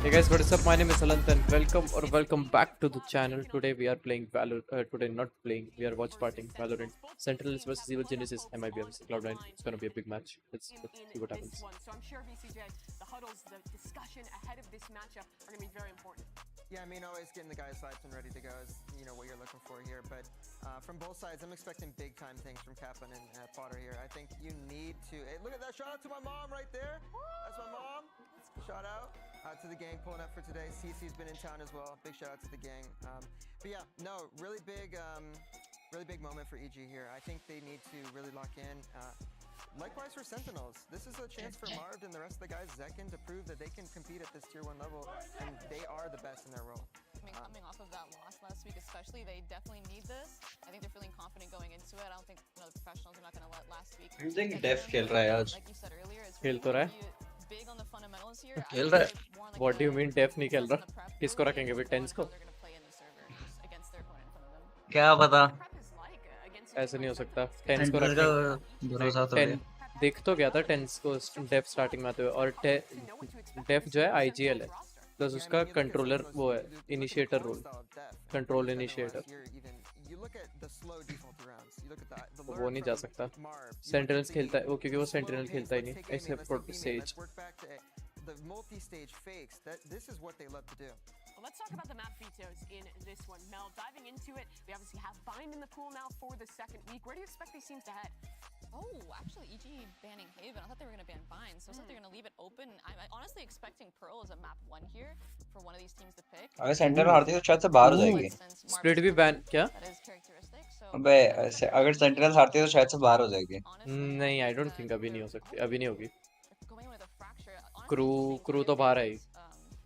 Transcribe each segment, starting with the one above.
Hey guys, what is up? My name is HALANT and welcome back to the channel. Today we are playing we are watch partying Valorant. Sentinels versus Evil Genesis, MIB versus Cloud9. It's gonna be a big match. Let's see what happens. So I'm sure VCJ, the huddles, the discussion ahead of this matchup are gonna be very important. Yeah, I mean, always getting the guys hyped and ready to go is, you know, what you're looking for here. But from both sides, I'm expecting big time things from Kaplan and Potter here. I think you need to. Hey, look at that! Shout out to my mom right there. That's my mom. Shout out to the gang pulling up for today. CC's been in town as well. Big shout out to the gang. But yeah, no, really big moment for EG here. I think they need to really lock in. Likewise for Sentinels, this is a chance for Marv and the rest of the guys, Zekin, to prove that they can compete at this tier 1 level, and they are the best in their role. I mean, coming off of that loss last week especially, they definitely need this. I think they're feeling confident going into it. I don't think the professionals are not going to let last week. I think Def खेल रहा है आज. Like you said earlier, it's खेल तो रहा है. big on the fundamentals here. खेल रहा है. What do you mean Def नहीं खेल रहा? किसको रखेंगे फिर टेंस को? क्या पता? ऐसे नहीं हो सकता. टेंस को रखेंगे. भरोसा तो है. देख तो गया था टेंस को डेफ स्टार्टिंग में आते हुए और डेफ जो है आईजीएल है प्लस उसका कंट्रोलर वो है इनिशिएटर रोल कंट्रोल इनिशिएटर वो नहीं जा सकता. सेंटिनल्स खेलता है वो क्योंकि वो सेंटिनल खेलता ही नहीं ऐसे says. The multi-stage fakes, this is what they love to do. Well, let's talk about the map vetoes in this one. Mel, diving into it, we obviously have Bind in the pool now for the second week. Where do you expect these teams to head? Oh, actually, EG banning Haven. I thought they were going to ban Bind, so I thought they were going to leave it open. I'm honestly expecting Pearl as a map 1 here for one of these teams to pick. अगर centre हारती है तो शायद से बाहर हो जाएगी. Split भी ban क्या? अबे अगर सेंटिनल्स हारती है तो शायद से बाहर हो जाएगी. नहीं, आई डोंट थिंक अभी नहीं हो सकती. अभी नहीं होगी. क्रू तो बाहर है.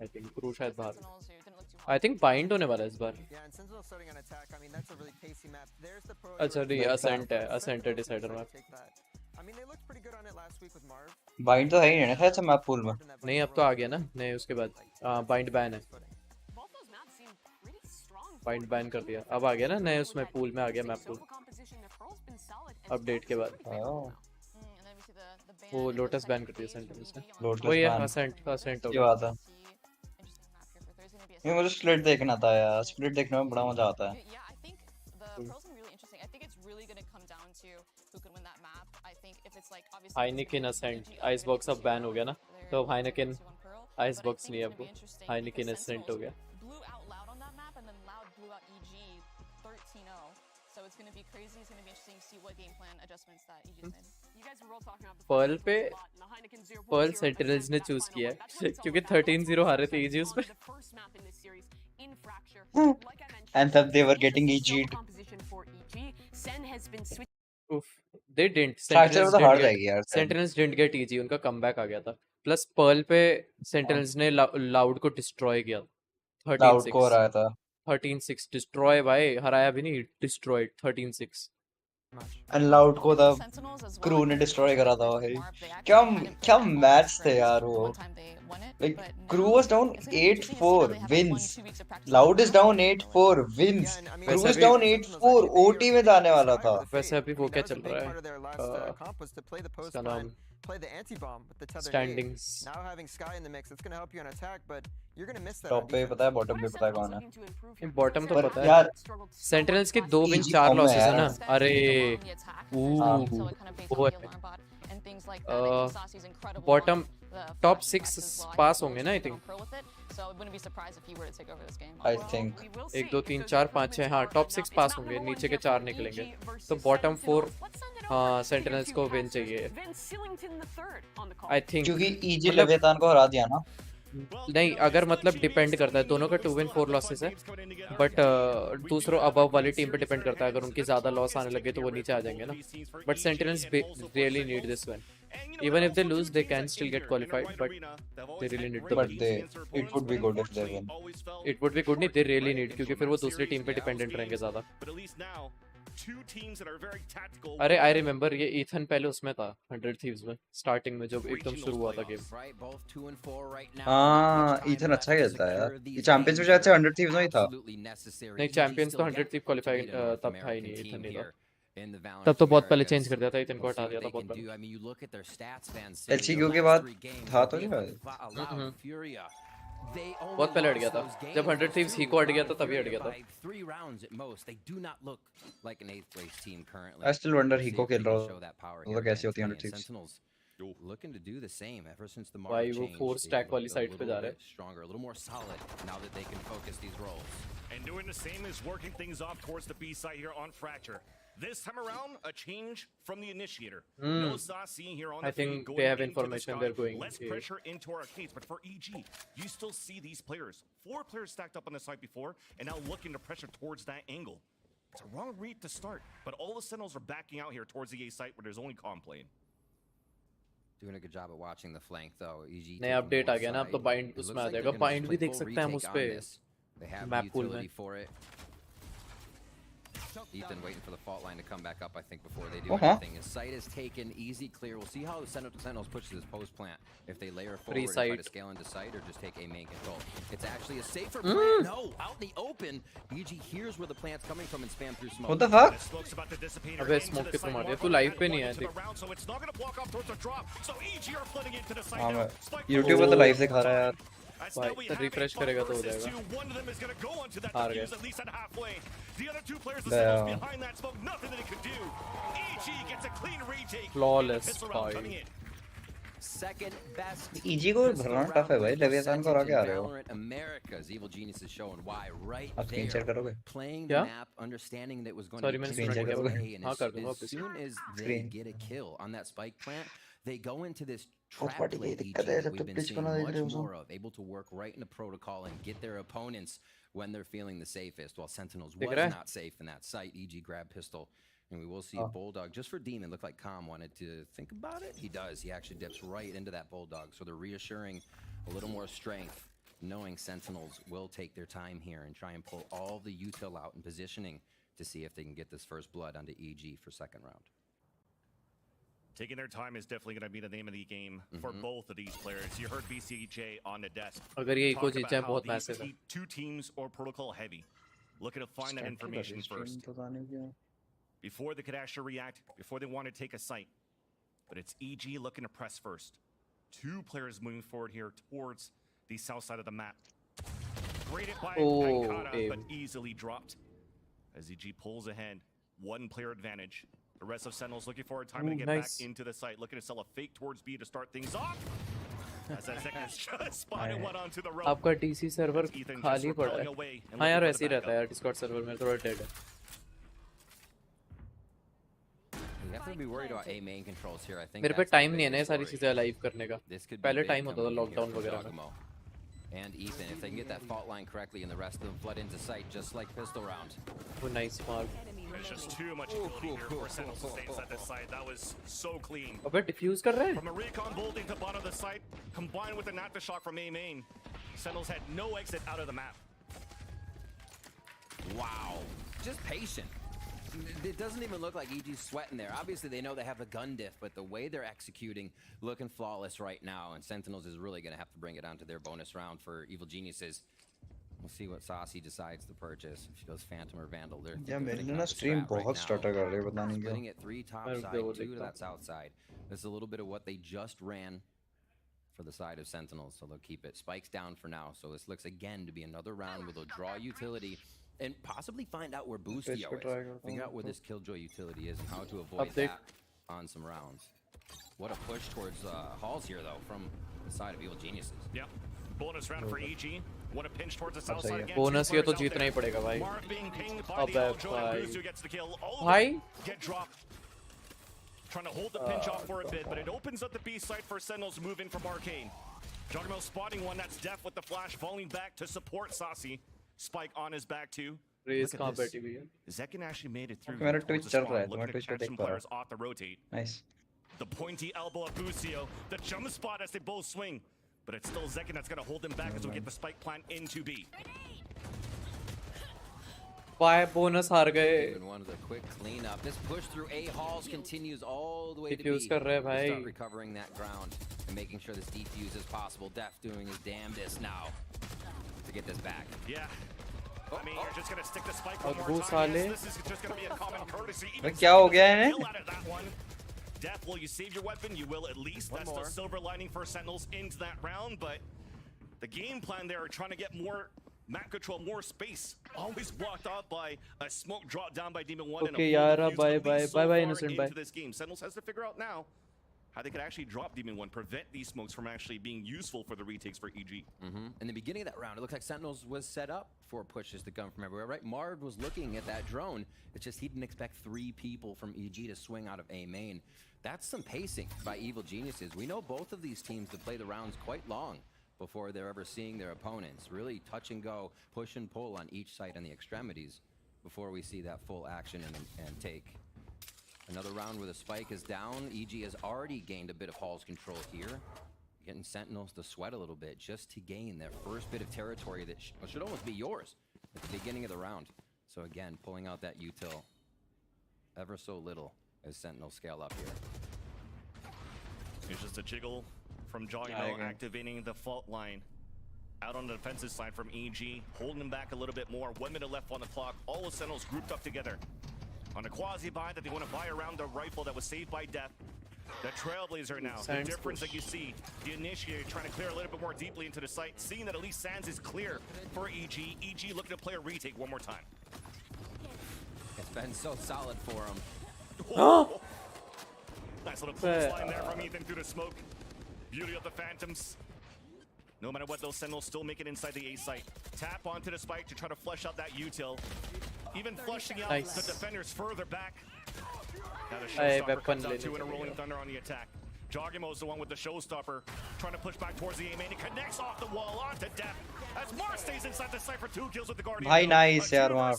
आई थिंक क्रू शायद बाहर. आई थिंक बाइंड होने वाला है इस बार. अच्छा नहीं असेंट है डिसाइडर मैप. बाइंड तो है ही नहीं शायद से मैप पूल में. नहीं अब तो आ गया ना. नहीं उसके बाद बाइंड बैन है. बाइंड बैन कर दिया. अब आ गया ना नए उसमें पूल में आ गया मैप पूल अपडेट के बाद. वो लोटस बैन कर दिया सेंटिनल्स ने. वो ये असेंट हो गया. बात है. ये मुझे स्प्लिट देखना था यार. स्प्लिट देखने में बड़ा मजा आता है. हाइनिकिन असेंट आइस बॉक्स अब बैन हो गया ना. तो अब हाइनिकिन आइस बॉक्स नहीं है. अब हाइनिकिन असेंट हो गया. It's going to be crazy. It's going to be interesting to see what game plan adjustments that EG's made. You guys were all talking about the Pearl पे पर्ल सेंटिनल्स ने choose किया है क्योंकि 13-0 हारे थे EG उसमें. And that they were getting EG'd. Oof, they didn't. Sentinels didn't get EG. उनका comeback आ गया था. प्लस पर्ल पे सेंटिनल्स ने लाउड को डिस्ट्रॉय किया. 13-6 को हराया था. 13-6 डिस्ट्रॉय भाई. हराया भी नहीं, डिस्ट्रॉयड 13-6. एंड लाउड को द क्रू ने डिस्ट्रॉय करा था भाई. क्या मैच थे यार वो. Like crew was down 8-4 wins. Loud is down 8-4 wins. Crew is down 8-4 OT में जाने वाला था. वैसे अभी वो क्या चल रहा है इसका नाम play the anti-bomb with the tether standings. Now having Sky in the mix, it's going to help you on attack, but you're going to miss that. Top पे पता है, बॉटम पे पता है कौन है. ये बॉटम तो पता है यार. सेंटिनल्स के 2 विन 4 लॉसेस है ना. अरे बॉटम टॉप 6 पास होंगे ना. आई थिंक आई थिंक 1 2 3 4 5 6 हाँ टॉप 6 पास होंगे. नीचे के 4 निकलेंगे. तो बॉटम 4 हाँ सेंटिनल्स को विन चाहिए आई थिंक. क्योंकि ईजी लेविथान को हरा दिया ना. नहीं अगर मतलब डिपेंड करता है. दोनों का 2 विन 4 लॉसेस है. बट दूसरों अबव वाली टीम पे डिपेंड करता है. अगर उनकी ज्यादा लॉस आने लगे तो वो नीचे आ जाएंगे ना. But sentinels really need this win. Even if they lose, they can still get qualified, but they really need the win. It would be good if they win. It would be good नहीं, they really need क्योंकि फिर वो दूसरी team पे dependent रहेंगे ज्यादा. अरे I remember ये ईथन पहले उसमें था 100 Thieves में स्टार्टिंग में जब एकदम शुरू हुआ था गेम. हाँ ईथन अच्छा खेलता है यार. ये चैंपियंस में शायद से 100 Thieves में ही था. नहीं चैंपियंस तो 100 Thief क्वालिफाई तब था ही नहीं. ईथन नहीं था तब तो बहुत पहले चेंज कर दिया था. इतने को हटा दिया था बहुत पहले. एलसीक्यू के बाद था तो क्या. बहुत पहले हट गया था जब 100 Thieves ही को हट गया था तभी हट गया था 3 rounds at most. They do not look like an 8th place team currently. I still wonder We'll see Hiko if they खेल can रहा show that power होगा here कैसी against होती है me. 100 Thieves Sentinels looking to do the same ever since the भाई mark वो changed. 4 They've stack वाली looked a side पे जा little रहे bit stronger, a little more solid now that they can focus these roles. And doing the same is working things off towards the B side here on Fracture. This time around, a change from the initiator. No Saucy here on I the feed think going they have into the information sky. they're going Less here. pressure into arcades, but for EG, you still see these players. 4 players stacked up on the side before, and now looking to pressure towards that angle. It's a wrong read to start, but all the Sentinels are backing out here towards the A site where there's only Calm playing. Doing a good job at watching the flank though. EG नया taking update more आ गया ना अब तो side. Bind It उसमें looks आ like जाएगा they're gonna bind just भी play देख full सकते हैं हम retake उस on पे this. They have Map the pool utility में for it. Ethan waiting for the fault line to come back up, I think, before they do Uh-huh. anything. His sight is taken, easy clear. We'll see how the Sentinels pushes his post plant. If they layer forward and try to sight. scale into sight or just take a main control. It's actually a safer plant. No, out in the open. EG hears where the plant's coming from and spam through smoke. What the fuck? The smoke's about to dissipate अबे into smoke the कितना site. मार दिया? Mark तू on live that पे नहीं going है, to the देख। round, so it's not going to block off towards the drop. So EG are flooding into the site हाँ now. मैं Spike YouTube पे तो लाइव दिखा रहा है यार As भाई, now we तो have a refresh 5 करेगा तो हो versus जाएगा। 2. One of them is going to go onto that हार defuse गए। at least at halfway. The other 2 players, the Yeah. Sentinels behind that smoke, nothing that it could do. EG gets a clean retake. Flawless And the pistol round fight. coming in. Second best. EG को pistol भरना round tough है भाई was लेवियाथान को हरा के आ रहे हो Valorant America's Evil Genius is showing why right आप स्क्रीन शेयर there. करोगे Playing क्या? the map, understanding that it was going Sorry, to be मैंने two screen share players करोगे? away, and हाँ, as, कर दूंगा as वापस। soon as they Screen. get a kill on that spike plant, they go into this Watch trap party की play दिक्कत है that जब we've तक been pitch seeing बना देख much रहे हो more of, able to work right into protocol and get their opponents when they're feeling the safest, while Sentinels दिख was रहा है? not safe in that site. EG grab pistol. And we will see Oh. a Bulldog just for Demon. Looked like Calm wanted to think about it. He does. He actually dips right into that Bulldog. So they're reassuring a little more strength, knowing Sentinels will take their time here and try and pull all the util out and positioning to see if they can get this first blood onto EG for second round. Taking their time is definitely going to be the name of the game for both of these players. You heard BCJ on the desk. अगर ये eco talk Jeet about जाए how बहुत these massive है। 2 teams are protocol heavy. Looking to find that information first. पता नहीं क्यों Before they could actually react, before they want to take a site. But it's EG looking to press first. 2 players moving forward here towards the south side of the map. Great it by Oh, Pankata, aim. but easily dropped. As EG pulls ahead, 1 player advantage. The rest of Sentinels looking for a time to Ooh, get nice. back into the site, looking to sell a fake towards B to start things off. As that second is just spotted one onto the rope. आपका DC server Ethan just खाली पड़ा repelling है। away and हाँ यार looking ऐसे ही for the रहता है यार Discord सर्वर में थोड़ा डेड है। You have to be worried about A main controls here. I think मेरे पे that's the टाइम नहीं है ना ये biggest सारी worry. चीजें लाइव करने का। This could be पहले big टाइम होता था coming in here lockdown for वगैरह में। Dogmo. And Ethan, if they can get that fault line correctly and the rest of them flood into sight, just like pistol round. वो nice मार। There's just too much ability here for Sentinels to stay inside this site. That was so clean. अबे diffuse कर रहे हैं? From a recon bolt into bottom of the site, combined with an aftershock from A main, Sentinels had no exit out of the map. Wow. Just patient. It doesn't even look like EG's sweating there. Obviously, they know they have a gun diff, but the way they're executing, looking flawless right now, and Sentinels is really going to have to bring it down to their bonus round for Evil Geniuses. We'll see what Saucy decides to purchase. If she goes Phantom or Vandal, they're यार मेरी thinking ना about the stream strat right बहुत now. Starter कर रही है पता नहीं क्यों Splitting it 3 top मैं side, रुक 2 to देखता that south side. This is a little bit of what they just ran for the side of Sentinels, so they'll keep it. Spikes down for now, so this looks again to be another round where they'll draw utility and possibly find out where Boostio पे try is. करता Figure हूँ out where तो। this Killjoy utility is and how to avoid अब देख। that on some rounds. What a push towards Halls here, though, from the side of Evil Geniuses. Yep. Bonus round for EG. What a pinch towards the south सही side है। again. Bonus 2 ये तो players out जीतना ही there. पड़ेगा भाई। Mark being pinged by अबे the Eljo and भाई। Boostio gets the kill. All of भाई। them get dropped. Trying to hold the pinch off for a bit, but it opens up the B site for Sentinels moving from Arcane. Juggernaut spotting one that's Def with the flash, falling back to support Saucy. Spike on his back too. रेस Look कहाँ at this. बैठी हुई है? Zekin actually made it through. मेरा towards Twitch the चल spawn, रहा है, तो looking मैं to Twitch पे catch देख some पा रहा players off the rotate. Nice The pointy elbow of Busio, the jump spot as they both swing. But it's still Zekin that's going to hold him back as we get the spike plant into B. Buy bonus हार गए। Even one with a quick cleanup. This push through A halls continues all the way to B. Defuse कर रहे हैं They भाई। start recovering that ground and making sure this defuse is possible. Def doing his damnedest now to get this back. Yeah. I mean, you're just going to stick the spike और one वो more time. साले। Yes, this is just going to be a common courtesy. भाई क्या हो गया है Kill out of that one. Death, will you save your weapon? You will at least. One That's more. the silver lining for Sentinels into that round, but The game plan there are trying to get more map control, more space. Always blocked off by a smoke drop down by Demon 1 Okay, and a full Yara, defuse bye, to lead bye, so bye, bye, far Innocent, into bye. this game. Sentinels has to figure out now how they could actually drop Demon 1, prevent these smokes from actually being useful for the retakes for EG. In the beginning of that round, it looked like Sentinels was set up for pushes to come from everywhere, right? Marv was looking at that drone. It's just he didn't expect 3 people from EG to swing out of A main. That's some pacing by Evil Geniuses. We know both of these teams to play the rounds quite long before they're ever seeing their opponents. Really touch and go, push and pull on each side on the extremities before we see that full action and take. Another round where the spike is down. EG has already gained a bit of Hall's control here. Getting Sentinels to sweat a little bit just to gain their first bit of territory that should almost be yours at the beginning of the round. So again, pulling out that util ever so little as Sentinels scale up here. It's just a jiggle from Jogino activating the fault line. Out on the defensive side from EG, holding them back a little bit more. 1 minute left on the clock. All the Sentinels grouped up together. On a quasi-buy that they want to buy around the rifle that was saved by death. The Trailblazer now, the difference that you see, the Initiator trying to clear a little bit more deeply into the site, seeing that at least Sands is clear for EG. EG looking to play a retake one more time. It's been so solid for him. Oh! Nice little close line there from Ethan through the smoke. Beauty of the Phantoms. No matter what, those Sentinels still make it inside the A site. Tap onto the spike to try to flush out that util. Even flushing out the defenders further back. Now the showstopper comes out too in a rolling thunder on the attack. Jogimo's the one with the showstopper, trying to push back towards the A main. He connects off the wall onto death. As Mars stays inside the site for 2 kills with the Guardian. Bhai nice yaar Marv.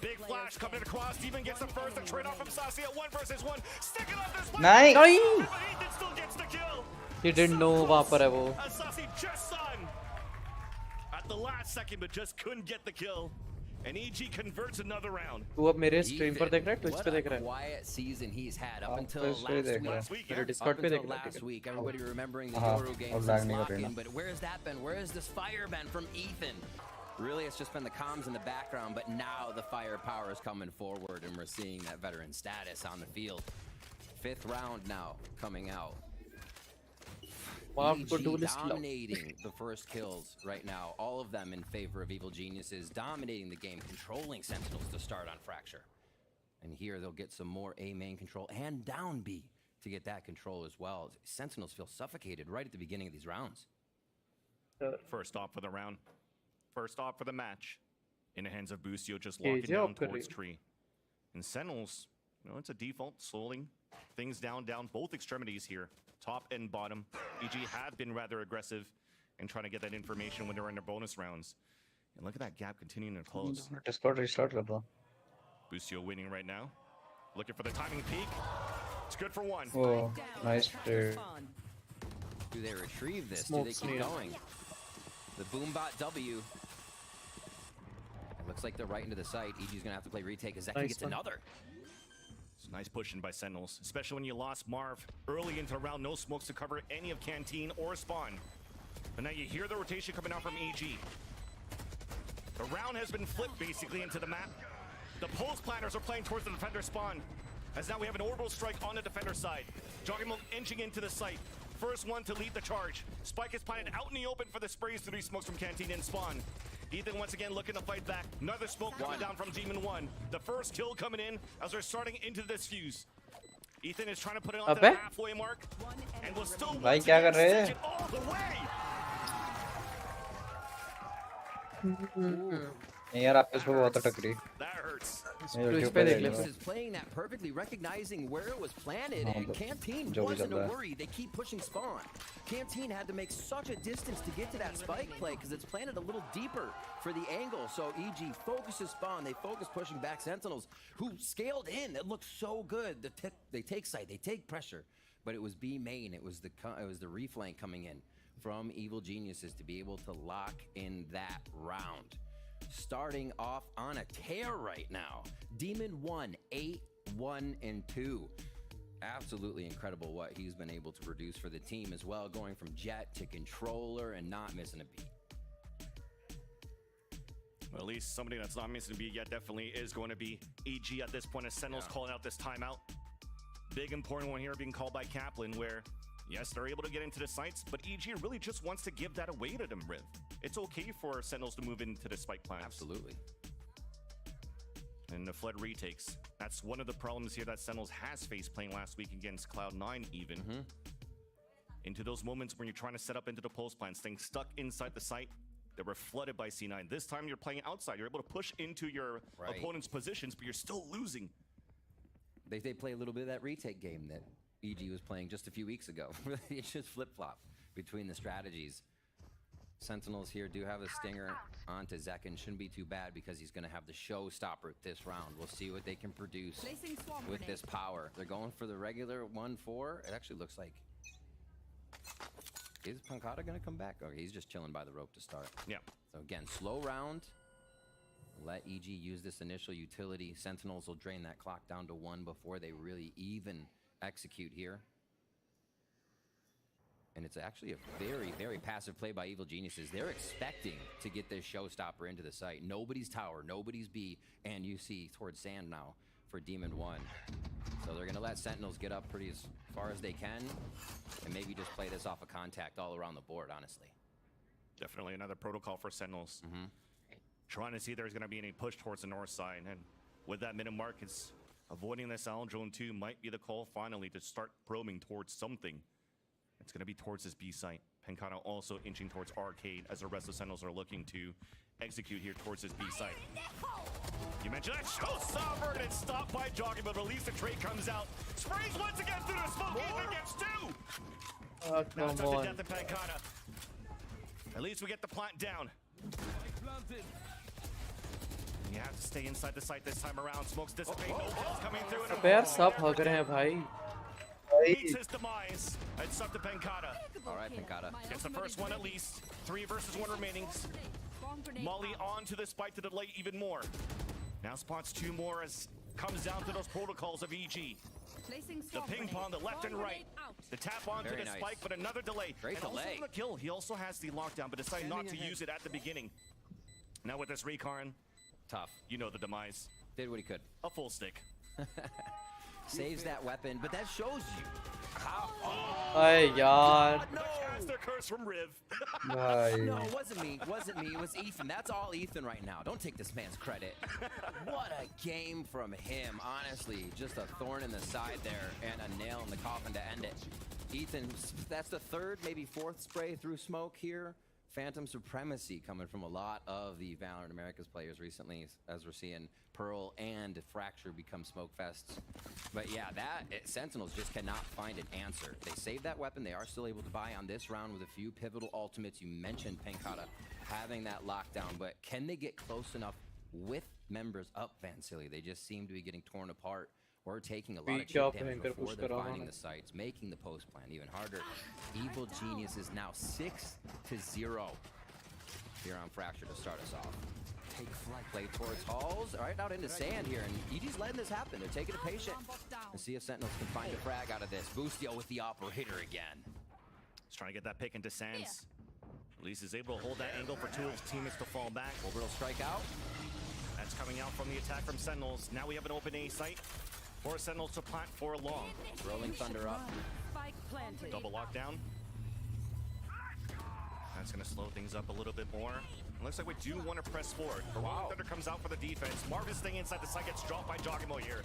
Big flash coming across. Steven gets the first. The trade off from Sassy at 1 versus 1. Sticking up this way. Nice. But Ethan still gets the kill. He didn't know वहाँ पर है वो. Sassy just spun at the last second, but just couldn't get the kill. And EG converts another round. तू अब मेरे stream पर देख रहा है, Twitch पे देख रहा है? Quiet season he's had up until Last week, मेरे Discord पे देख रहा है. last week. Everybody remembering the Euro games since lock-in, but where's that been? Where has this fire been from Ethan? Really, it's just been the comms in the background, but now the firepower is coming forward, and we're seeing that veteran status on the field. 5th round now coming out. EG dominating the first kills right now, all of them in favor of Evil Geniuses, dominating the game, controlling Sentinels to start on Fracture. And here they'll get some more A main control and down B to get that control as well. Sentinels feel suffocated right at the beginning of these rounds. First stop for the round. First stop for the match. In the hands of Busio, just locking down towards tree. And Sentinels, you know, it's a default, slowing things down both extremities here. Top and bottom. EG have been rather aggressive in trying to get that information when they're in their bonus rounds. And look at that gap continuing to close. Discord restart कर दो. Busio winning right now. Looking for the timing peak. It's good for 1. Oh, nice trade. Do they retrieve this? Do they keep going? The Boombot W. It looks like they're right into the site. EG's gonna have to play retake as Zeki gets another. It's nice pushing by Sentinels, especially when you lost Marv early into the round. No smokes to cover any of Canteen or Spawn. But now you hear the rotation coming out from EG. The round has been flipped basically into the map. The post planners are playing towards the defender spawn. As now we have an orbital strike on the defender side. Joggimo inching into the site. First one to lead the charge. Spike is planted out in the open for the sprays to these smokes from Canteen and Spawn. Ethan once again looking to fight back. Another smoke coming down from Demon 1. The first kill coming in as they're starting into this fuse. Ethan is trying to put it on the halfway mark. And will still once again stick it all the way. यार आप इसको बहुत अटक रही. That hurts. This is playing that perfectly, recognizing where it was planted, and Canteen wasn't a worry. They keep pushing Spawn. Canteen had to make such a distance to get to that spike play because it's planted a little deeper for the angle. So EG focuses Spawn. They focus pushing back Sentinels, who scaled in. It looked so good. They take sight. They take pressure. But it was B main. It was the reflank coming in from Evil Geniuses to be able to lock in that round. Starting off on a tear right now. Demon 1, 8-1-2. Absolutely incredible what he's been able to produce for the team as well, going from Jet to Controller and not missing a beat. Well, at least somebody that's not missing a beat yet definitely is going to be EG at this point, as Sentinels calling out this timeout. Big important one here being called by Kaplan, where Yes, they're able to get into the sites, but EG really just wants to give that away to them, Riv. It's okay for Sentinels to move into the spike plants. Absolutely. And the flood retakes. That's one of the problems here that Sentinels has faced playing last week against Cloud9 even. Into those moments when you're trying to set up into the post plant, staying stuck inside the site, they were flooded by C9. This time you're playing outside. You're able to push into your opponent's positions, but you're still losing. They play a little bit of that retake game that EG was playing just a few weeks ago. It's just flip-flop between the strategies. Sentinels here do have a stinger onto Zekin. Shouldn't be too bad because he's going to have the showstopper this round. We'll see what they can produce with this power. They're going for the regular 1-4. It actually looks like... Is Pancata going to come back? Okay, he's just chilling by the rope to start. Yeah. So again, slow round. Let EG use this initial utility. Sentinels will drain that clock down to 1 before they really even execute here. And it's actually a very, very passive play by Evil Geniuses. They're expecting to get this showstopper into the site. Nobody's tower, nobody's B, and you see towards sand now for Demon 1. So they're going to let Sentinels get up pretty as far as they can, and maybe just play this off of contact all around the board, honestly. Definitely another protocol for Sentinels. Trying to see if there's going to be any push towards the north side. And with that minute mark, it's avoiding this Allen Drone 2 might be the call finally to start probing towards something. It's going to be towards this B site. Pancata also inching towards Arcade as the rest of Sentinels are looking to execute here towards this B site. You mentioned that showstopper, and it's stopped by Jogging, but at least the trade comes out. Sprays once again through the smoke, even gets 2! Now it's up to Death and Pancata. At least we get the plant down. You have to stay inside the site this time around. Smokes dissipate, no balls coming through. अबे यार सब हग रहे हैं भाई. Meets his demise. It's up to Pancata. All right, Pancata. Gets the first one at least. 3 versus 1 remaining. Molly on to the spike to delay even more. Now spots 2 more as comes down to those protocols of EG. The ping pong, the left and right. The tap onto the spike, but another delay. Great and delay. Also the kill. He also has the lockdown, but decided not to use it at the beginning. Now with this recon, Tough. you know the demise. Did what he could. A full stick. Saves that weapon, but that shows you how... अरे यार. No! Caster curse from Riv. No, it wasn't me. It wasn't me. It was Ethan. That's all Ethan right now. Don't take this man's credit. What a game from him. Honestly, just a thorn in the side there and a nail in the coffin to end it. Ethan, that's the 3rd, maybe 4th spray through smoke here. Phantom supremacy coming from a lot of the Valorant Americas players recently, as we're seeing Pearl and Fracture become smoke fests. But yeah, Sentinels just cannot find an answer. They saved that weapon. They are still able to buy on this round with a few pivotal ultimates. You mentioned Pancata having that lockdown, but can they get close enough with members up Vansili? They just seem to be getting torn apart or taking a lot of chip damage before they're finding the sites, making the post plan even harder. Evil Genius is now 6-0 here on Fracture to start us off. Take flight, play towards halls, right out into sand here, and EG's letting this happen. They're taking it patient and see if Sentinels can find a frag out of this. Boostio with the operator again. He's trying to get that pick into Sands. At least he's able to hold that angle for 2 of his teammates to fall back. Orbital strike out. That's coming out from the attack from Sentinels. Now we have an open A site for Sentinels to plant for long. Rolling Thunder up. Double lockdown. That's going to slow things up a little bit more. Looks like we do want to press forward. Rolling Thunder comes out for the defense. Marvin's staying inside the site, gets dropped by Jogimo here.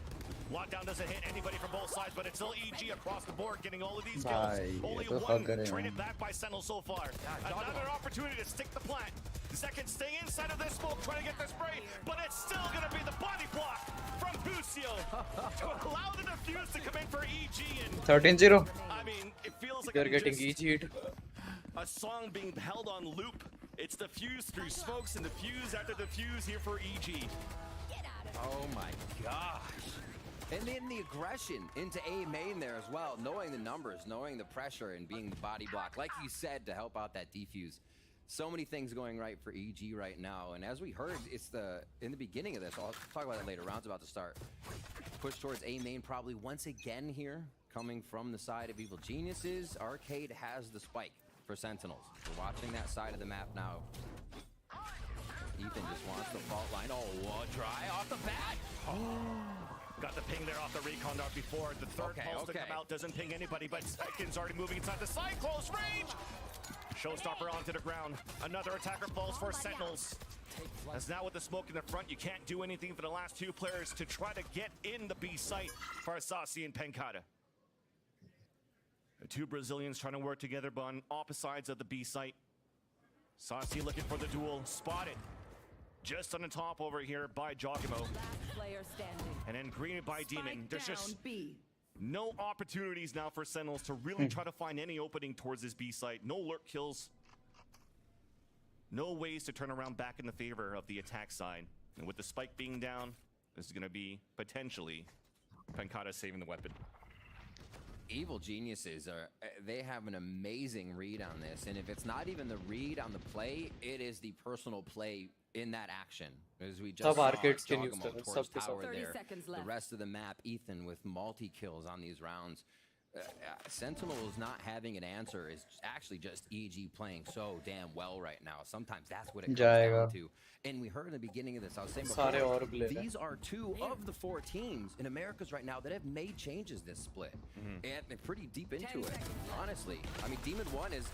Lockdown doesn't hit anybody from both sides, but it's still EG across the board getting all of these kills. Only one traded back by Sentinel so far. Another opportunity to stick the plant. Second staying inside of this smoke, trying to get the spray, but it's still going to be the body block from Busio to allow the defuse to come in for EG. And 13-0. I mean, it feels like They're getting EG'd. a song being held on loop. It's the fuse through smokes and the fuse after the fuse here for EG. Oh my gosh. And then the aggression into A main there as well, knowing the numbers, knowing the pressure, and being the body block, like you said, to help out that defuse. So many things going right for EG right now, and as we heard, it's in the beginning of this, I'll talk about it later, round's about to start. Push towards A main probably once again here, coming from the side of Evil Geniuses. Arcade has the spike for Sentinels. We're watching that side of the map now. Ethan just wants the fault line. Oh, dry off the bat. Got the ping there off the recon dart before. The third pulse to come out doesn't ping anybody, but Seconds already moving inside the side. Close range! Showstopper onto the ground. Another attacker falls for Sentinels. As now with the smoke in the front, you can't do anything for the last two players to try to get in the B site for Asasi and Penkata. The two Brazilians trying to work together, but on opposite sides of the B site. Sasi looking for the duel, spotted. Just on the top over here by Jogimo. And then greeted by Demon. There's just no opportunities now for Sentinels to really try to find any opening towards this B site. No lurk kills. No ways to turn around back in the favor of the attack side. And with the spike being down, this is going to be potentially Penkata saving the weapon. Evil Geniuses they have an amazing read on this, and if it's not even the read on the play, it is the personal play in that action. As we just saw Jogamo towards tower there. The rest of the map, Ethan with multi-kills on these rounds. Sentinels not having an answer is actually just EG playing so damn well right now. Sometimes that's what it comes down to. And we heard in the beginning of this, I was saying before, these are two of the 4 teams in Americas right now that have made changes this split. And they're pretty deep into it, honestly. I mean, Demon 1 has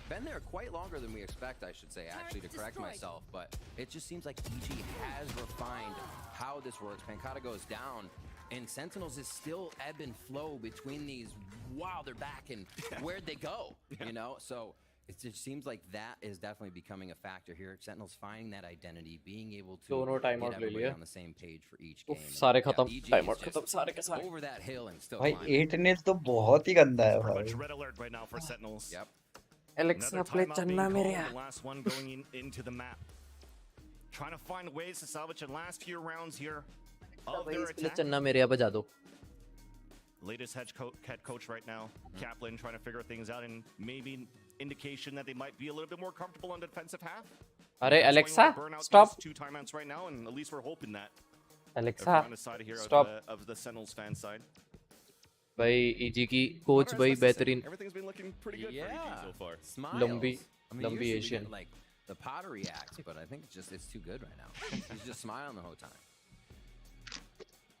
been there quite longer than we expect, I should say, actually, to correct myself. But it just seems like EG has refined how this works. Penkata goes down. And Sentinels is still ebb and flow between these, wow, they're back, and where'd they go, you know? So it just seems like that is definitely becoming a factor here. Sentinels finding that identity, being able to get everybody on the same page for each game. सारे खत्म, timeout खत्म, सारे के सारे. Over that hill and still भाई 8-0 तो बहुत ही गंदा है भाई. Pretty much red alert right now for Sentinels. Yep. Alexa play चन्ना मेरे The last one going into the map. Trying to find ways to salvage the last few rounds here. चन्ना मेरे यहाँ बजा दो. Latest head coach right now, Kaplan, trying to figure things out, and maybe indication that they might be a little bit more comfortable on the defensive half. अरे Alexa, stop. 2 timeouts right now, and at least we're hoping that. Alexa, on the side here stop. Of the Sentinels fan side. भाई EG की coach भाई बेहतरीन. Everything's been looking pretty good for EG so far. Smiles. लंबी Asian. Like the pottery acts, but I think it's too good right now. He's just smiling the whole time.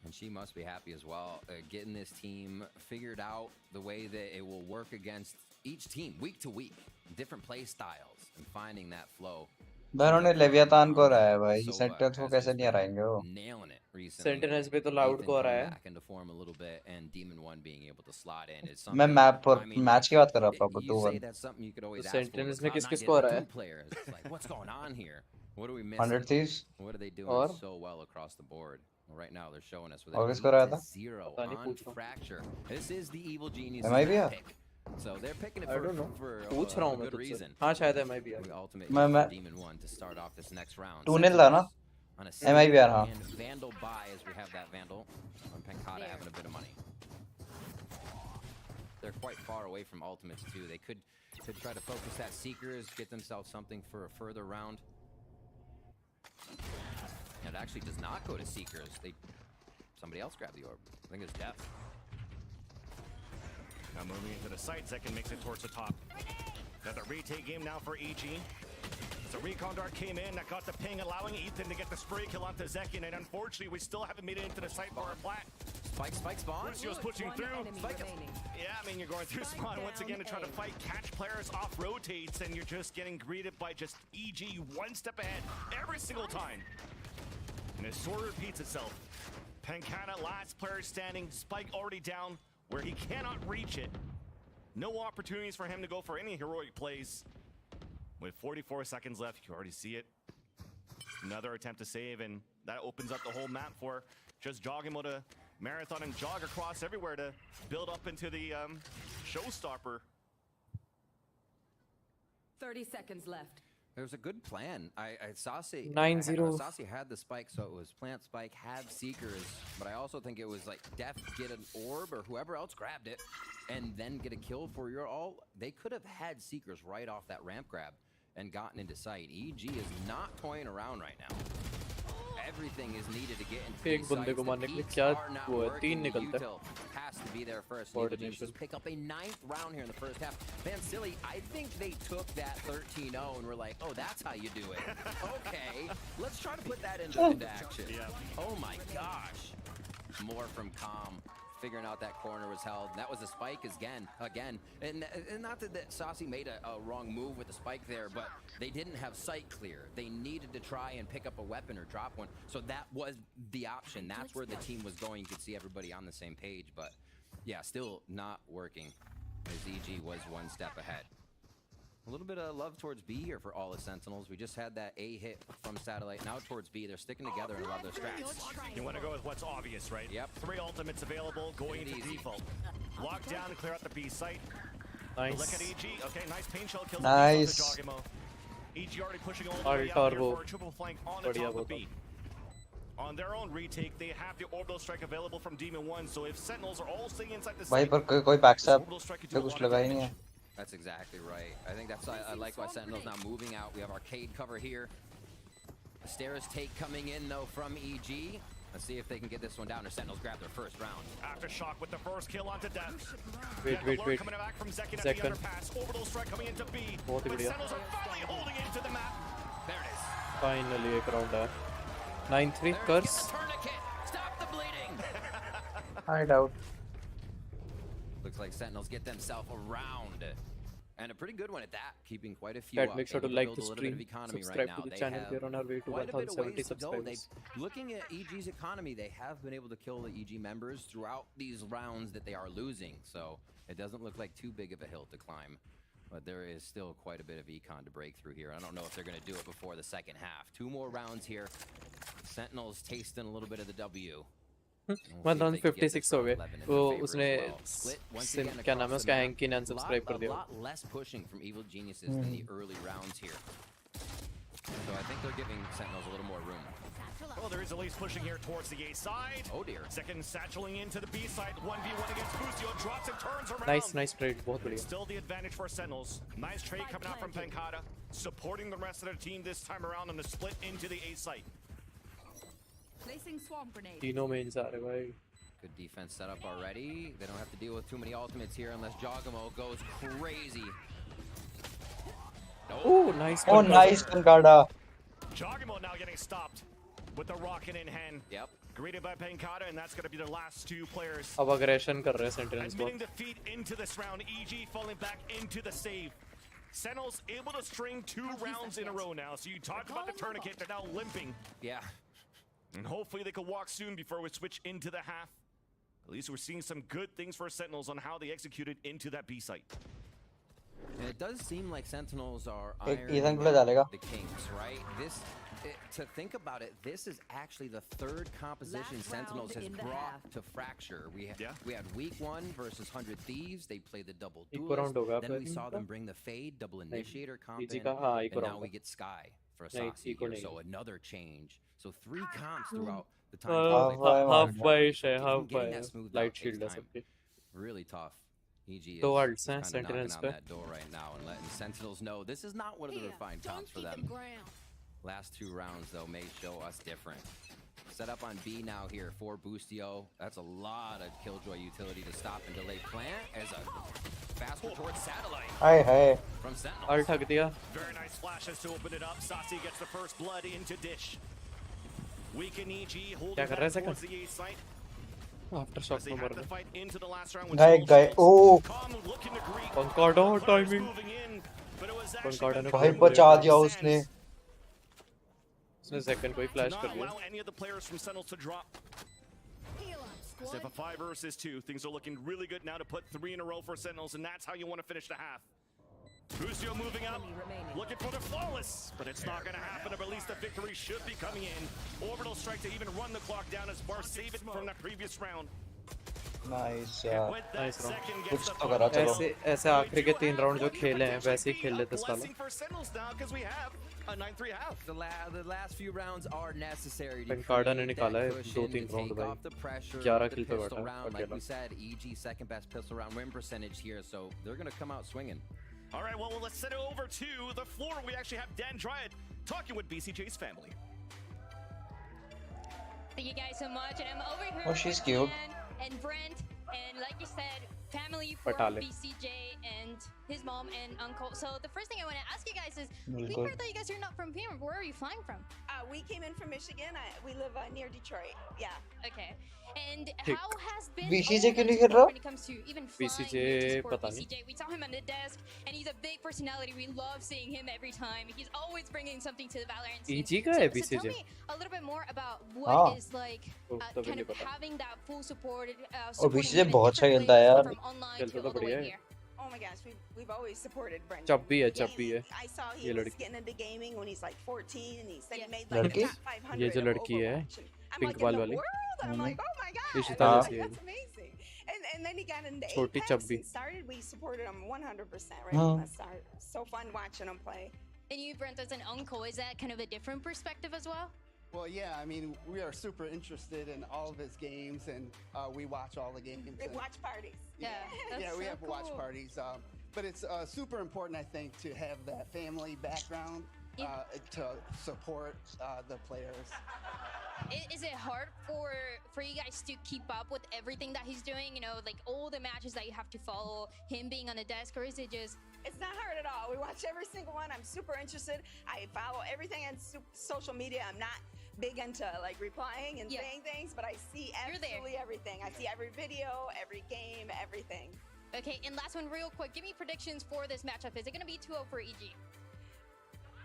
And she must be happy as well, getting this team figured out the way that it will work against each team week to week, different play styles, and finding that flow. उन्होंने लेवियातान को हराया भाई, sentinels को कैसे नहीं हराएंगे वो? Nailing it recently. Sentinels पे तो Loud को हराया. Back into form a little bit, and Demon 1 being able to slot in is something. मैं मैप पर मैच की बात कर रहा था, You say that's something you could always ask for. Sentinels ने किस को हराया? It's like, what's going on here? What are we missing? 100 Thieves. What are they doing so well across the board? Right now they're showing us with a 0 on Fracture. This is the Evil Genius pick. So they're picking it for a good reason. हाँ शायद है मैं भी The ultimate Demon 1 to start off this next round. 2-0 था ना? MIBR हाँ. And Vandal buy as we have that Vandal. And Penkata having a bit of money. They're quite far away from ultimates too. They could try to focus that Seekers, get themselves something for a further round. It actually does not go to Seekers. Somebody else grabbed the orb. I think it's Death. Now moving into the site, Zekin makes it towards the top. Another retake game now for EG. So Recon Dart came in, that got the ping, allowing Ethan to get the spray kill onto Zekin, and unfortunately, we still haven't made it into the site for our plat. Spike spawn. Lucio's pushing through. Yeah, I mean, you're going through spawn once again to try to fight, catch players off rotates, and you're just getting greeted by just EG one step ahead every single time. And it sort of repeats itself. Penkata, last player standing, Spike already down, where he cannot reach it. No opportunities for him to go for any heroic plays. With 44 seconds left, you can already see it. Another attempt to save, and that opens up the whole map for just Jogimo to marathon and jog across everywhere to build up into the showstopper. 30 seconds left. There's a good plan. Sasi 9-0. Sasi had the spike, so it was plant spike, have Seekers, but I also think it was like Def get an orb or whoever else grabbed it, and then get a kill for your all. They could have had Seekers right off that ramp grab and gotten into sight. EG is not toying around right now. Everything is needed to get into एक बंदे को मारने के लिए क्या वो है 3 निकलता है. Has to be there first. Just pick up a 9th round here in the first half. Man, silly. I think they took that 13-0 and were like, oh, that's how you do it. Okay, let's try to put that into action. Oh my gosh. more from Calm. Figuring out that corner was held. That was a spike again. And not that Saucy made a wrong move with the spike there, but they didn't have sight clear. They needed to try and pick up a weapon or drop one. So that was the option. That's where the team was going. You could see everybody on the same page, but yeah, still not working as EG was one step ahead. A little bit of love towards B here for all the Sentinels. We just had that A hit from Satellite. Now towards B, they're sticking together in a lot of their strats. You want to go with what's obvious, right? Yep. 3 ultimates available, going into default. Lock down and clear out the B site. Nice. Look at EG. Okay, nice pain shell kill. Nice. EG already pushing all the way out here for a triple flank on the top of B. On their own retake, they have the orbital strike available from Demon 1. So if Sentinels are all staying inside the भाई site, पर कोई backstab orbital strike could पे do a कुछ lot of लगा ही नहीं damage. है. That's exactly right. I think that's I like why Sentinel's now moving out. We have arcade cover here. Stairs take coming in though from EG. Let's see if they can get this one down or Sentinels grab their first round. Aftershock with the first kill onto death. Wait. Coming back from Zekin at the underpass. Orbital strike coming into B. बहुत ही But बढ़िया. Sentinels are finally holding into the map. There it is. Finally एक round है. 9-3 There, curse. get the tourniquet. Stop the bleeding. Hideout. Looks like Sentinels get themselves a round. And a pretty good one at that, keeping quite a few Guys, up. make sure to Able like build the a little bit stream, of economy subscribe right to now. the They channel. have We are on our way to quite a bit of 1070 ways to go. subscribers. Looking at EG's economy, they have been able to kill the EG members throughout these rounds that they are losing. So it doesn't look like too big of a hill to climb. But there is still quite a bit of econ to break through here. I don't know if they're going to do it before the second half. 2 more rounds here. Sentinels tasting a little bit of the W. 156 हो गए. वो उसने क्या नाम है उसका hanky ने unsubscribe कर दिया. A lot less pushing from Evil Geniuses than the early rounds here. So I think they're giving Sentinels a little more room. Well, there is at least pushing here towards the A side. Oh dear. Second satcheling into the B side. 1v1 against Bustio. Drops and turns around. Nice trade. बहुत बढ़िया. Still the advantage for Sentinels. Nice trade coming out from Pankata. Supporting the rest of their team this time around on the split into the A site. Placing swamp grenade. तीनों mains आ रहे भाई. Good defense set up already. They don't have to deal with too many ultimates here unless Jogamo goes crazy. Oh, nice. Oh, nice Pankata. Jogamo now getting stopped with the rocket in hand. Yep. Greeted by Pankata, and that's going to be the last 2 players. अब aggression कर रहे हैं Sentinels Admitting बहुत. defeat into this round. EG falling back into the save. Sentinels able to string 2 rounds in a row now. So you talked about the tourniquet, they're now limping. Yeah. And hopefully they can walk soon before we switch into the half. At least we're seeing some good things for Sentinels on how they executed into that B site. And it does seem like Sentinels are एक Ethan ironing को ले डालेगा. the kinks, right? To think about it, this is actually the 3rd composition Last Sentinels round has in the brought half. to Fracture. We Yeah. had week 1 versus 100 Thieves. They played the double Equal round duelist. होगा Then we फिर saw इनका? them bring the Fade, double initiator comp EG in, का हाँ and equal now round. we get Sky for a नहीं, Saucy equal here. नहीं. So another change. So 3 comps throughout the time. half they played. by half by है, Even half getting by that smoothed light out takes shield है time. सबके. Really tough. EG is दो ults हैं kinda knocking Sentinels on पे. that door right now and letting Sentinels know this is not one of the refined comps for them. Last 2 rounds though may show us different. Set up on B now here for Boostio. That's a lot of Killjoy utility to stop and delay plant as a faster towards Satellite Hi. from Sentinels. Ult हक दिया. Very nice flashes to open it up. Saucy gets the first blood into Dish. Weaken EG holding क्या कर रहा है back towards second? the A site. Aftershock As they में have मर to गए. fight into the last round with Guy. Sentinels. Oh. Calm looking to greet. Pankata Players timing. moving in, but it was Pankata actually ने भाई Sands. बचा दिया उसने. उसने second को ही to flash not कर दिया. allow any of the players from Sentinels to drop. So if a 5 versus 2, things are looking really good now to put 3 in a row for Sentinels, and that's how you want to finish the half. Bustio moving up, looking for the flawless, but it's not going to happen, but at least the victory should be coming in. Orbital strike to even run the clock down as Bar save it from that previous round. Nice. And with that Nice round. second कुछ gets the तो करा चलो. ऐसे आखिरी के 3 round जो खेले हैं वैसे ही खेल लेते इस वाला. blessing for Sentinels now because we have a 9-3 half. The last few rounds are necessary to Pankata ने create निकाला that है cushion 2-3 to round take भाई. off the pressure 11 with the kill पे pistol बैठा round. Like अकेला. we said, EG second best pistol round win percentage here, so they're going to come out swinging. All right, well, let's set it over to the floor. We actually have Dan Dryad talking with BCJ's family. Thank you guys so much, and I'm over here Oh, she's with cute. Dan and Brent, and like you said, family from Patale. BCJ and his mom and uncle. So the first thing I want to ask you guys is, we बिल्कुल. heard that you guys are not from here. Where are you flying from? we came in from Michigan. We live near Detroit. Yeah. Okay. And Thick. how has been BCJ क्यों नहीं overall खेल रहा? when it comes to even flying BCJ here to support पता नहीं. BCJ? We saw him on the desk, and he's a big personality. We love seeing him every time. He's always bringing something to the Valorant scene. EG का है So BCJ. tell me a little bit more about what हाँ. is like तो तभी kind नहीं of पता. having that full support. और BCJ बहुत अच्छा खेलता है यार. From online खेलता to तो all the way बढ़िया है. here. Oh my gosh, we've always supported Brendan. जब भी है, जब भी है. I saw ये he was लड़की. getting into gaming when he's like 14, and he said he Yeah. made like लड़की? the top 500 ये जो of लड़की है, Overwatch. And I'm pink like, in बाल the वाली. world? I'm like, oh my god, Ishita हाँ. जैसी है. that's amazing. And then he got into छोटी Apex चब्बी. and started. We supported him 100% right हाँ. from the start. So fun watching him play. And you, Brent, as an uncle, is that kind of a different perspective as well? Well, yeah, I mean, we are super interested in all of his games, and we watch all the games. Big and- watch parties. Yeah, that's yeah, we so have watch cool. parties. But it's super important, I think, to have that family background Yeah. to support the players. Is it hard for you guys to keep up with everything that he's doing? You know, like all the matches that you have to follow, him being on the desk, or is it just? It's not hard at all. We watch every single one. I'm super interested. I follow everything on social media. I'm not big into like replying and Yeah. saying things, but I see You're there. absolutely everything. I see every video, every game, everything. Okay, and last one real quick. Give me predictions for this matchup. Is it going to be 2-0 for EG?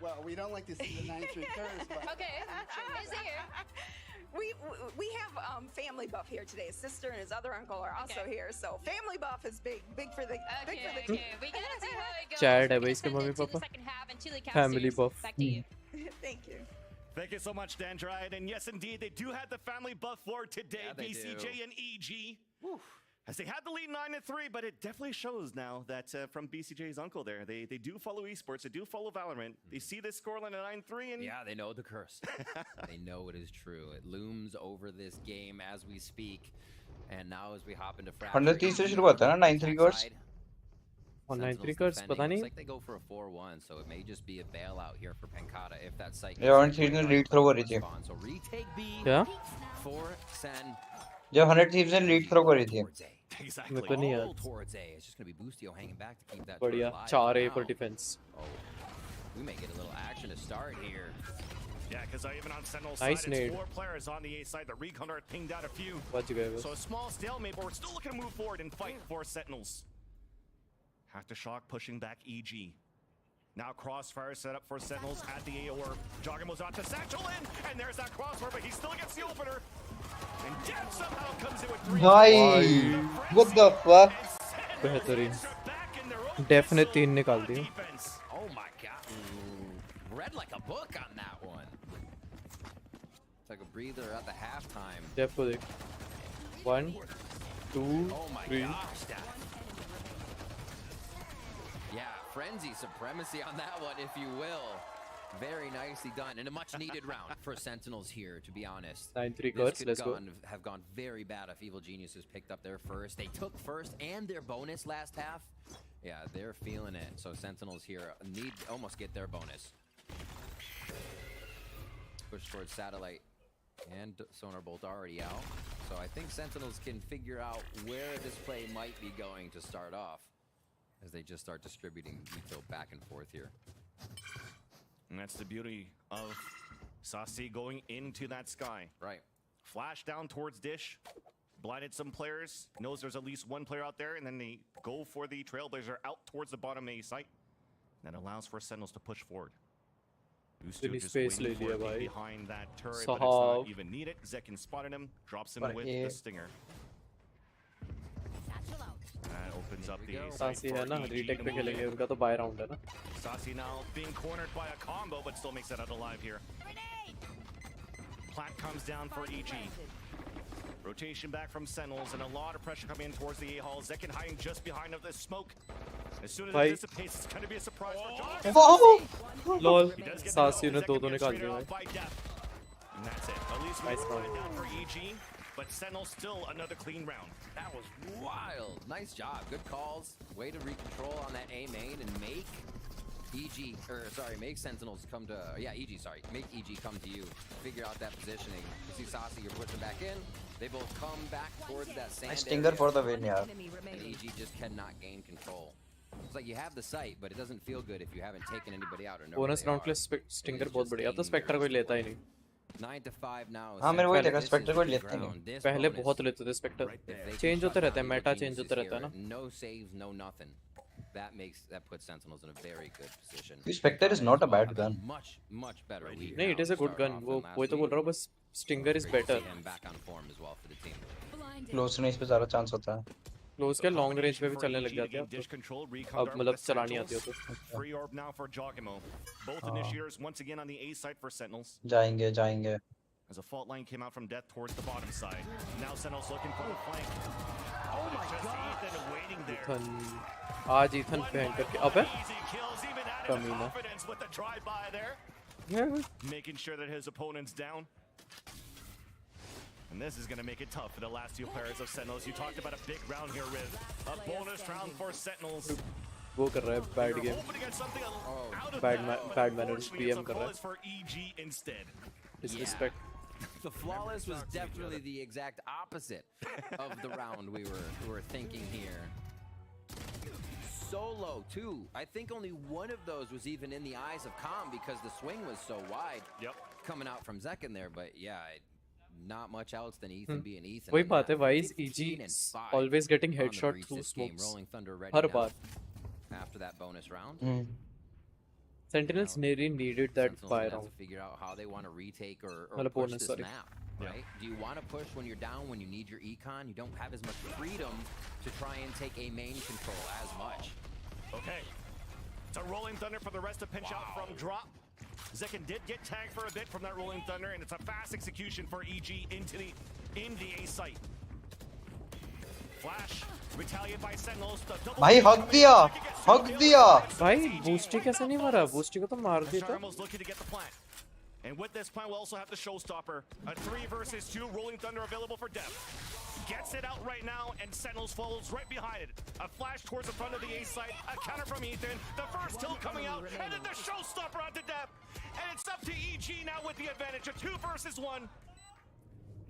Well, we don't like to see the 9-3 curse, but Okay, is here. We have family buff here today. His sister and his other uncle are also Okay. here, so family buff is big for the big for the Okay, we gotta see how it goes. Chad है We're भाई gonna इसके send mummy it to the पापा. second half and Chile Family Casters. buff. Back to you. Thank you. Thank you so much, Dandride. And yes, indeed, they do have the family buff for today, Yeah, they BCJ do. and EG. As they had the lead 9-3, but it definitely shows now that from BCJ's uncle there, they do follow esports, they do follow Valorant. They see this scoreline at 9-3, and Yeah, they know the curse. They know it is true. It looms over this game as we speak. And now as we hop into 130 से शुरू होता है ना 9-3 कर्स. और 9-3 कर्स पता नहीं. Looks like they go for a 4-1, so it may just be a bailout here for Pencata if that site. Yeah, 130 ने lead throw करी थी. So retake B क्या? for Sen. जब 130 ने lead throw करी थी. Towards A. exactly. मेरे को नहीं All याद. towards A. It's just gonna be Boostio hanging back to keep that. बढ़िया. turret alive 4A now. for defense. Oh, we may get a little action to start here. Yeah, because even on Sentinel's Nice side, nade. it's 4 players on the A side. The recon are pinged out a few. बच गए बस. So a small stalemate, but we're still looking to move forward and fight for Sentinels. Aftershock pushing back EG. Now crossfire set up for Sentinels at the AOR. Joggermo's out to satchel in, and there's that crossfire, but he still gets the opener. And Dev somehow comes in with 3. भाई, what the fuck? बेहतरीन. Back in their own Def ने 3 zone निकाल on दिए. defense. Oh my god. Read like a book on that one. It's like a breather at the halftime. Def को देख. 1 2 Oh my 3. gosh. Yeah, frenzy supremacy on that one, if you will. Very nicely done, and a much needed round for Sentinels here, to be honest. 9-3 This curse. could Let's go. have gone very bad if Evil Geniuses picked up their first. They took first and their bonus last half. Yeah, they're feeling it. So Sentinels here need to almost get their bonus. Push towards Satellite and Sonar Bolt already out. So I think Sentinels can figure out where this play might be going to start off as they just start distributing detail back and forth here. And that's the beauty of Saucy going into that sky. Right. Flash down towards Dish. Blinded some players. Knows there's at least one player out there. And then they go for the Trailblazer out towards the bottom A site. That allows for Sentinels to push forward. Boostio इतनी just space waiting ले for लिया it भाई. behind that turret, but it's साहब. not even needed. Zekin spotted him. Drops him पर with ये- the stinger. That opens up the A site सासी है for ना. EG रीटेक to पे move in. खेलेंगे. उनका तो बाय राउंड है ना. Saucy now being cornered by a combo, but still makes it out alive here. Plat comes down for EG. Rotation back from Sentinels, and a lot of pressure coming in towards the A-Hall. Zekin hiding just behind of this smoke. As soon as भाई. it dissipates, it's going to be a surprise for John. Wow! Lol. He does get the सासी double. ने 2-2 Zekin gets निकाल traded दिया off भाई. by Def. And that's it. At least we Nice nice round. down for EG, but Sentinels still another clean round. That was wild. Nice job. Good calls. Way to recontrol on that A main and make EG, or sorry, make Sentinels come to, EG, sorry. Make EG come to you. Figure out that positioning. You see Saucy, you're pushing back in. They both come back towards that sand Nice stinger area, for the win, yeah. and EG just cannot gain control. It's like you have the sight, but it doesn't feel good if you haven't taken anybody out or know. Bonus round के लिए stinger बहुत बढ़िया, अब तो Spectre कोई लेता ही नहीं। 9 to 5 now. हाँ मेरे वही लगा, स्पेक्टर कोई लेते नहीं। पहले बहुत लेते थे स्पेक्टर, चेंज होते रहते हैं, मेटा चेंज होता रहता है ना। No saves, no nothing. That puts Sentinels in a very good position. The Spectre is not a bad gun. Much better lead. नहीं, it is a good gun. वो तो बोल रहा हूँ, बस stinger is better. Back on form as well for the team. Close range पे ज़्यादा chance होता है। क्लोज के लॉन्ग रेंज पे भी चलने लग जाते हैं अब मतलब चलानी आती हो तो। Free orb now for Jogimo. Both initiators once again on the A side for Sentinels. जाएंगे। As a fault line came out from death towards the bottom side. Now Sentinels looking for the flank. Oh my god! Ethan waiting there. आज Ethan पहन करके अबे कमीना with the drive-by there. Making sure that his opponent's down. And this is going to make it tough for the last two players of Sentinels. You talked about a big round here, Riv. A bonus round for Sentinels. वो कर रहा है bad game, bad manners PM कर रहा है। For EG instead. Disrespect. The flawless was definitely the exact opposite of the round we were thinking here. Solo too. I think only one of those was even in the eyes of Calm because the swing was so wide. Yep. Coming out from Zek in there, but yeah, not much else than Ethan being Ethan. वही बात है, why is EG always getting headshot through smokes? Her bar. After that bonus round. Sentinels really needed that fire round. To figure out how they want to retake or push this map, right? Do you want to push when you're down, when you need your econ? You don't have as much freedom to try and take a main control as much. Okay. It's a Rolling Thunder for the rest to pinch out from drop. Zekin did get tagged for a bit from that Rolling Thunder, and it's a fast execution for EG into the A site. Flash, retaliate by Sentinels. भाई हक दिया भाई बूस्टी कैसे नहीं मारा? बूस्टी को तो मार दिया था। Looking to get the plant. And with this plant, we'll also have the showstopper. A 3 versus 2 Rolling Thunder available for depth. Gets it out right now, and Sentinels follows right behind it. A flash towards the front of the A site. A counter from Ethan. The first kill coming out, and then the showstopper onto depth. And it's up to EG now with the advantage. A 2 versus 1.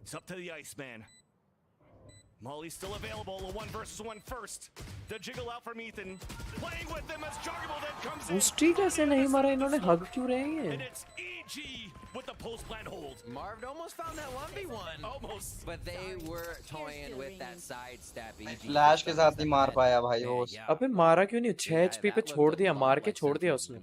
It's up to the Iceman. Molly's still available. A 1 versus 1 first. The jiggle out from Ethan. Playing with them as Juggernaut then comes in. बूस्टी कैसे नहीं मारा इन्होंने? हग क्यों रहे हैं? And it's EG with the post-plant hold. Marv almost found that 1v1. Almost. But they were toying with that sidestep. EG flash के साथ नहीं मार पाया भाई वो। अबे मारा क्यों नहीं? 6 HP पे छोड़ दिया, मार के छोड़ दिया उसने।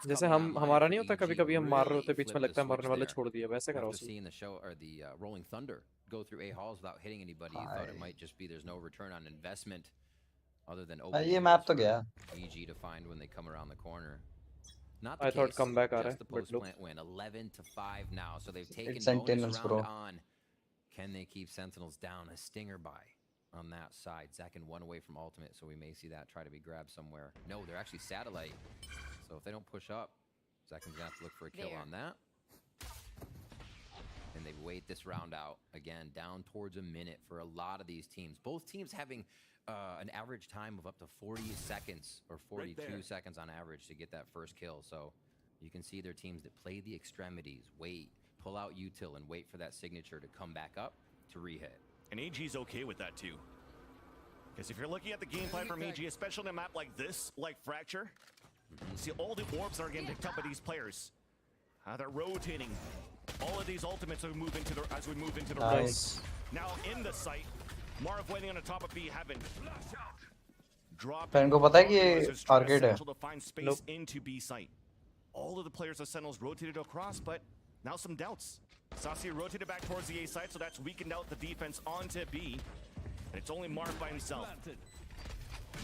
जैसे हमारा नहीं होता, कभी-कभी हम मार रहे होते, बीच में लगता है मरने वाला छोड़ दिया, वैसे करा उसने। Rolling Thunder go through A halls without hitting anybody. You thought it might just be there's no return on investment other than opening ये मैप तो गया EG to find when they come around the corner. Not I thought comeback आ रहा है, the but look. post-plant win 11 to 5 now, so they've taken Sentinels, bonus bro. round on. Can they keep Sentinels down? A stinger by on that side. Zakin 1 away from ultimate, so we may see that try to be grabbed somewhere. No, they're actually satellite. So if they don't push up, Zakin's gonna have to look for a kill on that. And they wait this round out again, down towards a minute for a lot of these teams. Both teams having an average time of up to 40 seconds or 42 seconds on average to get that first kill. So you can see their teams that play the extremities, wait, pull out util, and wait for that signature to come back up to re-hit. And AG's okay with that too. Because if you're looking at the game plan from AG, especially on a map like this, like Fracture, see all the orbs are getting picked up by these players. They're rotating. All of these ultimates as we move into the Nice. Now in the site, Marv waiting on the top of B Heaven. Drop. Fan को पता है कि ये arcade है? To find space into B site. All of the players of Sentinels rotated across, but now some doubts. Sasi rotated back towards the A site, so that's weakened out the defense onto B. And it's only Marv by himself.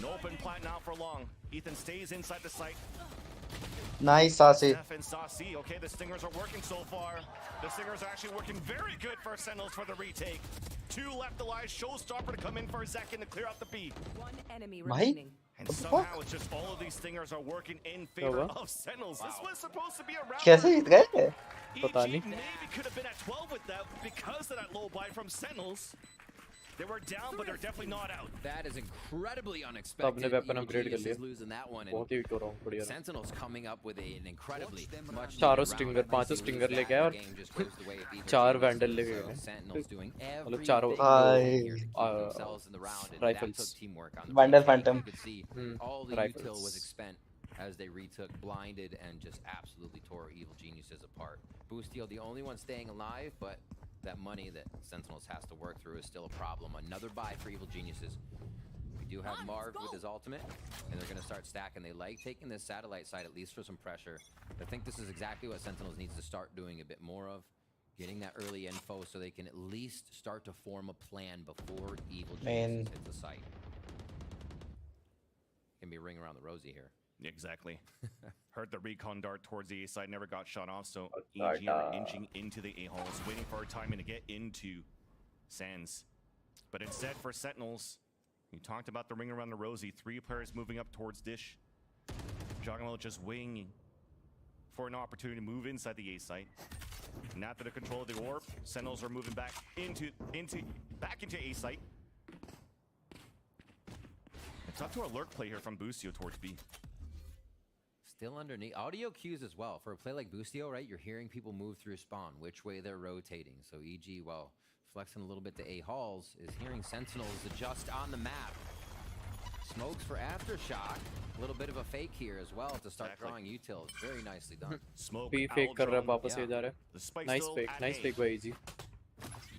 No open plant now for long. Ethan stays inside the site. Nice, Sasi. Steph and Sasi. Okay, the stingers are working so far. The stingers are actually working very good for Sentinels for the retake. 2 left alive. Showstopper to come in for Zekin to clear out the B. 1 enemy remaining. And somehow it's just all of these stingers are working in favor of Sentinels. This was supposed to be a round. कैसे जीत गए? EG maybe could have been at 12 with that because of that low buy from Sentinels. They were down, but they're definitely not out. That is incredibly तो unexpected. अपने weapon upgrade कर Genius लिया is losing that one. बहुत ही weak हो रहा हूँ बढ़िया Sentinels coming up with an incredibly much चारों stinger 5 stinger लेके आए और 4 vandal लेके गए मतलब चारों rifles Vandal Phantom all the util was expent as they retook blinded and just absolutely tore Evil Geniuses apart. Boostio the only one staying alive, but that money that Sentinels has to work through is still a problem. Another buy for Evil Geniuses. We do have Marv with his ultimate, and they're going to start stacking. They like taking this satellite side at least for some pressure. I think this is exactly what Sentinels needs to start doing a bit more of, getting that early info so they can at least start to form a plan before Evil Geniuses hit the site. Can be a ring around the rosy here. Exactly. Heard the recon dart towards the A side, never got shot off, so EG are inching into the A-holes, waiting for a timing to get into Sands. But instead for Sentinels, we talked about the ring around the rosy, 3 players moving up towards Dish. Jogamo just waiting for an opportunity to move inside the A site. And after the control of the orb, Sentinels are moving back into A site. It's up to a lurk play here from Boostio towards B. Still underneath. Audio cues as well. For a play like Boostio, right, you're hearing people move through spawn, which way they're rotating. So EG, well, flexing a little bit to A halls, is hearing Sentinels adjust on the map. Smokes for Aftershock. A little bit of a fake here as well to start drawing util. Very nicely done. Smoke. B fake कर रहा है वापस ये जा रहा है. Nice fake by EG.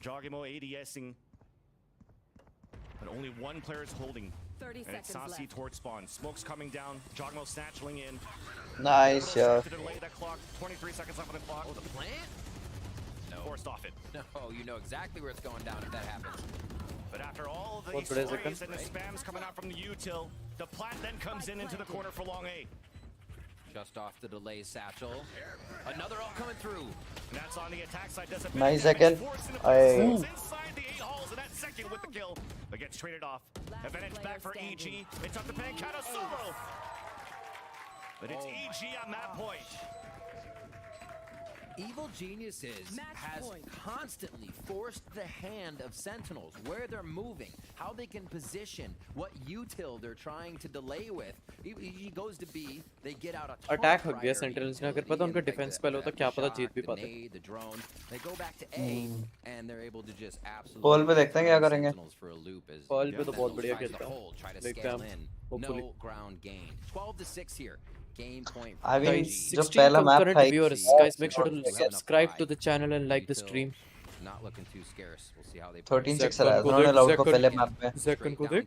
Jogamo ADSing. But only one player is holding. 30 and seconds Sasi left. towards spawn. Smoke's coming down. Jogamo snatching in. Nice, yeah. To delay that clock. 23 seconds left on the clock. Oh, the plant? No. Forced off it. No, you know exactly where it's going down if that happens. But after all of the sprays and the spams coming out from the util, the plant then comes in into the corner for long A. Just off the delay satchel. Another all coming through. And that's on the attack side. Does a Nice second. Inside the 8 holes, and that second with the kill. But gets traded off. Advantage back for EG. It's up to Pancata Solo. But it's EG on that point. Evil Geniuses has constantly forced the hand of Sentinels, where they're moving, how they can position, what util they're trying to delay with. He goes to B, they get out a attack हो गया sentinels ने. अगर पता उनका defence पहले होता क्या पता जीत भी पाते. The drone, they go back to A, and they're able to just absolutely. Paul पे देखते हैं क्या करेंगे. Paul पे तो बहुत बढ़िया खेलता है. देखते हैं हम. No ground gain. 12-6 here. Game point. I mean, guys, जो 16 पहला मैप concurrent था viewers. Guys, make sure to subscribe to the channel and like the stream. Not looking too scarce. We'll see how they 13-6 रहा है. उन्होंने loud को पहले map पे. Second को देख.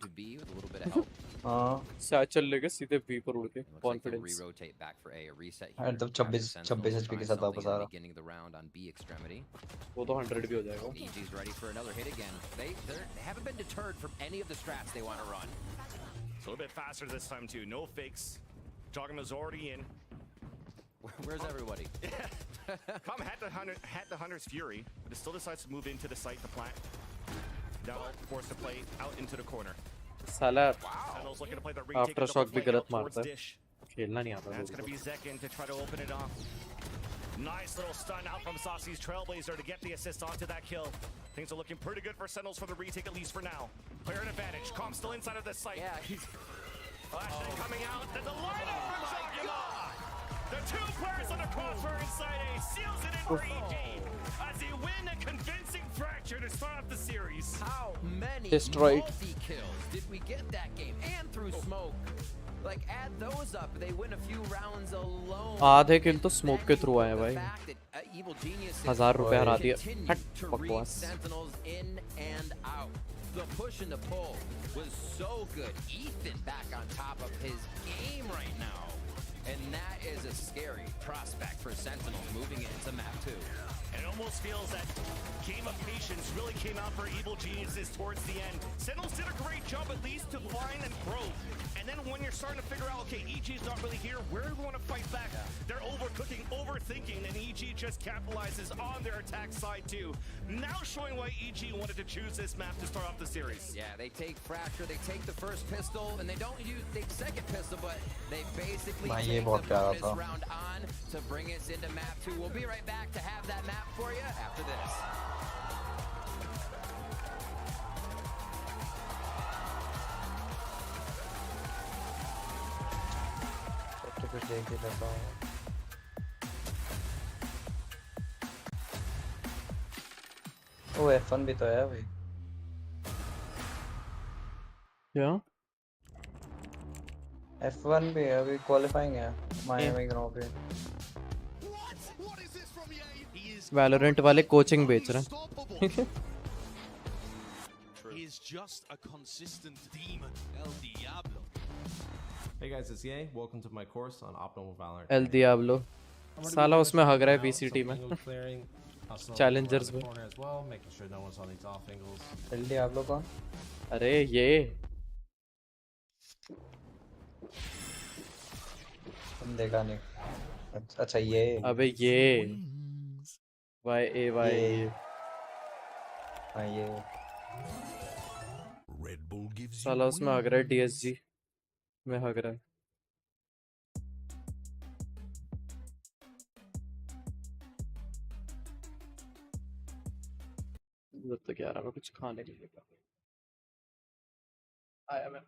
हाँ. सैचल लेके सीधे B पर उड़ के. Confidence. और तब 26 HP के साथ वापस आ रहा. वो तो 100 भी हो जाएगा. EG's ready for another hit again. They haven't been deterred from any of the strats they want to run. It's a little bit faster this time too. No fakes. Jogamo's already in. Where's everybody? Come had the Hunter's Fury, but it still decides to move into the site to plant. Now forced to play out into the corner. साला looking to play the Aftershock भी गलत मारता है. खेलना नहीं आता. That's going to be Zekin to try to open it off. Nice little stun out from Sasi's Trailblazer to get the assist onto that kill. Things are looking pretty good for Sentinels for the retake, at least for now. Player an advantage. Calm still inside of the site. Yeah, he's... Flashbang coming out. Then the lineup for Jogamo. The 2 players on the crossbar inside A seals it in for EG as they win a convincing fracture to start off the series. How many multi-kills did we get that game? And through smoke. Like, add those up, they win a few rounds alone. आधे किल तो smoke के through आए भाई. 1000 रुपए हरा दिया. हट बकवास. Sentinels in and out. The push and the pull was so good. Ethan back on top of his game right now. And that is a scary prospect for Sentinels moving into map 2. And it almost feels that game of patience really came out for Evil Geniuses towards the end. Sentinels did a great job at least to find and probe. And then when you're starting to figure out, okay, EG's not really here, where do we want to fight back? They're overcooking, overthinking, and EG just capitalizes on their attack side too. Now showing why EG wanted to choose this map to start off the series. Yeah, they take Fracture, they take the first pistol, and they don't use the second pistol, but they basically take the bonus round on to bring us into map 2. We'll be right back to have that map for you after this. देख ही लेता हूँ। ओ F1 भी तो है भाई। क्या? F1 भी है अभी, क्वालिफाइंग है मायामी ग्राउंड पे। वैलोरेंट वाले कोचिंग बेच रहे हैं। He's just a consistent demon, El Diablo. Hey guys, it's Ye. Welcome to my course on optimal Valorant. El Diablo साला उसमें हग रहा है बीसीटी में। Challengers चैलेंजर्स में corner as well, making sure no one's on these off angles. जल्दी आप लोग कौन? अरे ये तुम देखा नहीं। अच्छा ये। अबे ये YAY ये हाँ ये साला उसमें हग रहा है DSG में हग रहा है। जब तक यार मैं कुछ खाने के लिए आया मैं।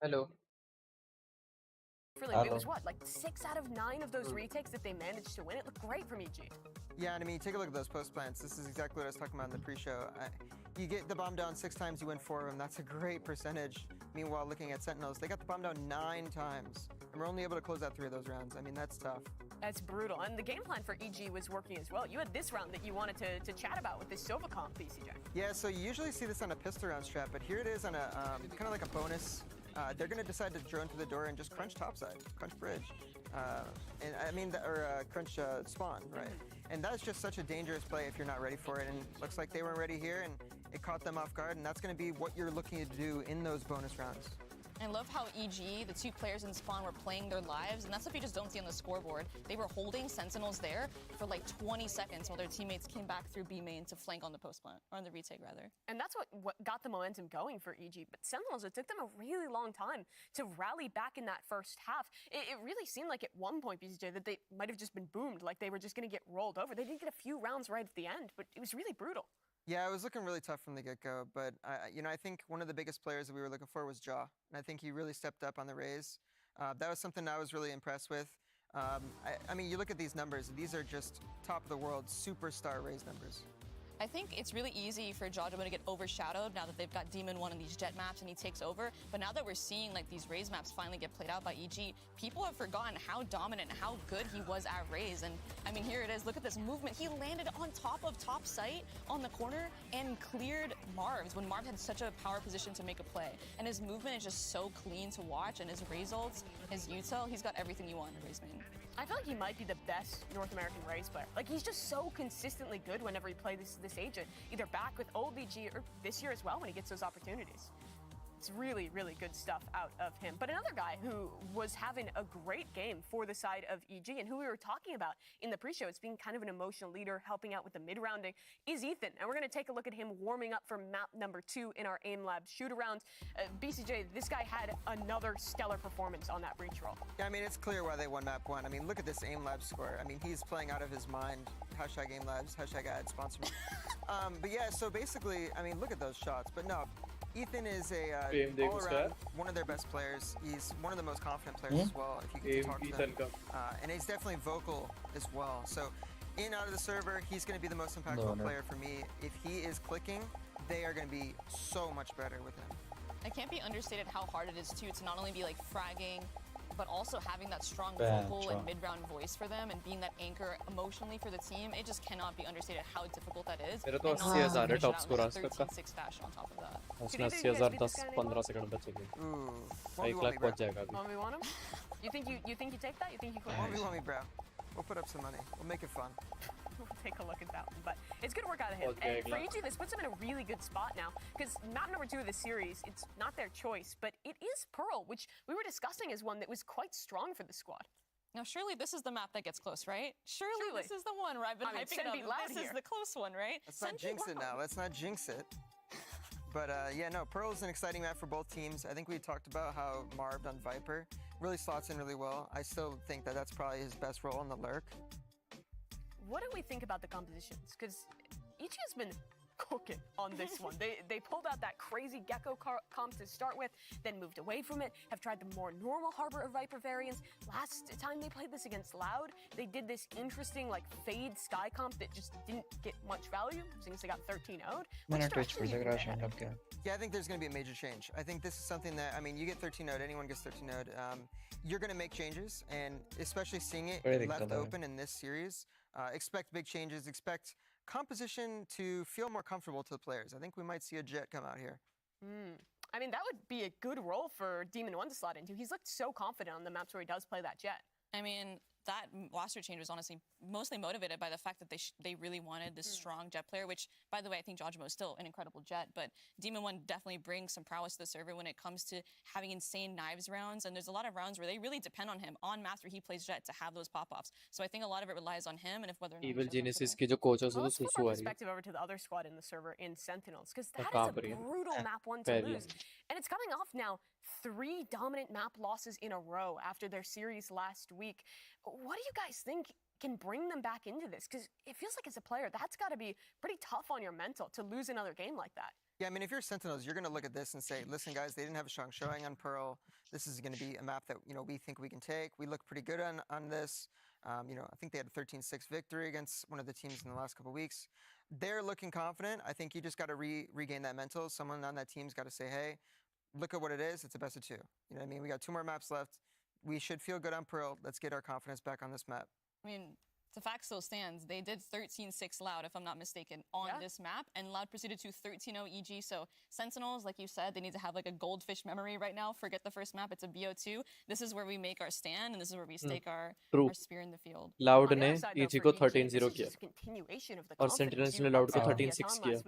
Hello Really, it was what, like 6 out of 9 of those retakes that they managed to win. It looked great from EG. Yeah, and I mean, take a look at those post plants. This is exactly what I was talking about in the pre-show. You get the bomb down 6 times, you win 4 of them. That's a great percentage. Meanwhile, looking at Sentinels, they got the bomb down 9 times, and we're only able to close out 3 of those rounds. I mean, that's tough. That's brutal. And the game plan for EG was working as well. You had this round that you wanted to chat about with this Sova comp, BCJ. Yeah, so you usually see this on a pistol round strat, but here it is on a kind of like a bonus. They're going to decide to drone through the door and just crunch topside, crunch bridge, and I mean, crunch spawn, right? And that's just such a dangerous play if you're not ready for it. And looks like they weren't ready here, and it caught them off guard. And that's going to be what you're looking to do in those bonus rounds. I love how EG, the 2 players in spawn, were playing their lives, and that's what you just don't see on the scoreboard. They were holding Sentinels there for like 20 seconds while their teammates came back through B main to flank on the post plant, or on the retake rather. And that's what got the momentum going for EG. But Sentinels, it took them a really long time to rally back in that first half. It really seemed like at one point, BCJ, that they might have just been boomed, like they were just going to get rolled over. They did get a few rounds right at the end, but it was really brutal. Yeah, it was looking really tough from the get-go, but you know, I think one of the biggest players that we were looking for was Jaw, and I think he really stepped up on the raise. That was something I was really impressed with. I mean, you look at these numbers; these are just top of the world superstar raise numbers. I think it's really easy for Jawjamo to get overshadowed now that they've got Demon 1 in these jet maps and he takes over. But now that we're seeing like these Raze maps finally get played out by EG, people have forgotten how dominant and how good he was at Raze. And I mean, here it is. Look at this movement. He landed on top of top site on the corner and cleared Marv's when Marv had such a power position to make a play. And his movement is just so clean to watch. And his Raze ults, his util, he's got everything you want in a Raze main. I feel like he might be the best North American Raze player. Like, he's just so consistently good whenever he plays this agent, either back with old BG or this year as well when he gets those opportunities. It's really, really good stuff out of him. But another guy who was having a great game for the side of EG and who we were talking about in the pre-show as being kind of an emotional leader, helping out with the mid-rounding, is Ethan. And we're going to take a look at him warming up for map number 2 in our AIM Lab shoot-around. BCJ, this guy had another stellar performance on that breach roll. Yeah, I mean, it's clear why they won map 1. I mean, look at this AIM Lab score. I mean, he's playing out of his mind. Hashtag AIM Labs, hashtag ad sponsor me. But yeah, so basically, I mean, look at those shots. But no, Ethan is a all-around one of their best players. He's one of the most confident players as well, if you get to talk to them. And he's definitely vocal as well. So in and out of the server, he's going to be the most impactful player for me. If he is clicking, they are going to be so much better with him. It can't be understated how hard it is, too, to not only be, like, fragging, but also having that strong vocal and mid-round voice for them and being that anchor emotionally for the team. It just cannot be understated how difficult that is. मेरा तो 80,000 है top score आज तक का। 13-6 fashion on top of that. उसने 80,000 10-15 second बचेंगे। 1 लाख पहुंच जाएगा अभी। Want me want him? You think you take that? You think you could? Want me, bro? We'll put up some money. We'll make it fun. We'll take a look at that one. But it's good work out of him. And for EG, this puts him in a really good spot now. Because map number 2 of the series, it's not their choice, but it is Pearl, which we were discussing as one that was quite strong for the squad. Now, surely this is the map that gets close, right? Surely this is the one where I've been hyping it up. This is the close one, right? Let's not jinx it now. Let's not jinx it. But yeah, no, Pearl is an exciting map for both teams. I think we talked about how Marv on Viper really slots in really well. I still think that that's probably his best role in the lurk. What do we think about the compositions? Because EG has been cooking on this one. They pulled out that crazy Gecko comp to start with, then moved away from it, have tried the more normal Harbor of Viper variants. Last time they played this against Loud, they did this interesting like Fade Sky comp that just didn't get much value since they got 13-0'd. Yeah, I think there's going to be a major change. I think this is something that, I mean, you get 13-0'd, anyone gets 13-0'd. You're going to make changes, and especially seeing it left open in this series, expect big changes, expect composition to feel more comfortable to the players. I think we might see a Jet come out here. I mean, that would be a good role for Demon 1 to slot into. He's looked so confident on the maps where he does play that Jet. I mean, that roster change was honestly mostly motivated by the fact that they really wanted this strong Jet player, which, by the way, I think Jawjamo is still an incredible Jet, but Demon 1 definitely brings some prowess to the server when it comes to having insane knives rounds, and there's a lot of rounds where they really depend on him on maps where he plays Jet to have those pop-offs. So I think a lot of it relies on him, and if whether or not Evil Genesis के जो coach है let's flip our perspective over to the other squad in the server in Sentinels, because that is a brutal map 1 to lose. And it's coming off now 3 dominant map losses in a row after their series last week. What do you guys think can bring them back into this, because it feels like as a player, that's got to be pretty tough on your mental to lose another game like that. Yeah, I mean, if you're Sentinels, you're going to look at this and say, listen, guys, they didn't have a strong showing on Pearl. This is going to be a map that, we think we can take. We look pretty good on this. I think they had a 13-6 victory against one of the teams in the last couple of weeks. They're looking confident. I think you just got to regain that mental. Someone on that team's got to say, hey, look at what it is. It's a best of 2. You know what I mean? We got 2 more maps left. We should feel good on Pearl. Let's get our confidence back on this map. I mean, the fact still stands. They did 13-6 Loud, if I'm not mistaken, on this map, and Loud proceeded to 13-0 EG. So Sentinels, like you said, they need to have like a goldfish memory right now. Forget the first map. It's a BO2. This is where we make our stand, and this is where we stake our spear in the field. Loud ने EG को 13-0 किया और Sentinels ने Loud को 13-6 किया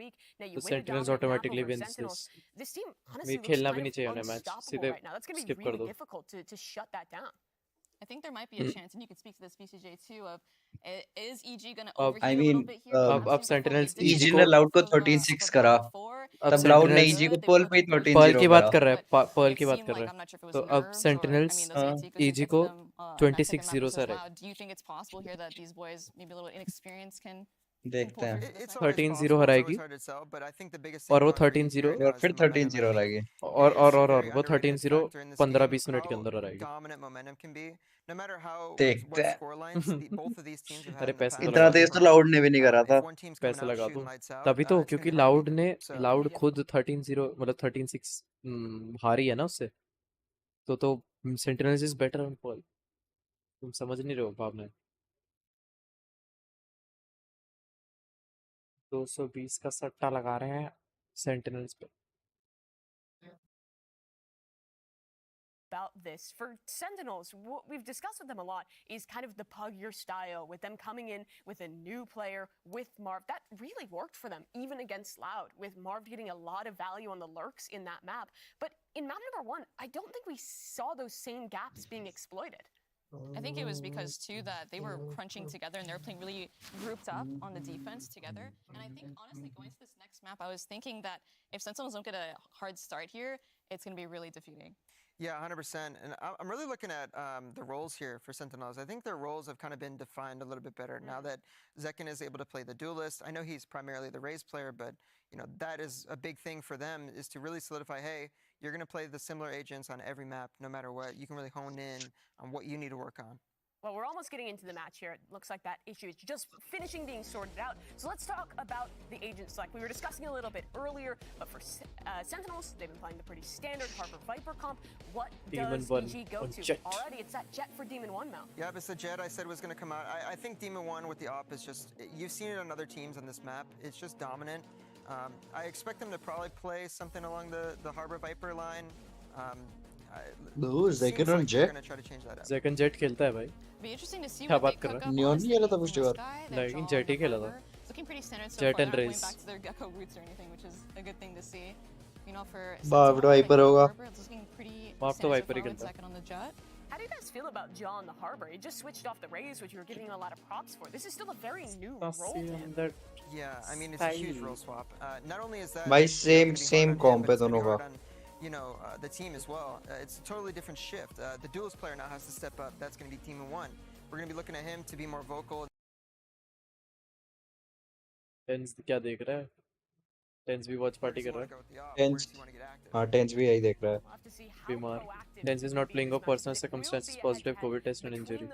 तो Sentinels automatically wins this. मैं खेलना भी नहीं चाहिए उन्हें मैच सीधे skip कर दो. I think there might be a chance, and you can speak to this BCJ too, of is EG going to overheat I a mean, little bit here? अब Sentinels EG ने Loud को 13-6 करा. तब Loud ने EG को Pearl पे 13-0 Pearl की बात करा. कर रहा है Pearl की बात कर रहा है तो अब Sentinels EG को 26-0 से रहे. Do you think it's possible here that these boys, maybe a little inexperienced, can देखते हैं. 13-0 हराएगी और वो 13-0 और फिर 13-0 हराएगी और वो 13-0 15-20 मिनट के अंदर हराएगी. देखते हैं. अरे पैसे इतना तेज तो Loud ने भी नहीं करा था. पैसे लगा दूं तभी तो क्योंकि Loud खुद 13-0 मतलब 13-6 हारी है ना उससे तो Sentinels is better on Pearl. तुम समझ नहीं रहे हो भावना. 220 का सट्टा लगा रहे हैं Sentinels पे. About this for Sentinels, what we've discussed with them a lot is kind of the puggier style, with them coming in with a new player, with Marv. That really worked for them, even against Loud, with Marv getting a lot of value on the lurks in that map. But in map number 1, I don't think we saw those same gaps being exploited. I think it was because, too, that they were crunching together and they were playing really grouped up on the defense together. And I think, honestly, going to this next map, I was thinking that if Sentinels don't get a hard start here, it's going to be really defeating. Yeah, 100%. And I'm really looking at the roles here for Sentinels. I think their roles have kind of been defined a little bit better now that Zekin is able to play the duelist. I know he's primarily the Raze player, but that is a big thing for them, is to really solidify, hey, you're going to play the similar agents on every map, no matter what. You can really hone in on what you need to work on. Well, we're almost getting into the match here. It looks like that issue is just finishing being sorted out. So let's talk about the agent select. We were discussing a little bit earlier, but for Sentinels, they've been playing the pretty standard Harbor Viper comp. What does EG go to? Jet. Already, it's that Jet for Demon 1 mount. Yeah, it's the Jet I said was going to come out. I think Demon 1 with the op is just, you've seen it on other teams on this map. It's just dominant. I expect them to probably play something along the Harbor Viper line. Zekin on Jet. Zekin Jet खेलता है भाई. Be interesting to see क्या what बात they कर cook रहा up है? Neon on नहीं खेला था this पिछली बार. guy. लेकिन Jet ही खेला था. It's looking pretty standard so Jet far. and They're not Raze. going back to their Gecko roots or anything, which is a good thing to see. For Barbed Viper होगा. it's looking pretty Barbed standard Viper he so far with खेलता है. Zekin on the Jet. How do you guys feel about Jaw on the Harbor? He just switched off the Raze, which you were giving him a lot of props for. This is still a very new role to him. Yeah, I mean, it's a huge role swap. Not only is that... भाई same comp है दोनों का. The team as well. It's a totally different shift. The duelist player now has to step up. That's going to be Demon 1. We're going to be looking at him to be more vocal. Tens क्या देख रहा है? Tens भी watch party कर रहा है. हाँ, Tens भी यही देख रहा है. बीमार. Tens is not playing of personal circumstances, positive COVID test and injury.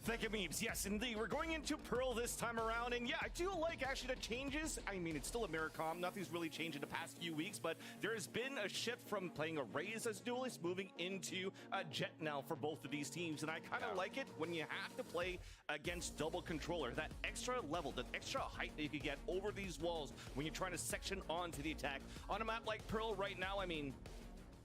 Thank you, Mibs. Yes, indeed. We're going into Pearl this time around, and yeah, I do like actually the changes. I mean, it's still a mirror comp. Nothing's really changed in the past few weeks, but there has been a shift from playing a Raze as duelist, moving into a Jet now for both of these teams, and I kind of like it when you have to play against double controller. That extra level, that extra height that you can get over these walls when you're trying to section onto the attack. On a map like Pearl right now, I mean,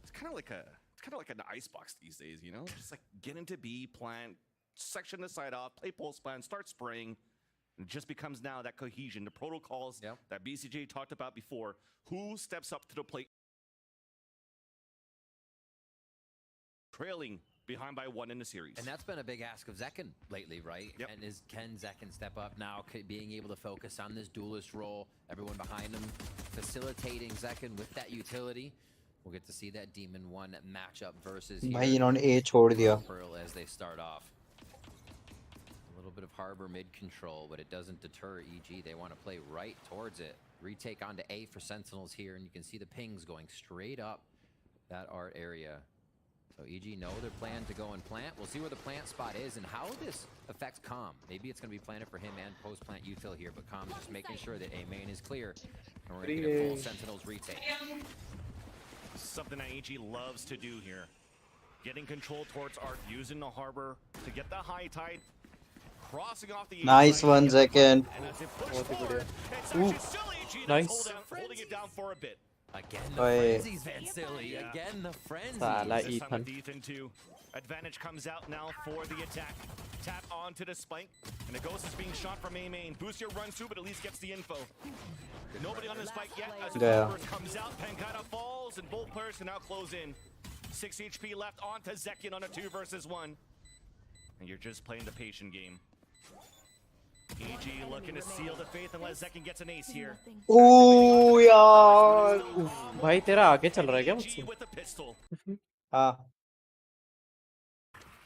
it's kind of like an icebox these days, Just like get into B, plant, section the side off, play pulse plan, start spraying. It just becomes now that cohesion, the protocols that BCJ talked about before. Who steps up to the plate? Trailing behind by 1 in the series. And that's been a big ask of Zekin lately, right? Yep. And can Zekin step up now, being able to focus on this duelist role, everyone behind him, facilitating Zekin with that utility. We'll get to see that Demon 1 matchup versus भाई इन्होंने A छोड़ दिया. Pearl as they start off. A little bit of Harbor mid control, but it doesn't deter EG. They want to play right towards it. Retake onto A for Sentinels here, and you can see the pings going straight up that art area. So EG know their plan to go and plant. We'll see where the plant spot is and how this affects Calm. Maybe it's going to be planted for him and post-plant util here, but Calm just making sure that A main is clear. And we're going to get a full Sentinels retake. Something that EG loves to do here. Getting control towards Art, using the Harbor to get the high tide. Crossing off the Nice one, Zekin. Nice. Holding it down for a bit. Again, the frenzies, Van Silly. Yeah. Again, the frenzies. Salah This time Ethan. with Ethan too. Advantage comes out now for the attack. Tap onto the spike, and the ghost is being shot from A main. Booster runs through, but at least gets the info. Nobody on the spike yet. As the first comes out, Pancata falls, and both players can now close in. 6 HP left onto Zekin on a 2 versus 1. And you're just playing the patient game. EG looking to seal the faith unless Zekin gets an ace here. Oh यार. भाई तेरा आगे चल रहा है क्या मुझसे? With a pistol. हाँ.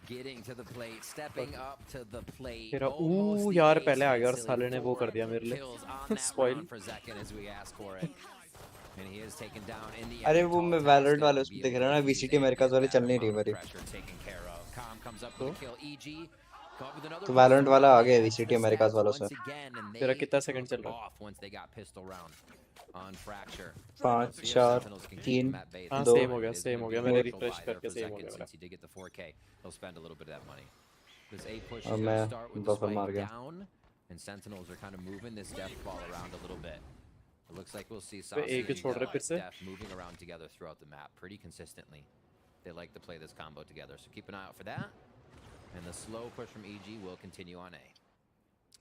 Getting to the plate, stepping up to the plate. तेरा यार पहले आ गया और साले ने वो कर दिया मेरे लिए. Spoil. For Zekin as we ask for it. And he is taken down in the अरे वो मैं Valorant वाले उसमें देख रहा हूँ ना VCT अमेरिका वाले चल नहीं रही मेरी. तो Valorant वाला आ गया VCT अमेरिका वालों से. तेरा कितना सेकंड चल रहा है? 5 4 3 हाँ 2. सेम हो गया मैंने रिफ्रेश करके सेम हो गया मेरा. और मैं बफर मार गया. And Sentinels are kind of moving this death ball around a little bit. It looks like we'll see A को छोड़ रहे फिर से. Death moving around together throughout the map pretty consistently. They like to play this combo together, so keep an eye out for that. And the slow push from EG will continue on A.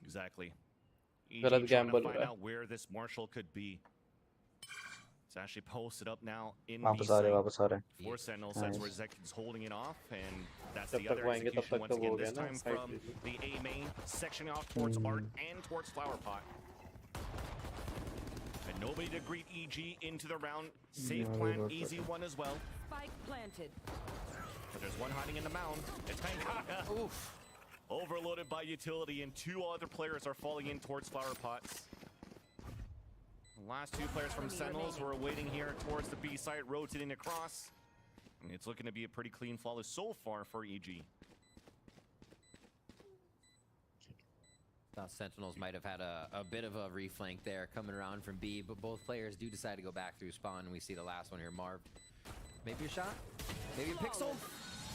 Exactly. EG गलत trying to gamble find हुआ. out where this Marshall could be. It's actually posted up now in B वापस आ रहे side. For Sentinels, that's where Zekin's holding it off, and that's the other execution once again, this time from the A main, sectioning off towards Art and towards Flower Pot. And nobody to greet EG into the round. Safe plan, easy one as well. Spike planted. But there's one hiding in the mound. It's Pancata. Oof. Overloaded by utility, and 2 other players are falling in towards Flower Pots. The last 2 players from Sentinels who are waiting here towards the B side, rotating across. And it's looking to be a pretty clean flawless so far for EG. Thought Sentinels might have had a bit of a reflank there coming around from B, but both players do decide to go back through spawn. We see the last one here, Marv. Maybe a shot? Maybe a pixel?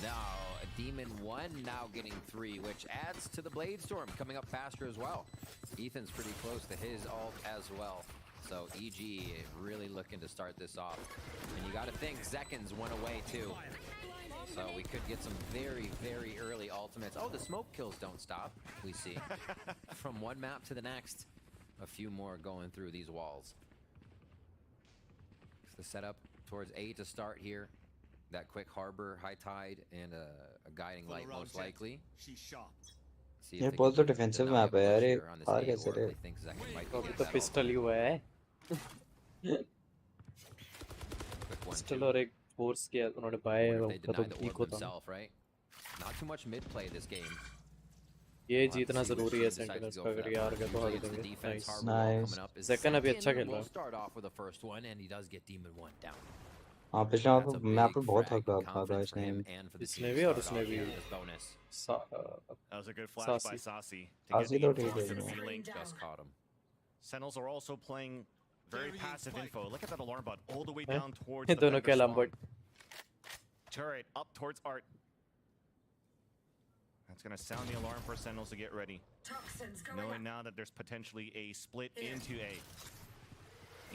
No, a Demon 1 now getting 3, which adds to the Blade Storm coming up faster as well. Ethan's pretty close to his ult as well. So EG really looking to start this off. And you gotta think Zekin's one away too. So we could get some very, very early ultimates. Oh, the smoke kills don't stop, we see. From one map to the next, a few more going through these walls. It's the setup towards A to start here. That quick harbor, high tide, and a guiding light most likely. ये बहुत तो defensive map है यार. ये हार कैसे रहे? अभी तो पिस्टल ही हुआ है. पिस्टल और एक फोर्स किया उन्होंने बाय तो ठीक होता. Not too much mid play this game. ये जीतना जरूरी है सेंटिनल्स का. अगर यार गए तो हार देंगे. Nice. सेकंड अभी अच्छा खेल रहा है. Start off with the first one, and he does get Demon 1 down. हाँ पिछले मैप पे बहुत भागा इसने. इसने भी और उसने भी. That was a good flash by Sasi. Sasi तो ठीक है. Just caught him. Sentinels are also playing very passive info. Look at that alarm bot all the way down towards the दोनों के alarm bot. turret up towards Art. That's going to sound the alarm for Sentinels to get ready. Knowing now that there's potentially a split into A.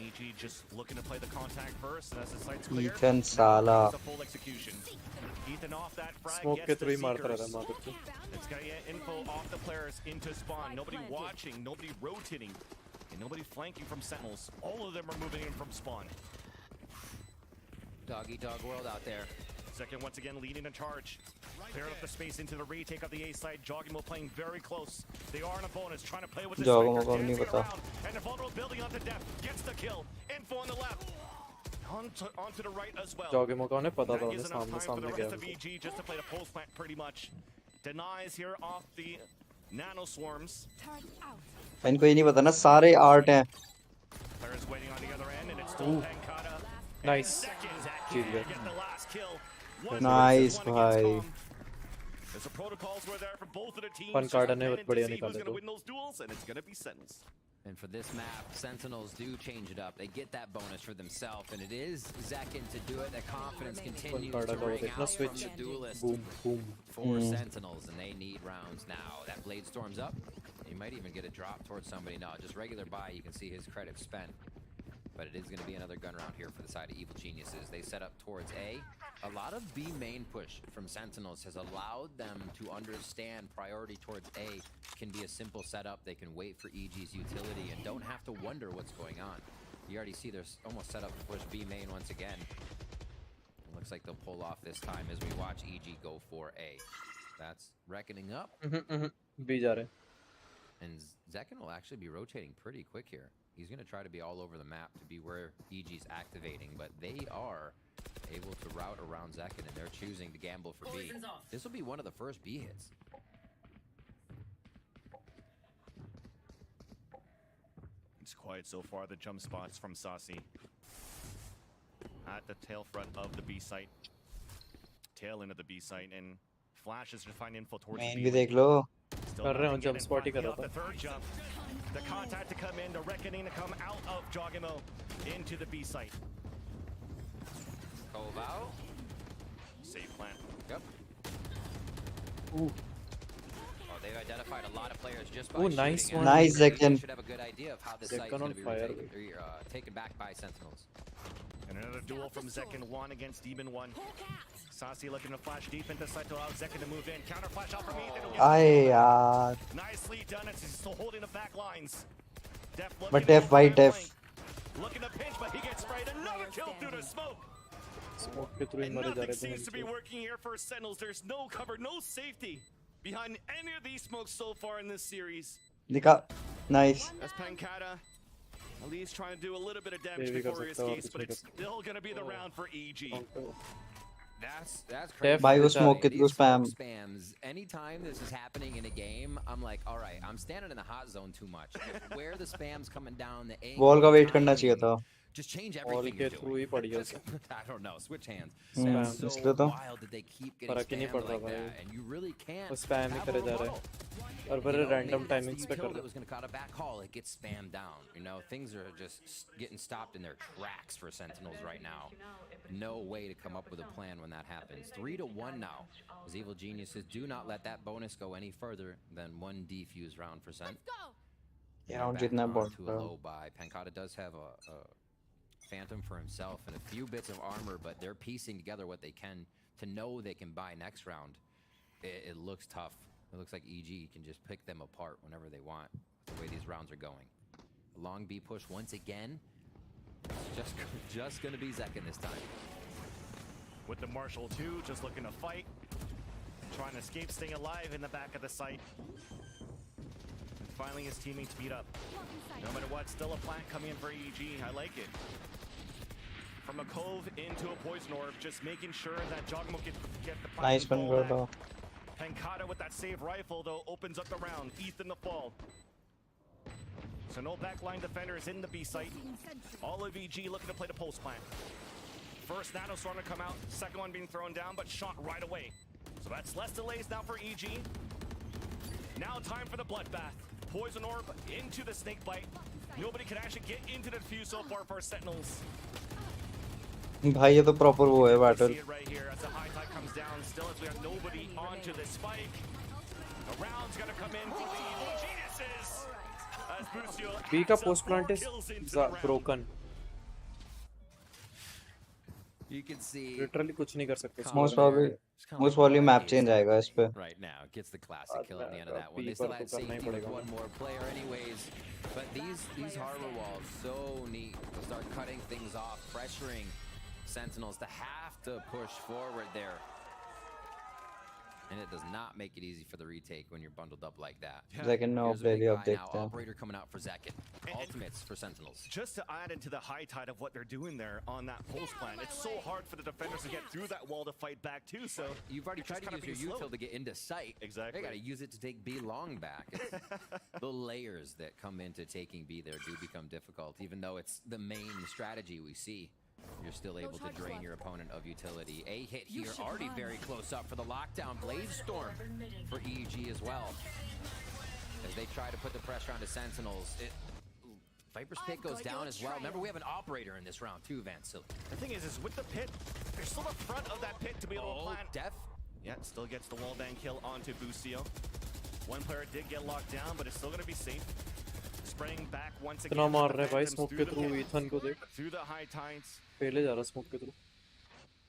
EG just looking to play the contact first, and as the site's clear, Ethan Sala. it's a full execution. Ethan off that frag, Smoke gets के the through मारता Seekers. रहता है माँ. It's going to get info off the players into spawn. Nobody watching, nobody rotating, and nobody flanking from Sentinels. All of them are moving in from spawn. Doggy dog world out there. Second once again leading a charge. Clearing up the space into the retake of the A side. Jogging will playing very close. They are in a bonus, trying to play with the Jogging Strikers, को नहीं dancing पता. around, and the vulnerable building onto death. Gets the kill. Info on the left. Onto the right as well. Jogimo का उन्हें पता था That उन्हें gives enough सामने time for the सामने rest गया of EG just to play the pulse plant pretty much. Denies here off the nano swarms. इनको ये नहीं पता ना सारे आर्ट हैं. Players waiting on the other end, and it's still Pankata. Nice. Seconds Cheat get the last kill. Nice भाई. As the protocols were there for both of the teams. Pankata ने just बढ़िया to see who's निकाले gonna तो. win those duels, and it's gonna be Sentinels. And for this map, Sentinels do change it up. They get that bonus for themselves, and it is Zekin to do it. That confidence continues to ring out from the duelist Boom, boom. for Sentinels, and they need rounds now. That blade storms up. He might even get a drop towards somebody. No, just regular buy. You can see his credit spent. But it is going to be another gun round here for the side of Evil Geniuses. They set up towards A. A lot of B main push from Sentinels has allowed them to understand priority towards A can be a simple setup. They can wait for EG's utility and don't have to wonder what's going on. You already see they're almost set up to push B main once again. It looks like they'll pull off this time as we watch EG go for A. That's reckoning up. B जा रहे. And Zekin will actually be rotating pretty quick here. He's going to try to be all over the map to be where EG's activating, but they are able to route around Zekin, and they're choosing to gamble for B. This will be one of the first B hits. It's quiet so far. The jump spots from Saucy at the tail front of the B site. Tail end of the B site, and Flash is to find info towards the Main B. भी देख लो. कर रहे हो jump spot ही कर रहा The था. third jump. The contact to come in, the reckoning to come out of Jogimo into the B site. Cove out. Safe plant. Yep. Ooh. Oh, they've identified a lot of players just by Ooh, nice shooting one. at it. Nice, Zekin. They should have a good idea of how this site's Zekin going on to be fire. taken back by Sentinels. And another duel from Zekin 1 against Demon 1. Saucy looking to flash deep into site to allow Zekin to move in. Counter flash out from Ethan. Aye यार. Nicely done. It's still holding the back lines. Def But Def, why Def? Looking to pinch, but he gets sprayed. Another kill through the smoke. Smoke के through he And मरे जा nothing रहे थे seems to be हमसे. working here for Sentinels. There's no cover, no safety behind any of these smokes so far in this series. दिखा. Nice. As Pankata at least trying to do a little bit of damage भी कर before he सकता है और escapes, कुछ but नहीं it's still going to be the round for EG. That's Def crazy. भाई वो बेचारे. smoke के through These smoke spam. spams. Anytime this is happening in a game, I'm like, all right, I'm standing in the hot zone too much. Where the spam's coming down, the angle, Wall का the wait करना चाहिए timing, था. Just change Wall everything के you're through he doing. पड़ी है Just- उसे. I don't know. Switch hands. Hmm, It's so इसलिए तो. wild that they keep getting फर्क ही नहीं spammed पड़ रहा like भाई. that, and you really can't. वो spam ही have a करे जा रहे rebuttal. हैं. और You बड़े know, random maybe that's timings the पे util कर that रहे was going to cut a back haul. It gets spammed down. You know, things are just getting stopped in their tracks for Sentinels right now. No way to come up with a plan when that happens. 3-1 now. As Evil Geniuses do not let that bonus go any further than one defuse round for Sent. Yeah, They're round back जितना on बहुत to a low buy. Pankata does have a Phantom for himself and a few bits of armor, but they're piecing together what they can to know they can buy next round. It looks tough. It looks like EG can just pick them apart whenever they want, the way these rounds are going. Long B push once again. It's just going to be Zekin this time. With the Marshal 2 just looking to fight. Trying to escape, staying alive in the back of the site. And finally his teammates beat up. No matter what, still a plant coming in for EG. I like it. From a cove into a poison orb, just making sure that Jogmo get the plant. Nice one, control bro. back. Pankata with that save rifle though opens up the round. Ethan the fall. So no backline defenders in the B site. All of EG looking to play the pulse plant. First nano storm to come out, second one being thrown down, but shot right away. So that's less delays now for EG. Now time for the bloodbath. Poison orb into the snake bite. Nobody can actually get into the defuse so far for Sentinels. भाई ये तो proper वो है See battle. it right here as the high tide comes down. Still as we have nobody onto the spike. The round's gonna come in for the Evil Geniuses. As Busio B का adds up post plant 4 is kills into the round. broken. You can see Literally कुछ नहीं कर सकते. Most probably map change आएगा इस पे. Right now, gets the classic kill at the end of that one. They still had safety with one more player anyways. But these harbor walls, so neat. They'll start cutting things off, pressuring Sentinels to have to push forward there. And it does not make it easy for the retake when you're bundled up like that. Zekin no Here's a big play guy अब now, देखते हैं. operator coming out for Zekin. Ultimates for Sentinels. Just to add into the high tide of what they're doing there on that post plan, it's so hard for the defenders to get through that wall to fight back too. So you've already tried to use your util to get into sight. Exactly. They got to use it to take B long back. It's the layers that come into taking B there do become difficult, even though it's the main strategy we see. You're still able to drain your opponent of utility. A hit here, already very close up for the lockdown. Blaze Storm for EG as well. As they try to put the pressure onto Sentinels. Viper's pit goes down as well. Remember, we have an operator in this round too, Van Silly. The thing is with the pit, there's still the front of that pit to be able to plant. Death. Yeah, still gets the wall bang kill onto Busio. One player did get locked down, but it's still going to be safe. Spraying back once again. मार रहे भाई smoke के through Ethan को देख. Through the high tides. पहले जा रहा smoke के through.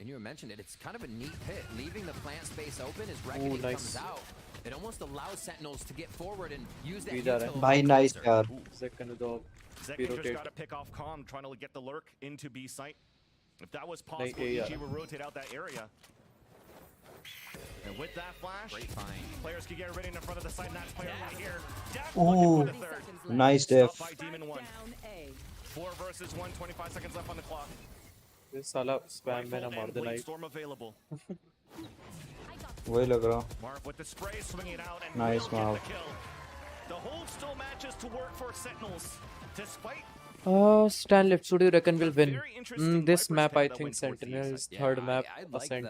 And you mentioned it, it's kind of a neat pit. Leaving the plant space open as Reckoning comes out. It almost allows Sentinels to get forward and use that utility. Bhai nice yaar. Zekin just got to pick off Calm, trying to get the lurk into B site. If that was possible, EG would rotate out that area. And with that flash, players can get ready in the front of the site, and that player right here. Ooh, nice def. By Demon 1. 4 versus 1, 25 seconds left on the clock. This साला spam में ना मार they like. Storm available. वही लग रहा. Marv with the spray, swinging it out, and nice Marv. The hold still matches to work for Sentinels, despite. Stan left. So do you reckon we'll win? This map, I think Sentinels. Third map, Ascent.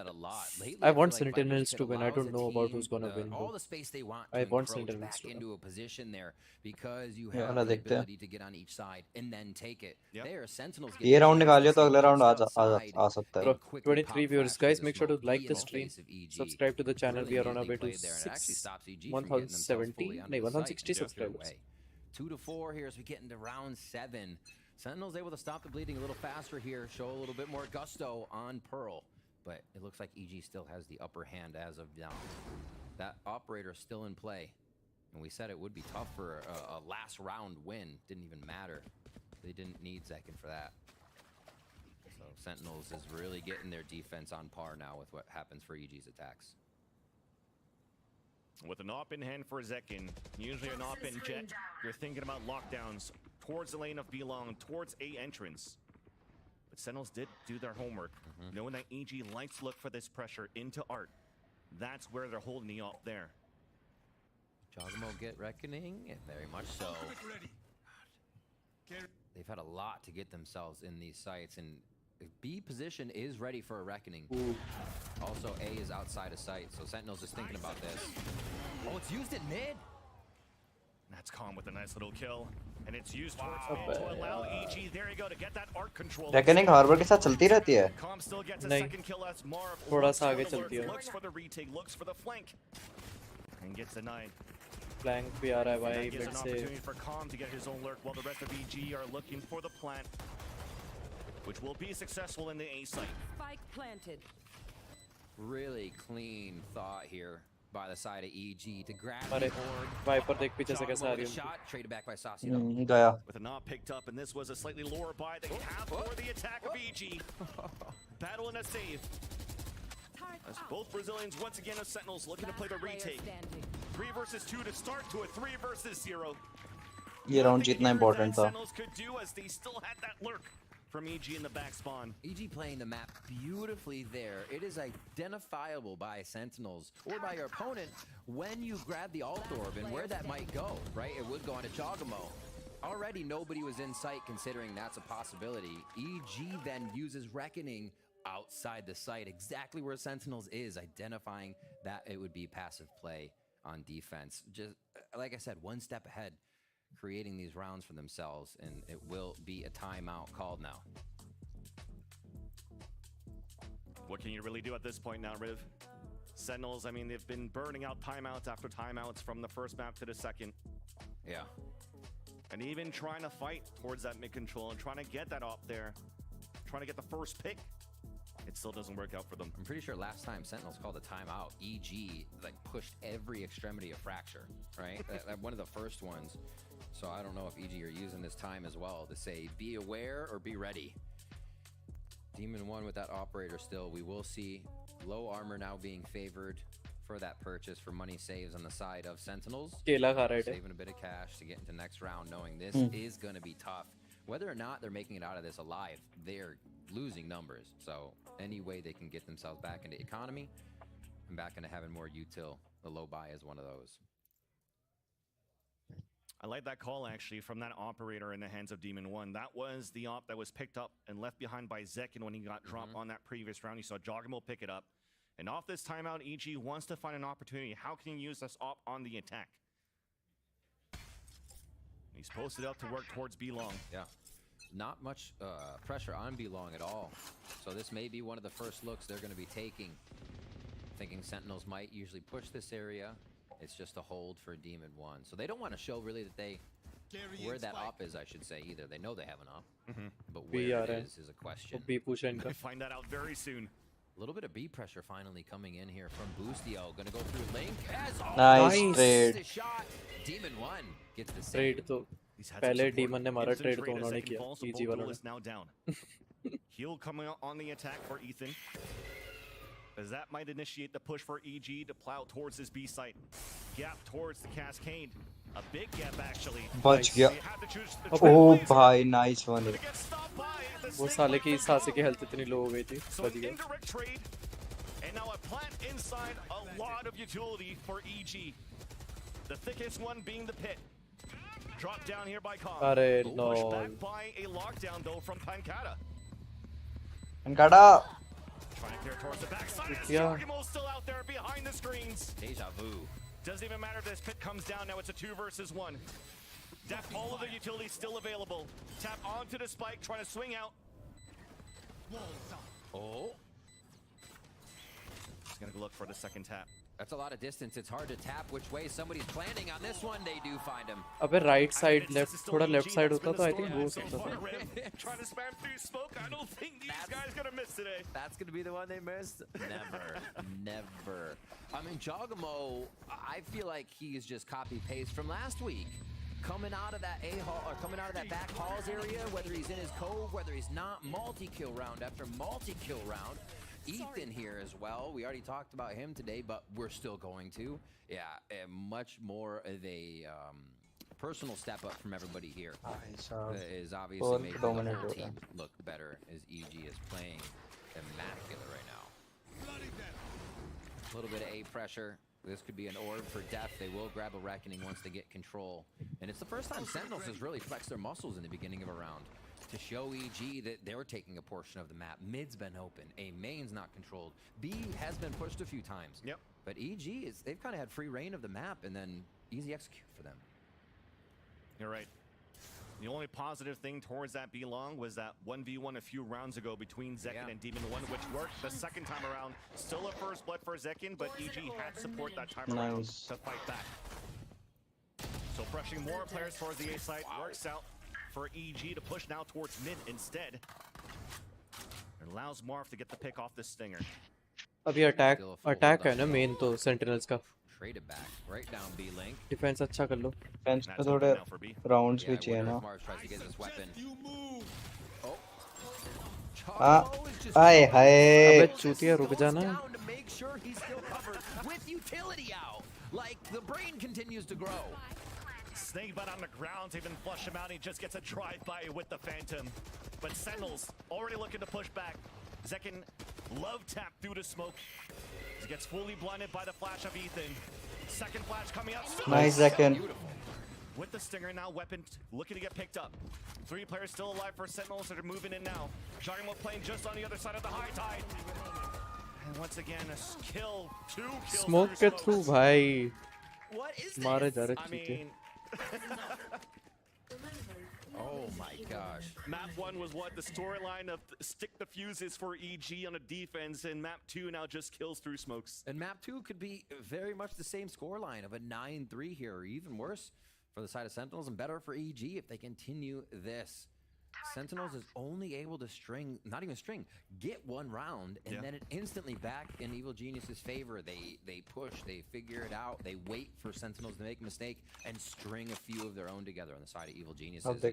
I want Sentinels to win. I don't know about who's gonna win. All the space they want I want to Sentinels back to win. into a position there because you have the ability to get on each side and then take it. There, Sentinels. ये round निकालिए तो अगले round आ सकता है. 23 viewers, guys. Make sure to like the stream, subscribe to the channel. We are on our way to 1,070, no, 160 subscribers. 2 to 4 here as we get into round 7. Sentinel's able to stop the bleeding a little faster here, show a little bit more gusto on Pearl, but it looks like EG still has the upper hand as of now. That operator is still in play, and we said it would be tough for a last round win. Didn't even matter. They didn't need Zekin for that. So Sentinels is really getting their defense on par now with what happens for EG's attacks. With an op in hand for Zekin, usually an op in jet, you're thinking about lockdowns towards the lane of B long, towards A entrance. But Sentinels did do their homework, knowing that EG likes to look for this pressure into Art. That's where they're holding the op there. Jogamo get Reckoning, very much so. They've had a lot to get themselves in these sites, and B position is ready for a Reckoning. Also, A is outside of sight, so Sentinels is thinking about this. Oh, it's used at mid? That's Calm with a nice little kill. And it's used towards mid to allow EG, there you go, to get that arc control. Reckoning Harbor के साथ चलती रहती है. Calm still gets a second kill as Marv थोड़ा सा आगे चलती है. looks for the retake, looks for the flank, and gets denied. Flank भी आ रहा है भाई Gives mid an से. opportunity for Calm to get his own lurk while the rest of EG are looking for the plant, which will be successful in the A site. Spike planted. Really clean thought here by the side of EG to grab अरे Viper देख पीछे से कैसे आ रही है. shot traded back by Saucedo. गया. With a knob picked up, and this was a slightly lower buy they have for the attack of EG. Battle and a save. As both Brazilians once again as Sentinels looking to play the retake. 3 versus 2 to start to a 3 versus 0. ये round जीतना important था. Sentinels could do as they still had that lurk from EG in the back spawn. EG playing the map beautifully there. It is identifiable by Sentinels or by your opponent when you grab the alt orb and where that might go, right? It would go onto Jogamo. Already nobody was in sight considering that's a possibility. EG then uses Reckoning outside the site, exactly where Sentinels is, identifying that it would be passive play on defense. Just like I said, one step ahead, creating these rounds for themselves, and it will be a timeout called now. What can you really do at this point now, Riv? Sentinels, I mean, they've been burning out timeouts after timeouts from the first map to the second. Yeah. And even trying to fight towards that mid control and trying to get that up there, trying to get the first pick, it still doesn't work out for them. I'm pretty sure last time Sentinels called a timeout, EG like pushed every extremity of Fracture, right? One of the first ones. So I don't know if EG are using this time as well to say, be aware or be ready. Demon 1 with that operator still. We will see low armor now being favored for that purchase for money saves on the side of Sentinels. केला खा रहे थे. Saving a bit of cash to get into next round, knowing this is going to be tough. Whether or not they're making it out of this alive, they're losing numbers. So any way they can get themselves back into economy and back into having more util, the low buy is one of those. I like that call, actually, from that operator in the hands of Demon One. That was the op that was picked up and left behind by Zekin when he got dropped on that previous round. You saw Joggamo pick it up. And off this timeout, EG wants to find an opportunity. How can he use this op on the attack? He's posted up to work towards B-Long. Yeah. Not much pressure on B-Long at all. So this may be one of the first looks they're going to be taking. Thinking Sentinels might usually push this area. It's just a hold for Demon One. So they don't want to show really that they... where that op is, I should say, either. They know they have an op. But where it is a question. We'll find that out very soon. A little bit of B pressure finally coming in here from Boostio. Gonna go through Link. Nice trade. Shot. Demon One gets the trade तो पहले Demon ने मारा trade तो उन्होंने किया EG वालों ने. Now down. He'll come out on the attack for Ethan, as that might initiate the push for EG to plow towards this B site. Gap towards the Cascade. A big gap actually. बच गया. Oh भाई, nice one. वो साले की सासे की health इतनी लो हो गई थी. बच गया. And now a plant inside, a lot of utility for EG. The thickest one being the pit. Dropped down here by Kong. अरे no. Pushed back by a lockdown though from Pancata. Pancata. Trying to clear towards the backside. Yeah. Sargimo's still out there behind the screens. Deja vu. Doesn't even matter if this pit comes down. Now it's a 2 versus 1. Def, all of the utilities still available. Tap onto the spike, trying to swing out. Oh. He's gonna go look for the second tap. That's a lot of distance. It's hard to tap which way somebody's planning on this one. They do find him. अबे right side left थोड़ा left side होता तो I think वो हो सकता था. Trying to spam through smoke. I don't think these guys gonna miss today. That's gonna be the one they missed. Never, never. I mean, Joggamo, I feel like he is just copy paste from last week. Coming out of that A-hall, or coming out of that back halls area, whether he's in his cove, whether he's not, multi-kill round after multi-kill round. Ethan here as well. We already talked about him today, but we're still going to. Yeah, much more of a personal step up from everybody here. Is obviously making the whole team look better as EG is playing immaculate right now. A little bit of A pressure. This could be an orb for Def. They will grab a Reckoning once they get control. And it's the first time Sentinels has really flexed their muscles in the beginning of a round to show EG that they're taking a portion of the map. Mid's been open. A main's not controlled. B has been pushed a few times. Yep. But EG, they've kind of had free reign of the map and then easy execute for them. You're right. The only positive thing towards that B-Long was that 1v1 a few rounds ago between Zekin and Demon One, which worked the second time around. Still a first blood for Zekin, but EG had support that time around to fight back. So pushing more players towards the A site works out for EG to push now towards mid instead. It allows Marv to get the pick off the stinger. अभी attack है ना main तो Sentinels का. Trade it back right down B link. Defense अच्छा कर लो. Defense पे थोड़े rounds भी चाहिए ना. आए हाय. अबे चूतिया रुक जाना. Make sure he's still covered with utility out. Like the brain continues to grow. Snakebite on the ground to even flush him out. He just gets a drive-by with the Phantom. But Sentinels already looking to push back. Zekin love tap through the smoke. He gets fully blinded by the flash of Ethan. Second flash coming out. Nice Zekin. With the stinger now, weapon looking to get picked up. 3 players still alive for Sentinels that are moving in now. Joggamo playing just on the other side of the high tide. And once again, a kill, 2 kills. Smoke के through भाई. What is this? मारे जा रहे I mean, oh my gosh. Map 1 was what? The storyline of stick the fuses for EG on a defense, and map 2 now just kills through smokes. And map 2 could be very much the same scoreline of a 9-3 here, or even worse for the side of Sentinels, and better for EG if they continue this. Sentinels is only able to string, not even string, get 1 round, and then it instantly back in Evil Genius's favor. They push, they figure it out, they wait for Sentinels to make a mistake, and string a few of their own together on the side of Evil Geniuses.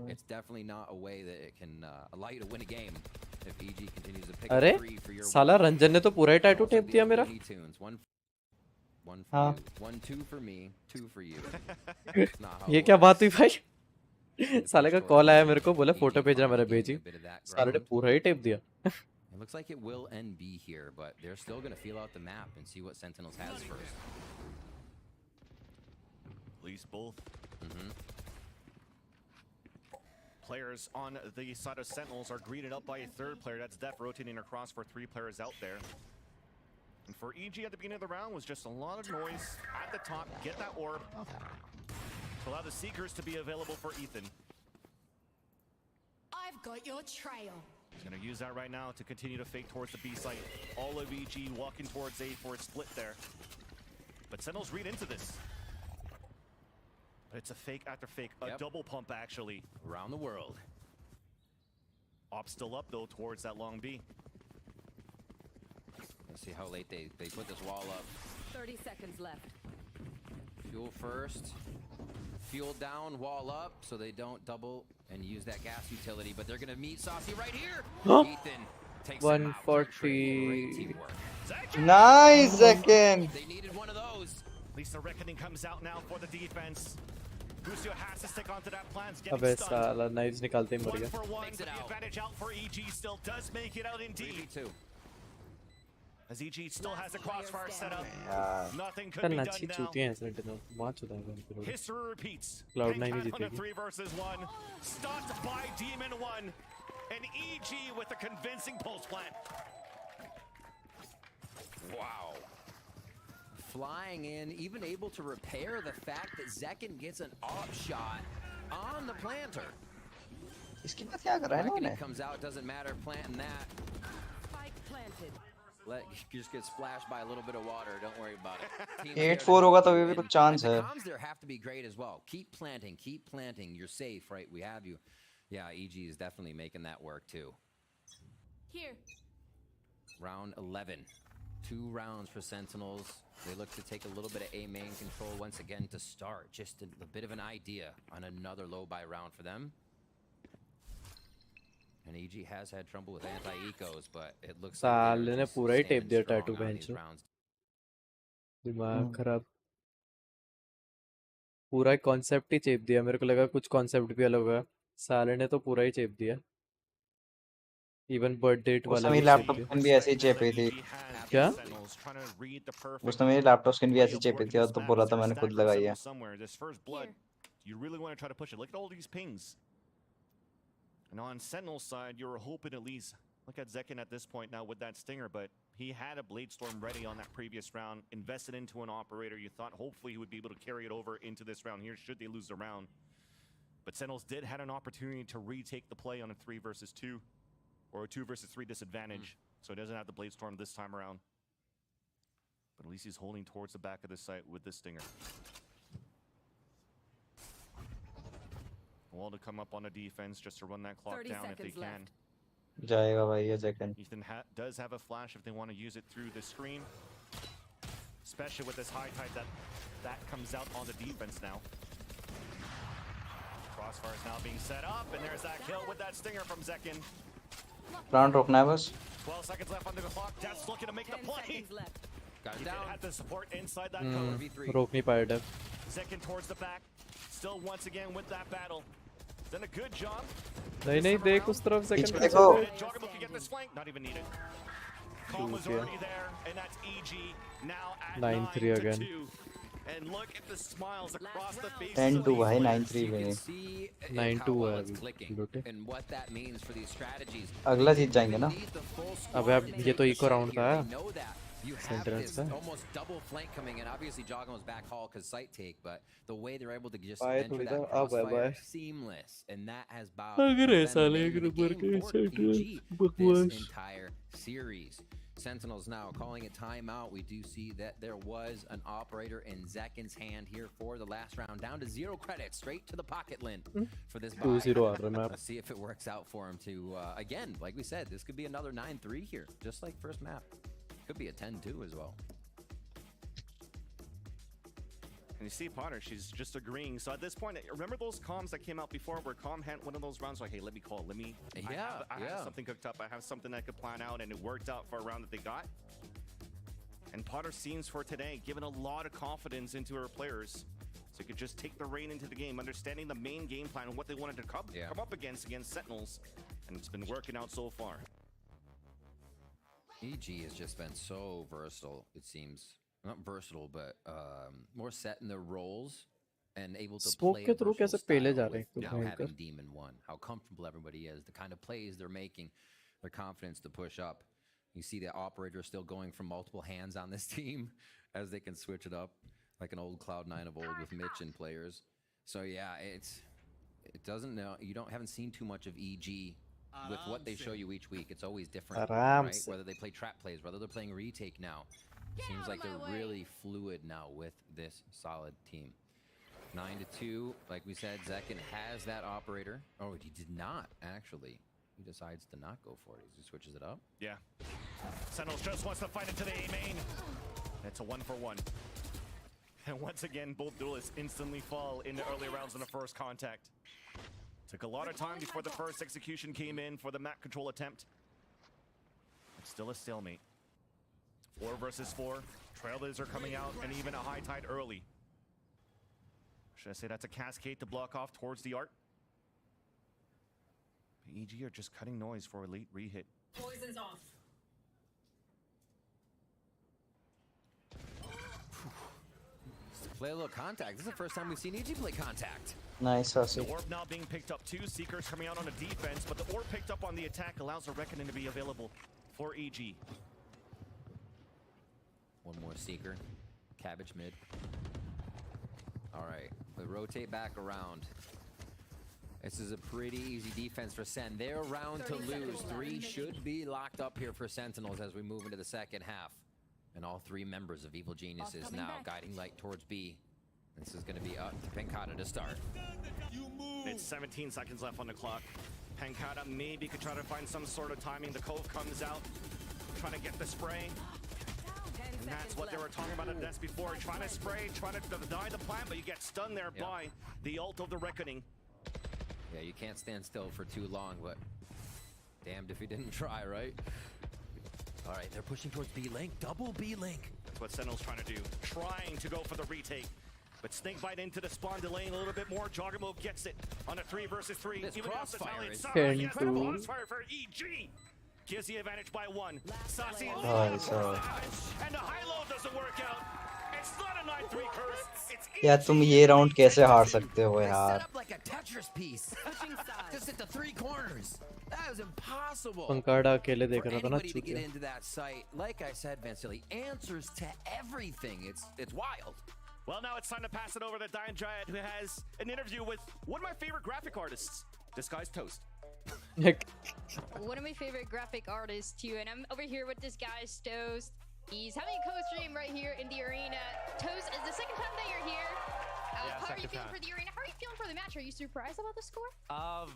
It's definitely not a way that it can allow you to win a game if EG continues to pick up 3 for your साला रंजन ने तो पूरा ही tattoo tape दिया मेरा. One for हाँ. you. 1, 2 for me, 2 for you. ये क्या बात हुई भाई? साले का कॉल आया मेरे को, बोला फोटो भेजना, मैंने भेजी. साले ने पूरा ही टेप दिया. It looks like it will end B here, but they're still going to feel out the map and see what Sentinels has first. At least both players on the side of Sentinels are greeted up by a third player. That's Def rotating across for 3 players out there. And for EG at the beginning of the round was just a lot of noise at the top. Get that orb to allow the Seekers to be available for Ethan. I've got your trail. He's going to use that right now to continue to fake towards the B site. All of EG walking towards A for a split there. But Sentinels read into this. But it's a fake after fake. A double pump, actually. Around the world. Op still up, though, towards that long B. Let's see how late they put this wall up. 30 seconds left. Fuel first. Fuel down, wall up, so they don't double and use that gas utility. But they're going to meet Saucy right here. Ethan takes 140. Nice second. They needed one of those. At least the reckoning comes out now for the defense. Lucio has to stick onto that plan. अबे साला knives निकालते ही मर गया. 1 for 1, but the advantage out for EG still does make it out indeed. 3v2. As EG still has the crossfire set up. Nothing could be करना done अच्छी now. चूतियां हैं Sentinel. मार चुदा है उनको. History repeats. Cloud9 he on a जीतेगी. 3 versus 1. Stopped by Demon 1. And EG with a convincing pulse plant. Wow. Flying in, even able to repair the fact that Zekin gets an op shot on the planter. इसके बाद क्या कर रहा है ना उन्हें? Comes out, doesn't matter, planting that. Spike planted. Let you just get splashed by a little bit of water. Don't worry about it. 8-4 होगा तो भी कुछ chance है. The comms there have to be great as well. Keep planting. You're safe, right? We have you. Yeah, EG is definitely making that work too. Here. Round 11. 2 rounds for Sentinels. They look to take a little bit of A main control once again to start. Just a bit of an idea on another low buy round for them. And EG has had trouble with anti-ecos, but it looks like साले ने पूरा ही tape दिया tattoo bench. दिमाग खराब. पूरा concept ही चेप दिया. मेरे को लगा कुछ कॉन्सेप्ट भी अलग होगा. साले ने तो पूरा ही चेप दिया. Even birth date वाला उसने मेरी लैपटॉप स्क्रीन भी ऐसे ही चेपी थी. क्या? उसने मेरी लैपटॉप स्क्रीन भी ऐसे ही चेपी थी और तो बोला था मैंने खुद लगाई है. You really want to try to push it. Look at all these pings. And on Sentinel's side, you were hoping at least look at Zekin at this point now with that stinger, but he had a Blade Storm ready on that previous round, invested into an operator. You thought hopefully he would be able to carry it over into this round here should they lose the round. But Sentinels did have an opportunity to retake the play on a 3 versus 2 or a 2 versus 3 disadvantage. So he doesn't have the Blade Storm this time around. But at least he's holding towards the back of the site with this stinger. Wall to come up on the defense just to run that clock down if they can. जाएगा भाई ये second. Ethan does have a flash if they want to use it through the screen. Especially with this high tide that comes out on the defense now. Crossfire is now being set up, and there's that kill with that stinger from Zekin. Round रोकना है बस. 12 seconds left on the clock. Death's looking to make the play. Got He down. had the support inside that cover. V3. रोक नहीं पाया Dev. Zekin towards the back. Still once again with that battle. Done a good job. नहीं देख उस तरफ second. Joggerbook can get this flank. Not even needed. Calm was already there, and that's EG now at 9-3 again. 9-2. And look at the smiles across the faces 10-2 of भाई these 9-3 में. 9-2 है it's clicking लूटे. and what that means for these strategies. अगला जीत जाएंगे ना. अबे अब ये तो इको राउंड था. You have Sentinels this almost double flank coming in. Obviously, Joggo's back hall because sight take, but the way they're able to just enter that crossfire seamless, and that has bowed this entire series. Sentinels now calling a timeout. We do see that there was an operator in Zekin's hand here for the last round, down to 0 credits, straight to the pocket lint for this buy. 2-0 Let's see if it works out for him to, again, like we said, this could be another 9-3 here, just like first map. Could be a 10-2 as well. And you see Potter, she's just agreeing. So at this point, remember those comms that came out before where Comm had one of those rounds like, hey, let me call, I have something cooked up, I have something I could plan out, and it worked out for a round that they got. And Potter seems for today given a lot of confidence into her players. So you could just take the reign into the game, understanding the main game plan and what they wanted to come up against Sentinels. And it's been working out so far. EG has just been so versatile, it seems. Not versatile, but more set in their roles and able to play a versatile style with now having Demon 1. How comfortable everybody is, the kind of plays they're making, their confidence to push up. You see the operator still going from multiple hands on this team as they can switch it up like an old Cloud9 of old with Mitch and players. So yeah, it doesn't know, haven't seen too much of EG with what they show you each week. It's always different, right? Whether they play trap plays, whether they're playing retake now. Seems like they're really fluid now with this solid team. 9-2, like we said, Zekin has that operator. Oh, he did not actually. He decides to not go for it. He switches it up. Yeah. Sentinels just wants to fight into the A main. It's a 1-for-1. And once again, both duelists instantly fall in the early rounds in the first contact. Took a lot of time before the first execution came in for the map control attempt. It's still a stalemate. 4 versus 4. Trailers are coming out, and even a high tide early. Should I say that's a cascade to block off towards the art? But EG are just cutting noise for a late re-hit. Poison's off. Play a little contact. This is the first time we've seen EG play contact. Nice, The orb now being picked up too. Seekers coming out on the defense, but the orb picked up on the attack allows the Reckoning to be available for EG. One more Seeker. Cabbage mid. All right, we rotate back around. This is a pretty easy defense for Sen. They're round to lose. 3 should be locked up here for Sentinels as we move into the second half. And all 3 members of Evil Geniuses now guiding light towards B. This is going to be up to Pencata to start. It's 17 seconds left on the clock. Pencata maybe could try to find some sort of timing. The Cove comes out, trying to get the spray. And that's what they were talking about at the desk before. Trying to spray, trying to deny the plant, but you get stunned there by the ult of the Reckoning. Yeah, you can't stand still for too long, but damned if you didn't try, right? All right, they're pushing towards B-Link. Double B-Link. That's what Sentinel's trying to do. Trying to go for the retake. But Snakebite into the spawn, delaying a little bit more. Joggermo gets it on a 3 versus 3. This even crossfire is incredible crossfire for EG. Gives the advantage by 1. Sassy and the high-low doesn't work out. It's not a 9-3 curse. It's यार तुम ये round कैसे हार सकते हो यार? Set up like a Tetris piece. Just at the 3 corners. That was impossible. Pancada अकेले देख रहा था ना to get into that site, like I said, Vansili, answers to everything. It's wild. Well, now it's time to pass it over to Diane Dryad, who has an interview with one of my favorite graphic artists, Disguised Toast. One of my favorite graphic artists too, and I'm over here with Disguised Toast. He's having a co-stream right here in the arena. Toast, is the second time that you're here. How are you feeling for the arena? How are you feeling for the match? Are you surprised about the score?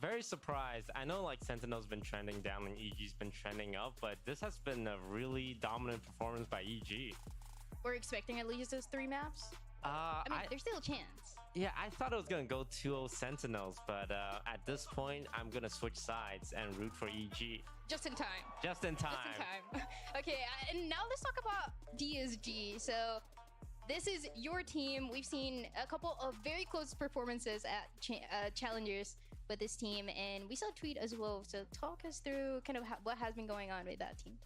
Very surprised. I know like Sentinel's been trending down and EG's been trending up, but this has been a really dominant performance by EG. We're expecting at least those 3 maps. I mean, there's still a chance. Yeah, I thought it was gonna go 2-0 Sentinels, but at this point, I'm gonna switch sides and root for EG. Just in time. Just in time. Just in time. Okay, and now let's talk about DSG. So this is your team. We've seen a couple of very close performances at Challengers with this team, and we saw a tweet as well. So talk us through kind of what has been going on with that team.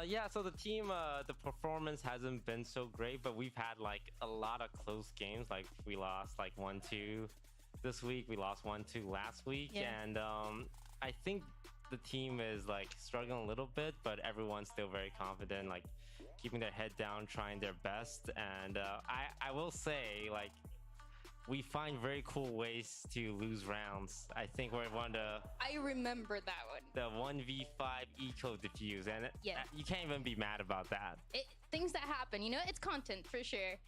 Yeah, so the team, the performance hasn't been so great, but we've had like a lot of close games. Like we lost like 1-2 this week, we lost 1-2 last week, and I think the team is like struggling a little bit, but everyone's still very confident, like keeping their head down, trying their best. And I will say, like, we find very cool ways to lose rounds. I think we're one of the... I remember that one. The 1v5 eco diffuse, and you can't even be mad about that. Things that happen, you know, it's content for sure.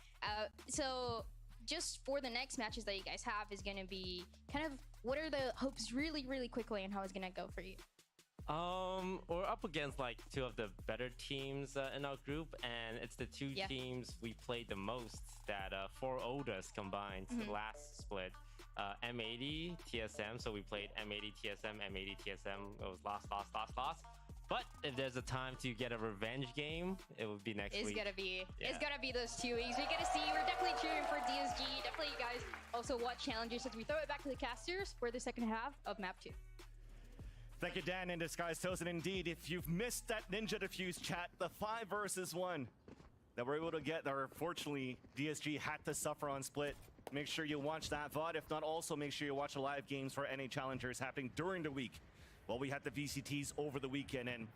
So just for the next matches that you guys have is going to be kind of what are the hopes really, really quickly and how it's going to go for you? We're up against like 2 of the better teams in our group, and it's the 2 teams we played the most that 4-0'd us combined the last split. M80 TSM, so we played M80 TSM, M80 TSM. It was lost. But if there's a time to get a revenge game, it would be next week. It's gonna be those 2 weeks. We're gonna see. We're definitely cheering for DSG. Definitely, you guys also watch challenges as we throw it back to the casters for the second half of map 2. Thank you, Dan, in disguise toes. And indeed, if you've missed that Ninja Diffuse chat, the 5 versus 1 that we're able to get, or fortunately DSG had to suffer on split. Make sure you watch that VOD. If not, also make sure you watch the live games for NA Challengers happening during the week. Well, we had the VCTs over the weekend, and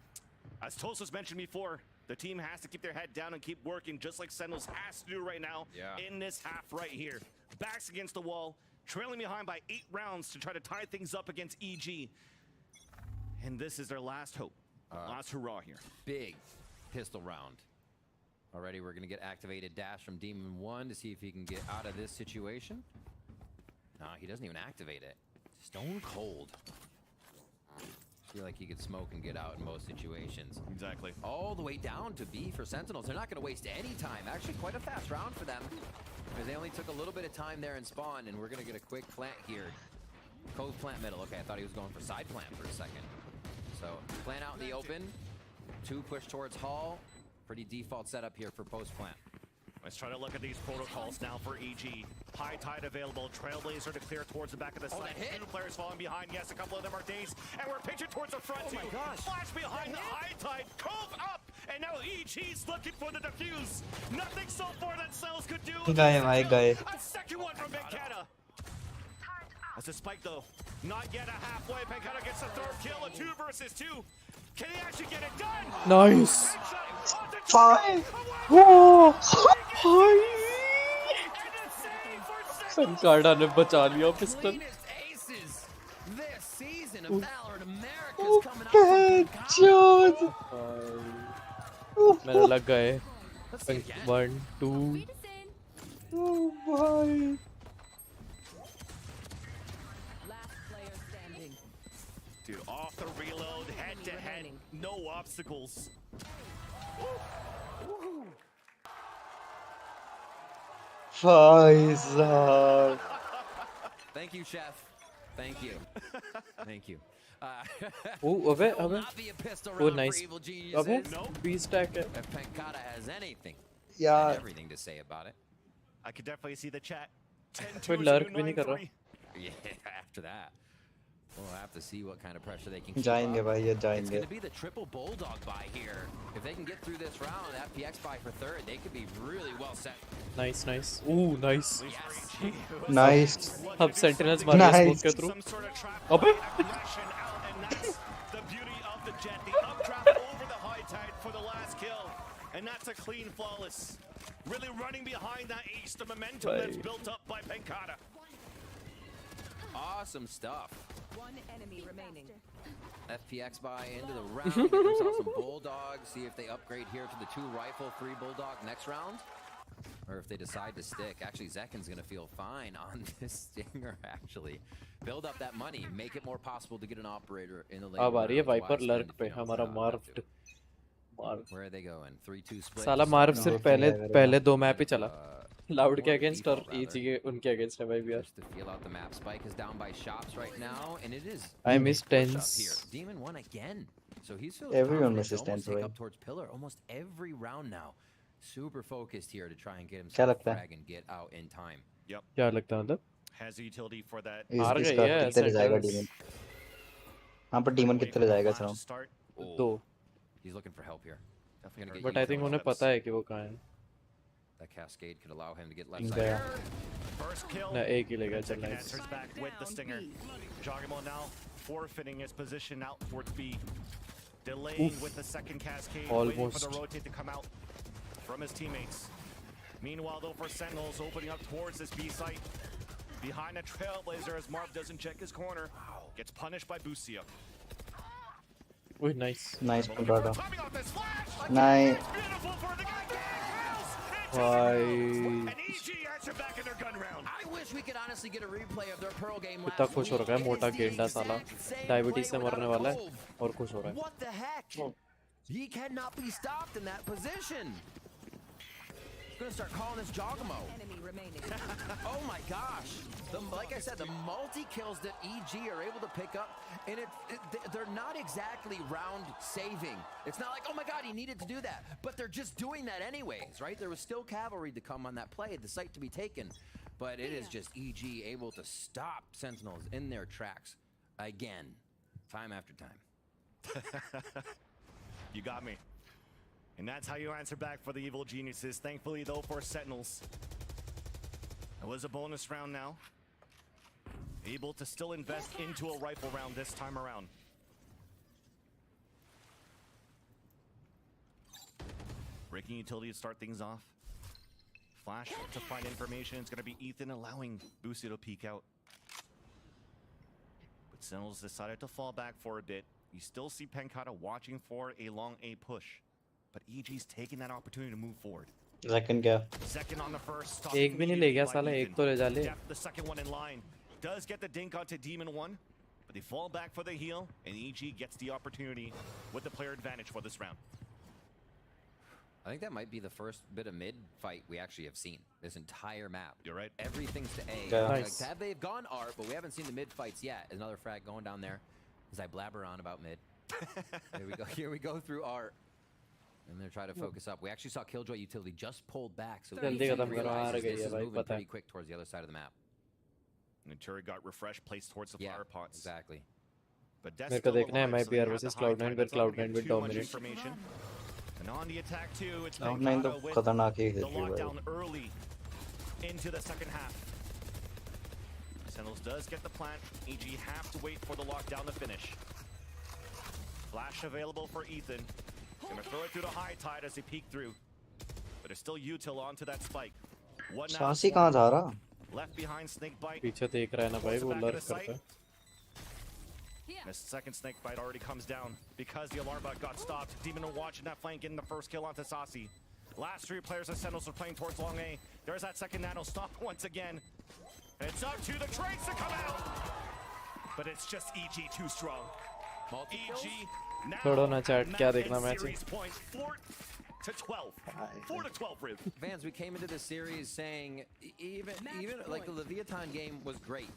as Tosos mentioned before, the team has to keep their head down and keep working, just like Sentinels has to do right now in this half right here. Backs against the wall, trailing behind by 8 rounds to try to tie things up against EG. And this is their last hope, last hurrah here. Big pistol round. Already we're going to get activated dash from Demon 1 to see if he can get out of this situation. No, he doesn't even activate it. Stone cold. Feel like he could smoke and get out in most situations. Exactly. All the way down to B for Sentinels. They're not going to waste any time. Actually, quite a fast round for them. Because they only took a little bit of time there in spawn, and we're going to get a quick plant here. Cove plant middle. Okay, I thought he was going for side plant for a second. So, plant out in the open. 2 push towards Hall. Pretty default setup here for post plant. Let's try to look at these protocols now for EG. High tide available. Trailblazer to clear towards the back of the site. 2 players falling behind. Yes, a couple of them are dazed. And we're pitching towards the front too. Flash behind the high tide. Cove up. And now EG's looking for the defuse. Nothing so far that Cells could do. Guy. A second one from Benkata. That's a spike though. Not yet a halfway. Benkata gets the 3rd kill. A 2 versus 2. Can he actually get it done? Nice. 5. Oh. संकाड़ा ने बचा लिया pistol. मैंने लग गए. 1 2. Oh भाई. Dude, off the reload, head to head, no obstacles. Faisal. Thank you, chef. Thank you. Thank you. Oh, अबे. Oh, nice. अबे, beast stack है. If Benkata has anything, Yeah. everything to say about it. I could definitely see the chat. 10-2 कोई lurk भी नहीं कर रहा. Yeah, after that. We'll have to see what kind of pressure they can keep जाएंगे up. भाई, ये It's जाएंगे. going to be the triple bulldog buy here. If they can get through this round, that PX buy for 3rd, they could be really well set. Nice. Ooh, nice. Nice. अब Sentinels मार रहे हैं smoke के through. अबे. The beauty of the jet, the updraft over the high tide for the last kill. And that's a clean, flawless. Really running behind that ace, the momentum that's built up by Benkata. Awesome stuff. 1 enemy remaining. FPX buy into the round. Get themselves some bulldogs. See if they upgrade here to the 2 rifle, 3 bulldog next round. Or if they decide to stick. Actually, Zekken's going to feel fine on this stinger, actually. Build up that money. Make it more possible to get an operator in the late अब आ रही है Viper lurk पे हमारा Marved. Where are they going? 3-2 split. साला Marv सिर्फ पहले 2 map ही चला. Loud के against और EG के उनके against है भाई भी यार. Just to feel out the map. Spike is down by shops right now, and it is. I miss tens. Demon 1 again. So he's Everyone misses tens, right? Up towards pillar almost every round now. Super focused here to try and get क्या himself लगता है? frag and get out in time. Yep. क्या लगता है मतलब? Has the utility for that. हार गए इसका ये कितने ले जाएगा demon? हाँ पर demon कितने ले जाएगा इस round? 2. He's looking for help here. Definitely But I think उन्हें पता है कि वो कहाँ है. That cascade could allow him to get left गया. side. First kill. ना एक ही लेगा चल nice. Answers back with the stinger. Jogamo now forfeiting his position out towards B. Delaying with the second cascade. Waiting for Almost. the rotate to come out from his teammates. Meanwhile, though, for Sentinels opening up towards this B site. Behind a Trailblazer as Marv doesn't check his corner. Gets punished by Busia. Ooh, nice. Nice Pandora. Timing off this flash. Nice. Beautiful for the guy. Bye. And EG answer back in their gun round. I wish we could honestly get a replay of their Pearl game इतना last खुश हो week. रहा है मोटा गेंडा साला diabetes से मरने वाला है और खुश हो रहा है. What the heck? He cannot be stopped in that position. I'm gonna start calling this Jogamo. Enemy remaining. Oh my gosh. Like I said, the multi-kills that EG are able to pick up, and they're not exactly round saving. It's not like, oh my god, he needed to do that. But they're just doing that anyways, right? There was still cavalry to come on that play, the site to be taken. But it is just EG able to stop Sentinels in their tracks again, time after time. You got me. And that's how you answer back for the evil geniuses. Thankfully, though, for Sentinels, it was a bonus round now. Able to still invest into a rifle round this time around. Breaking utility to start things off. Flash to find information. It's going to be Ethan allowing Boosty to peek out. But Sentinels decided to fall back for a bit. You still see Penkata watching for a long A push. But EG's taking that opportunity to move forward. Second क्या? Second on the first. एक भी नहीं ले गया साला, एक तो ले जा ले. The second one in line does get the dink onto Demon 1, but they fall back for the heal, and EG gets the opportunity with the player advantage for this round. I think that might be the first bit of mid fight we actually have seen this entire map. You're right. Everything's to A. Yeah. Nice. Like, they've gone art, but we haven't seen the mid fights yet. Another frag going down there as I blabber on about mid. Here we go. Here we go through art. And they're trying to focus up. We actually saw Killjoy utility just pulled back, so जल्दी खत्म करो, आ this गई है is भाई, moving पता है. pretty quick towards the other side of the map. And Turi got refreshed, placed towards the flower pots. Exactly. But Death's मेरे को still देखना है alive, so they Mibr have versus the high Cloud9 tide. where That's not gonna Cloud9 get will too much dominate. information. And on the attack too, it's Cloud9 Penkata तो with खतरनाक ही the hit रही है lockdown भाई. early into the second half. Sentinels does get the plant. EG have to wait for the lockdown to finish. Flash available for Ethan. Gonna throw it through the high tide as they peek through. But it's still util onto that spike. One now सासी कहाँ जा रहा? left behind snake bite. पीछे देख रहा है ना भाई, वो लर्क करता है. The second snake bite already comes down because the alarm bot got stopped. Demon watching that flank, getting the first kill onto Sasi. Last three players of Sentinels are playing towards long A. There's that second nano stop once again. And it's up to the trades to come out. But it's just EG too strong. EG now छोड़ो ना chat, क्या map देखना and match? series points 4-12. 4-12, Riv. Fans, we came into this series saying even like the Leviathan game was great,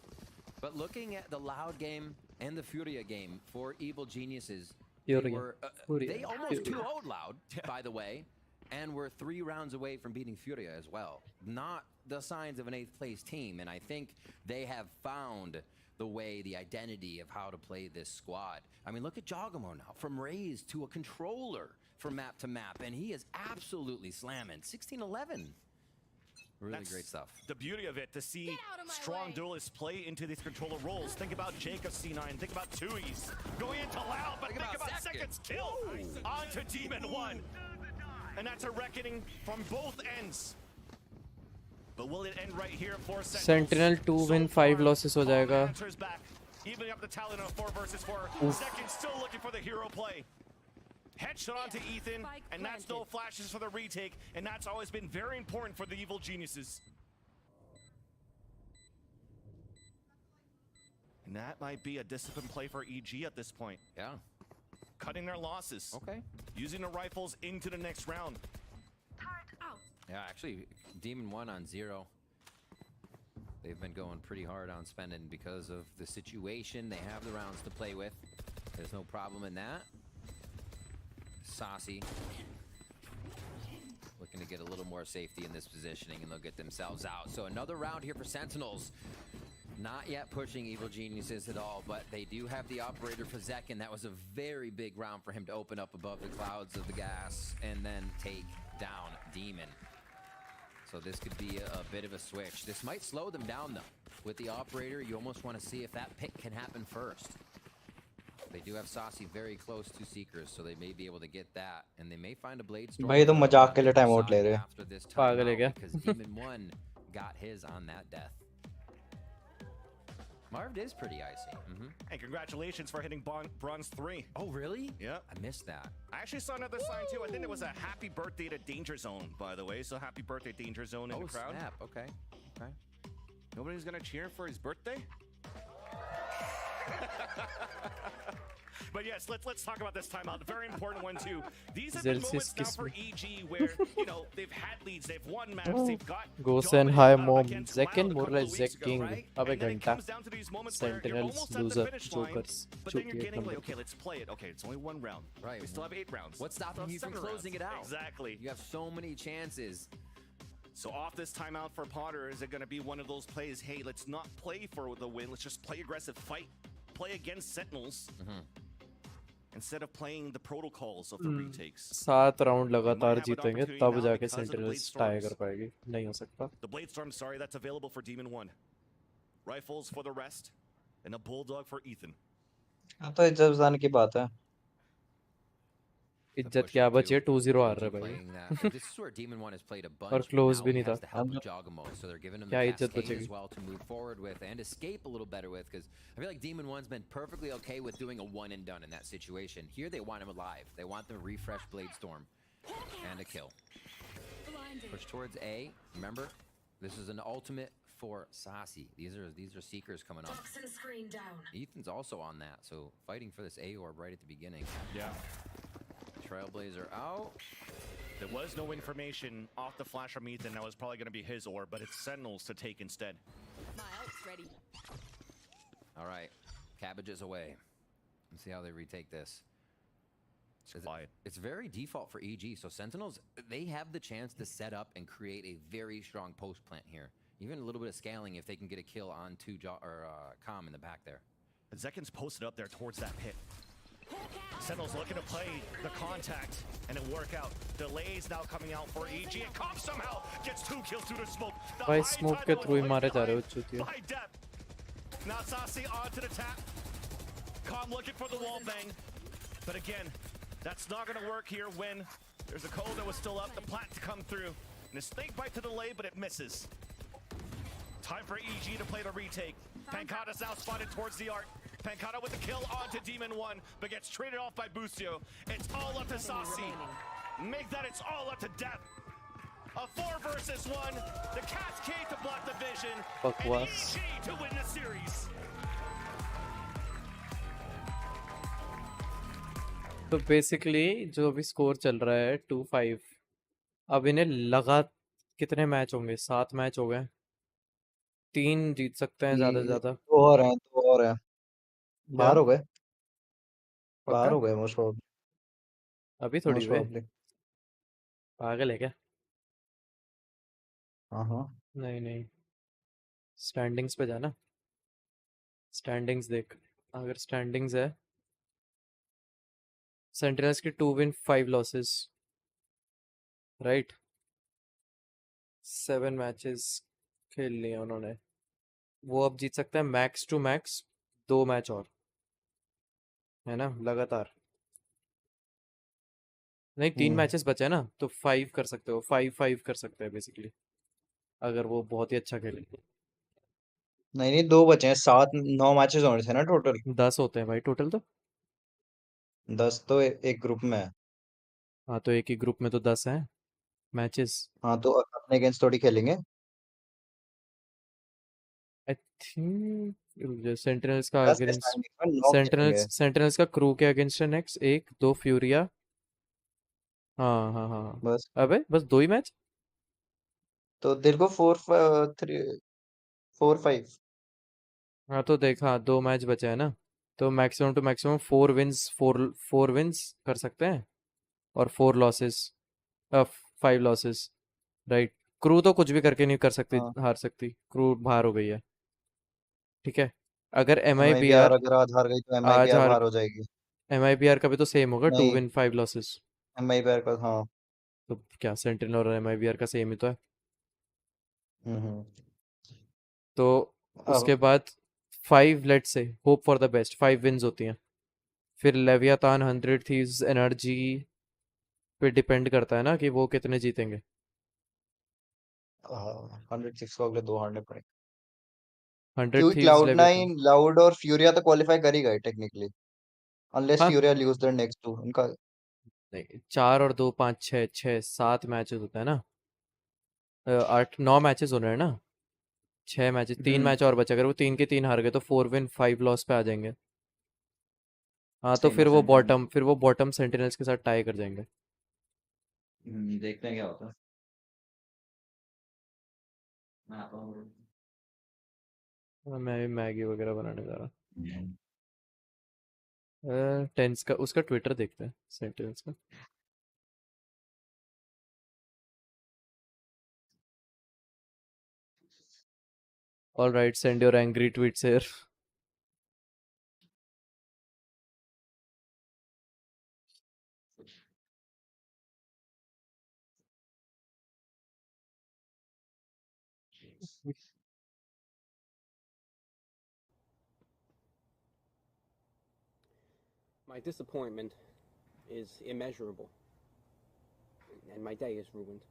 but looking at the Loud game and the Furia game for Evil Geniuses, Furia. they almost 2-0'd Loud, by the way, and we're 3 rounds away from beating Furia as well. Not the signs of an 8th place team, and I think they have found the way, the identity of how to play this squad. I mean, look at Jogamo now, from Raze to a controller from map to map, and he is absolutely slamming. 16-11. Really That's great stuff. The beauty of it, to see strong duelists play into these controller roles. Think about Jacob C9, think about Tui's going into Loud, but think about Second's kill onto Demon 1. And that's a reckoning from both ends. But will it end right here for Sentinel 2 win 5 losses हो जाएगा. Evening up the talent of 4 versus 4. Second still looking for the hero play. Headshot onto Ethan, and that's no flashes for the retake, and that's always been very important for the Evil Geniuses. And that might be a disciplined play for EG at this point. Yeah. Cutting their losses. Okay. Using the rifles into the next round. Yeah, actually, Demon 1 on 0. They've been going pretty hard on spending because of the situation. They have the rounds to play with. There's no problem in that. Saucy looking to get a little more safety in this positioning, and they'll get themselves out. So another round here for Sentinels. Not yet pushing Evil Geniuses at all, but they do have the operator for Zekin. That was a very big round for him to open up above the clouds of the gas and then take down Demon. So this could be a bit of a switch. This might slow them down though. With the operator, you almost want to see if that pick can happen first. They do have Saucy very close to Seekers, so they may be able to get that, and they may find a blade storm. भाई तो मजाक के लिए time out ले रहे हैं. After this पागल है क्या? because Demon 1 got his on that death. Marv is pretty icy. Hey, congratulations for hitting bronze 3. Oh, really? Yeah. I missed that. I actually saw another sign too. I think it was a happy birthday to Danger Zone, by the way. So happy birthday, Danger Zone, in the crowd. Snap. Okay. Okay. Nobody's gonna cheer for his birthday? But yes, let's talk about this timeout. Very important one too. These have Zell been moments now for Siskis EG where they've had leads, they've won maps, they've got Gosen High dominant Mom against Zekin Cloud a couple Murray of weeks Zek ago, King right? Abe And then it घंटा comes down to these moments where you're Sentinels almost at the loser finish line, Jokers but then you're 48 getting like, number okay, let's play it. Okay, it's only one round. Right. We still have 8 rounds. What's stopping you from 7 closing rounds. it out? Exactly. You have so many chances. So off this timeout for Potter, is it going to be one of those plays, hey, let's not play for the win, let's just play aggressive, play against Sentinels, instead of playing the protocols of the retakes. 7 round लगातार जीतेंगे तब जाके sentinels tie कर पाएगी नहीं हो सकता The Bladestorm, sorry, that's available for Demon 1. Rifles for the rest, and a Bulldog for Ethan. हाँ तो इज्जत बचाने की बात है इज्जत क्या बची है 2-0 हार रहे भाई This is where Demon 1 has played a bunch. और क्लोज Now भी he नहीं था has the help of Jogamo, so they're giving him क्या the इज्जत cascade बचेगी as well to move forward with and escape a little better with, because I feel like Demon 1's been perfectly okay with doing a one and done in that situation. Here they want him alive. They want the refresh Bladestorm and a kill. Push towards A. Remember, this is an ultimate for Sassy. These are seekers coming up. Ethan's also on that, so fighting for this A orb right at the beginning. Yeah. Trailblazer out. There was no information off the flash from Ethan. That was probably going to be his orb, but it's Sentinels to take instead. My ult's ready. All right, cabbages away. Let's see how they retake this. It's very default for EG. So Sentinels, they have the chance to set up and create a very strong post plant here. Even a little bit of scaling if they can get a kill on Com in the back there. Zekin's posted up there towards that pit. Sentinels looking to play the contact and it work out. Delays now coming out for EG. And Com somehow gets 2 kills through the smoke. भाई smoke के through ही मारे जा रहे हो चूतिया By depth. Now Sassy onto the tap. Com looking for the wall bang. But again, that's not going to work here when there's a code that was still up. The plant to come through. And a snake bite to delay, but it misses. Time for EG to play the retake. Pancata's now spotted towards the arc. Pancata with the kill onto Demon 1, but gets traded off by Busio. It's all up to Sassy. Make that it's all up to death. A 4 versus 1. The Cascade to block the vision. And EG to win the series. तो basically जो अभी score चल रहा है 2-5 अब इन्हें लगा कितने मैच होंगे 7 मैच हो गए 3 जीत सकते हैं ज्यादा से ज्यादा 2 और हैं 2 और हैं बाहर हो गए बाहर पक्का हो गए मोस्ट प्रोबेबली अभी थोड़ी मोस्ट हुए प्रोबेबली पागल है क्या हाँ नहीं नहीं स्टैंडिंग्स पे जाना स्टैंडिंग्स देख अगर स्टैंडिंग्स है सेंटिनल्स की 2 विन 5 लॉसेस राइट 7 मैचेस खेल लिए उन्होंने वो अब जीत सकते हैं मैक्स टू मैक्स 2 मैच और है ना लगातार नहीं 3 मैचेस बचे हैं ना तो 5 कर सकते हो 5-5 कर सकते हैं बेसिकली अगर वो बहुत ही अच्छा खेले नहीं 2 बचे हैं 7 9 मैचेस होने थे ना टोटल 10 होते हैं भाई टोटल तो 10 तो एक ग्रुप में है हाँ तो एक ही ग्रुप में तो 10 हैं मैचेस हाँ तो अपने अगेंस्ट थोड़ी खेलेंगे आई थिंक सेंटिनल्स का 10 के अगेंस्ट स्टैंडिंग में 9 खेलेंगे सेंटिनल्स का क्रू के अगेंस्ट है नेक्स्ट 1 2 फ्यूरिया हाँ हाँ हाँ बस अबे बस 2 ही मैच तो तेरे को 4 5 हाँ तो देख हाँ 2 मैच बचे हैं ना तो मैक्सिमम टू मैक्सिमम 4 विंस कर सकते हैं और 4 लॉसेस 5 लॉसेस राइट क्रू तो कुछ भी करके नहीं कर सकती हाँ हार सकती क्रू बाहर हो गई है ठीक है अगर MIBR MIBR अगर आज हार गई तो आज MIBR हार बाहर हो जाएगी MIBR का भी तो सेम होगा 2 नहीं विन 5 लॉसेस MIBR का हाँ तो क्या सेंटिनल और MIBR का सेम ही तो है हम्म तो उसके अब बाद 5 लेट्स से hope for the best 5 wins होती हैं फिर लेवियातान 100 थीव्स एनर्जी पे डिपेंड करता है ना कि वो कितने जीतेंगे 106 को अगले 2 हारने पड़ेंगे 100 क्योंकि थीव्स Cloud9 लेवियातान लाउड और फ्यूरिया तो क्वालिफाई कर ही गए टेक्निकली अनलेस हाँ फ्यूरिया लूज देयर नेक्स्ट 2 उनका नहीं 4 और 2 5 6 7 मैचेस होता है ना 8 9 मैचेस हो रहे हैं ना 6 मैचेस 3 मैच और बचे अगर वो 3 के 3 हार गए तो 4 विन 5 लॉस पे आ जाएंगे हाँ तो सेम है सेंटिनेल्स। फिर वो बॉटम सेंटिनल्स के साथ टाई कर जाएंगे। देखते हैं क्या होता है। मैं आता हूँ। हाँ, मैं भी मैगी वगैरह बनाने जा रहा हूँ। टेंस का उसका ट्विटर देखते हैं सेंटिनल्स का। All right, send your angry tweets here. My disappointment is immeasurable, and my day is ruined.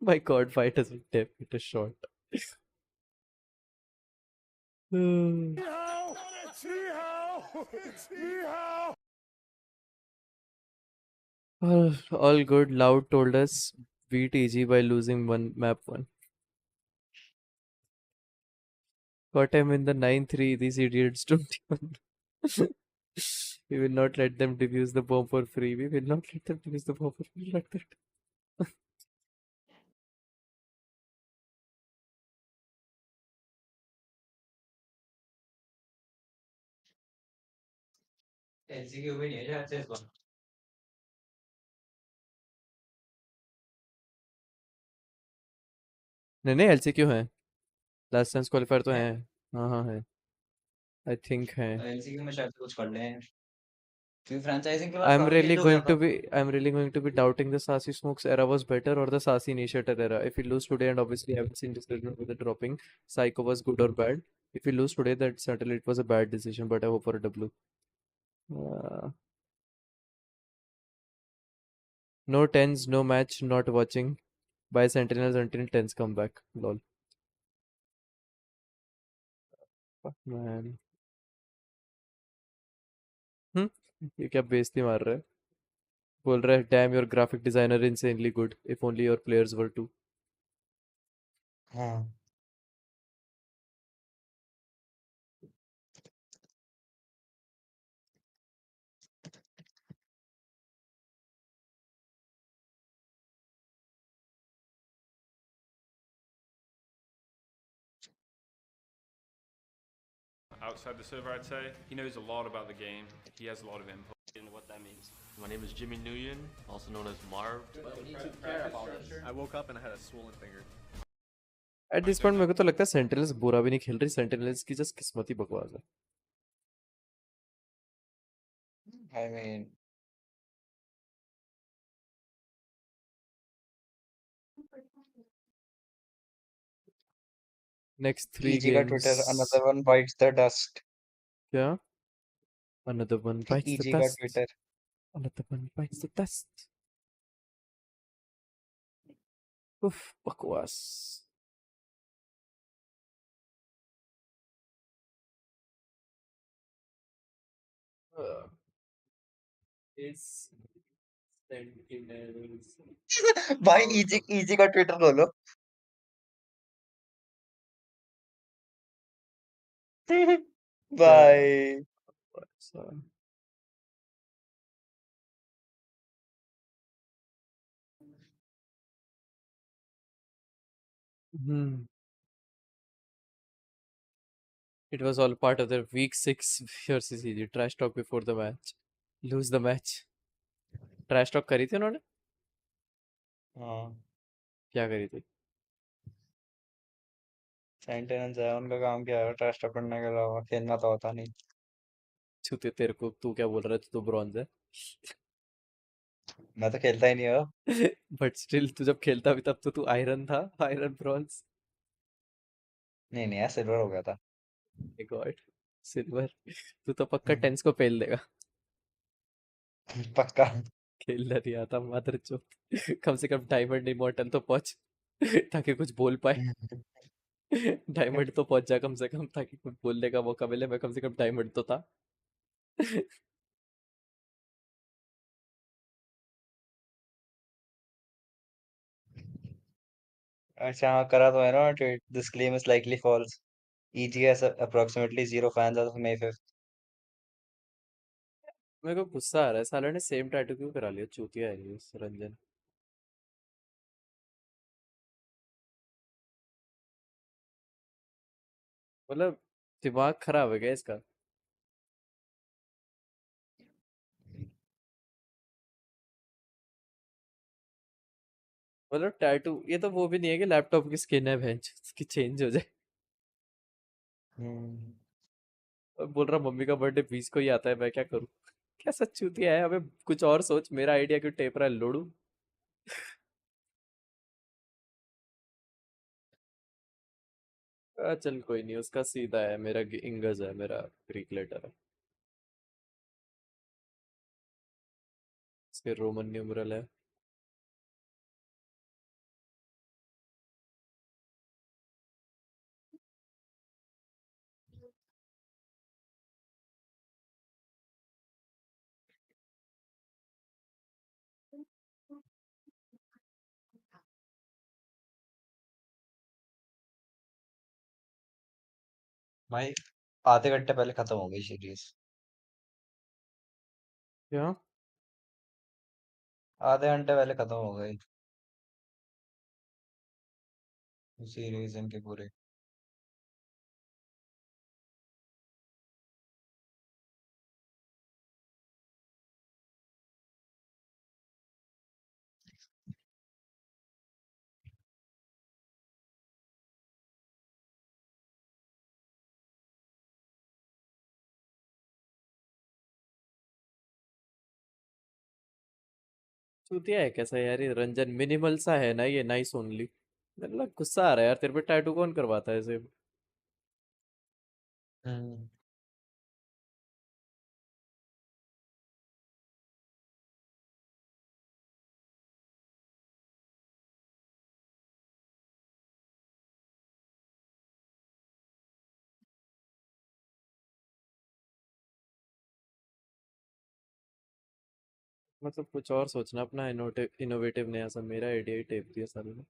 My God, why doesn't Deb hit a shot? All good. Loud told us beat EG by losing one map one. Got him in the 9-3. These idiots don't even. We will not let them defuse the bomb for free. We will not let them defuse the bomb for free like that. एलसीक्यू भी नहीं है शायद से इस बार। नहीं नहीं, LC क्यों है? लास्ट चांस क्वालिफायर तो है है। हाँ हाँ है। आई थिंक है। एलसीक्यू में शायद से कुछ कर ले हैं। फिर फ्रेंचाइजिंग के बाद काफी चेंज हो गया था। I'm really going to be doubting the Sassy Smokes era was better or the Sassy Initiator era. If we lose today, and obviously I haven't seen disagreement with the dropping, Psycho was good or bad. If we lose today, that certainly it was a bad decision, but I hope for a W. No tens, no match, not watching. By Sentinels until tens come back. Lol. Fuck man. ये क्या बेइज्जती मार रहा है? बोल रहा है damn your graphic designer insanely good. If only your players were too. हाँ Outside the server, I'd say. He knows a lot about the game. He has a lot of input. And what that means. My name is Jimmy Nguyen, also known as Marv. I woke up and I had a swollen finger. At this point मेरे को तो लगता है Sentinels बुरा भी नहीं खेल रही, Sentinels की just किस्मत ही बकवास है. I mean Next 3 EG का Twitter games. another one bites the dust. क्या? Another one bites the EG का dust. Twitter Another one bites the dust. उफ, बकवास. It's Sentinels. भाई EG का ट्विटर खोलो। भाई It was all part of their week 6 versus EG trash talk before the match. Lose the match. Trash talk करी थी उन्होंने? हाँ क्या करी थी? सेंटिनेल्स है उनका काम क्या है ट्रैश टॉक करने के अलावा खेलना तो होता नहीं। छूते तेरे को, तू क्या बोल रहा है? तू तो ब्रॉन्ज है. मैं तो खेलता ही नहीं हो। बट स्टिल तू जब खेलता भी तब तो तू आयरन था, आयरन ब्रॉन्ज. नहीं नहीं यार सिल्वर हो गया था। God, silver. तू तो पक्का टेंस को पेल देगा. पक्का। खेलना नहीं आता मादर चोद. कम से कम डायमंड इमॉर्टल तो पहुंच ताकि कुछ बोल पाए. डायमंड तो पहुंच जा कम से कम, ताकि कुछ बोलने का मौका मिले. मैं कम से कम डायमंड तो था. अच्छा हाँ करा तो है ना tweet, this claim is likely false, EG has approximately zero fans as of May 5th. मेरे को गुस्सा आ रहा है, साले ने सेम टैटू क्यों करा लिया, चूतिया है ये इस रंजन। मतलब दिमाग खराब है क्या इसका। मतलब टैटू ये तो वो भी नहीं है कि लैपटॉप की स्किन है बेंच उसकी चेंज हो जाए। हम्म। और बोल रहा मम्मी का बर्थडे 20 को ही आता है, मैं क्या करूं। क्या सच चूतिया है, हमें कुछ और सोच, मेरा आइडिया क्यों टेप रहा है लोड़ू। चल कोई नहीं, उसका सीधा है, मेरा इंगज है, मेरा ग्रीक लेटर है, इसके रोमन न्यूमरल है। भाई आधे घंटे पहले खत्म हो गई सीरीज, क्या। आधे घंटे पहले खत्म हो गई सीरीज इनके पूरे। चूतिया है कैसा यार ये रंजन, मिनिमल सा है ना ये, नाइस ओनली। मतलब गुस्सा आ रहा है यार, तेरे पे टैटू कौन करवाता है ऐसे। हम्म। मतलब कुछ और सोचना अपना, इनोवेटिव नया सा, मेरा आइडिया ही टेप दिया साले ने।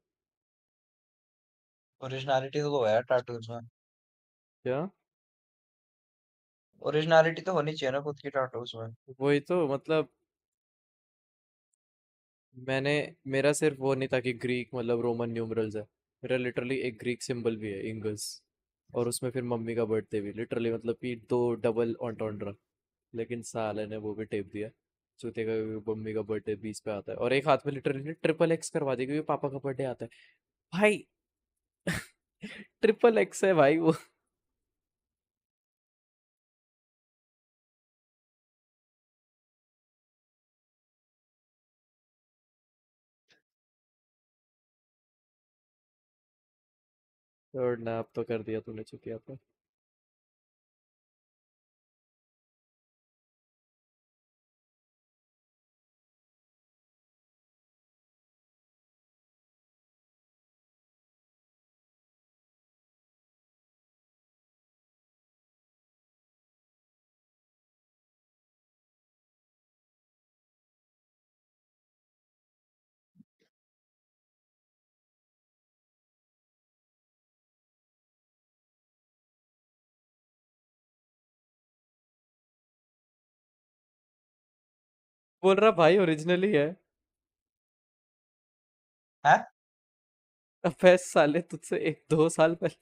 ओरिजिनलिटी तो है टैटूज में, क्या। ओरिजिनलिटी तो होनी चाहिए ना खुद की टैटूज में। वही तो मतलब, मैंने, मेरा सिर्फ वो नहीं था कि ग्रीक मतलब रोमन न्यूमरल्स है, मेरा लिटरली एक ग्रीक सिंबल भी है, इंगस। और उसमें फिर मम्मी का बर्थडे भी, लिटरली मतलब कि दो डबल ऑन्टोंड्रा। लेकिन साले ने वो भी टेप दिया, चूते का भी मम्मी का बर्थडे 20 पे आता है, और एक हाथ में लिटरली ट्रिपल एक्स करवा दी क्योंकि पापा का बर्थडे आता है भाई। ट्रिपल एक्स है भाई वो। और ना अब तो कर दिया तूने चुतिया पे। बोल रहा भाई ओरिजिनली है। है अबे साले तुझसे 1-2 साल पहले।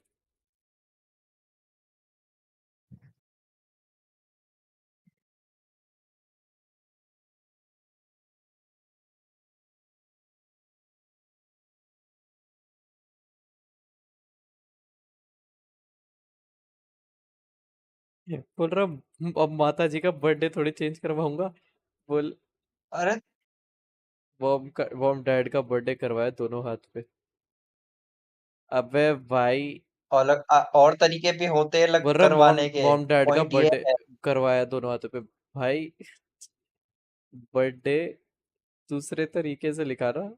बोल रहा अब माता जी का बर्थडे थोड़ी चेंज करवाऊंगा। बोल, अरे बॉम डैड का बर्थडे करवाया दोनों हाथ पे। अबे भाई, और तरीके भी होते हैं लग बोल रहा मॉम करवाने के। मॉम डैड का पॉइंट ये बर्थडे है। करवाया दोनों हाथों पे भाई। बर्थडे दूसरे तरीके से लिखा रहा,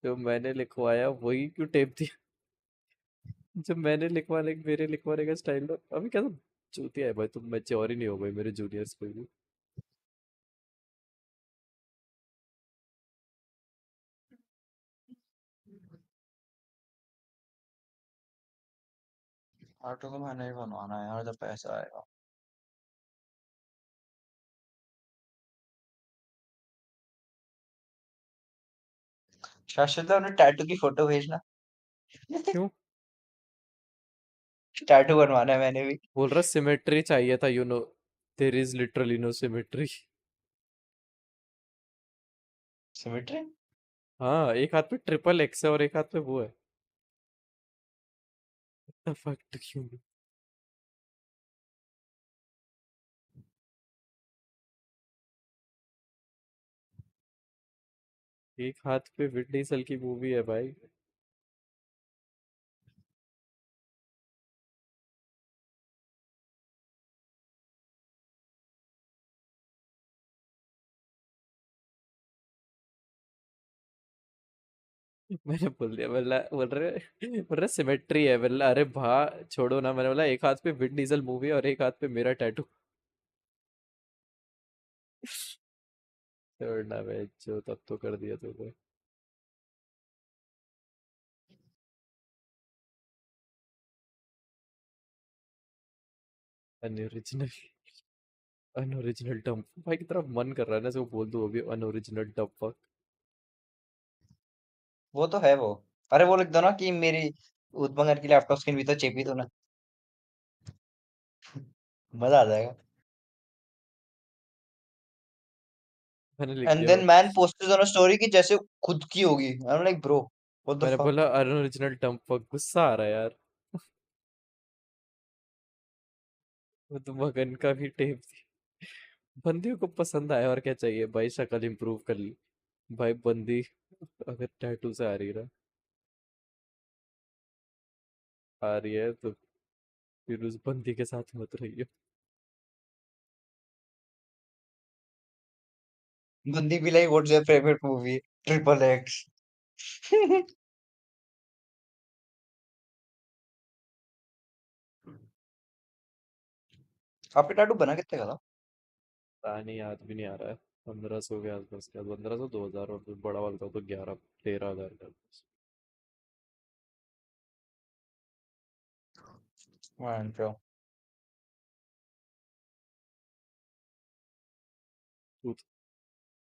जो मैंने लिखवाया वही क्यों टेप दिया। जो मैंने लिखवाने, मेरे लिखवाने का स्टाइल अभी क्या, चूतिया है भाई तुम, मैच्योर ही नहीं हो गए मेरे जूनियर्स कोई भी। टैटू तो मैंने ही बनवाना है यार जब पैसा आएगा। शाश्वत अपने टैटू की फोटो भेजना। क्यों? टैटू बनवाना है मैंने भी। बोल रहा सिमेट्री चाहिए था, you know, there is literally no symmetry. Symmetry? हाँ, एक हाथ पे ट्रिपल एक्स है और एक हाथ पे वो है। What the fuck do you mean? एक हाथ पे विन डीजल की मूवी है भाई। मैंने बोल दिया, बोल रहा सिमेट्री है, बोला अरे भा छोड़ो ना, मैंने बोला एक हाथ पे विन डीजल मूवी है और एक हाथ पे मेरा टैटू। छोड़ना भाई, जो तब तो कर दिया तूने। अनओरिजिनल, अनओरिजिनल डंप भाई की तरफ मन कर रहा है ना, इसको बोल दो अभी अनओरिजिनल डंप। वो तो है वो। अरे वो लिख दो ना कि मेरी उत्पंगर की लैपटॉप स्क्रीन भी तो चेपी दो ना। मजा आ जाएगा। मैंने लिख एंड दिया then man posted on a story की जैसे खुद की होगी। I am like bro what the मैंने फक। बोला अनओरिजिनल डंप, गुस्सा आ रहा है यार। वो तो मगन का भी टेप थी। बंदियों को पसंद आया और क्या चाहिए भाई, शक्ल इंप्रूव कर ली भाई बंदी। अगर टैटू से आ रही है, आ रही है तो फिर उस बंदी के साथ मत रहिए। बंदी भी like what's your favourite movie? Triple x. आपके टैटू बना कितने का था? पता नहीं, याद भी नहीं आ रहा है। 1500 के आसपास का, 1500 2000, और फिर बड़ा वाला था तो 11 13 हज़ार का। One pro.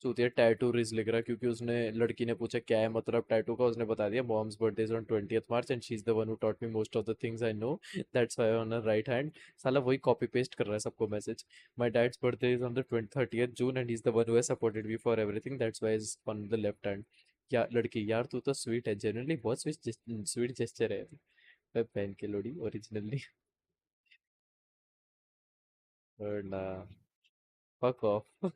चूतिया टैटू रिज लिख रहा है क्योंकि उसने, लड़की ने पूछा क्या है मतलब टैटू का, उसने बता दिया mom's birthday is on 20th March and she is the one who taught me most of the things I know, that's why on her right hand. साला वही कॉपी पेस्ट कर रहा है सबको message. My dad's birthday is on the 30th June and he is the one who has supported me for everything, that's why is on the left hand. क्या लड़की यार, तू तो स्वीट है, जेन्युइनली बहुत स्वीट स्वीट जेस्चर है। मैं पहन के लोड़ी ओरिजिनली। और ना, fuck off.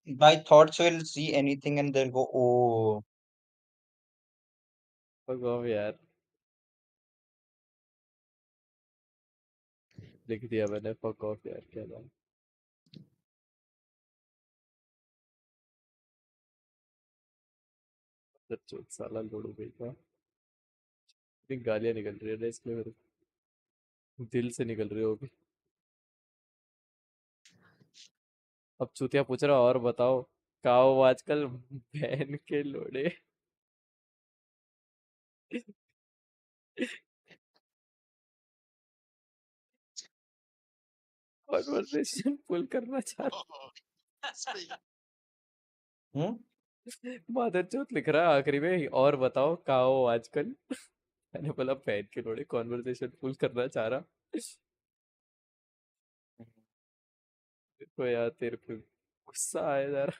My thoughts will see anything and they'll go oh. Fuck off यार, लिख दिया मैंने फक ऑफ यार, क्या नाम। सच्चो साला लोड़ू भाई का। इतनी गालियां निकल रही है ना इसमें मेरे दिल से निकल रही होगी। अब चूतिया पूछ रहा और बताओ, कहा हो आजकल बहन के लोड़े। कॉन्वर्सेशन पुल करना चाह हम्म। रहा। मादरचोद लिख रहा है आखिरी में, और बताओ कहा हो आजकल। मैंने बोला बहन के लोड़े, कॉन्वर्सेशन पुल करना चाह रहा। तो यार तेरे पे गुस्सा आया यार।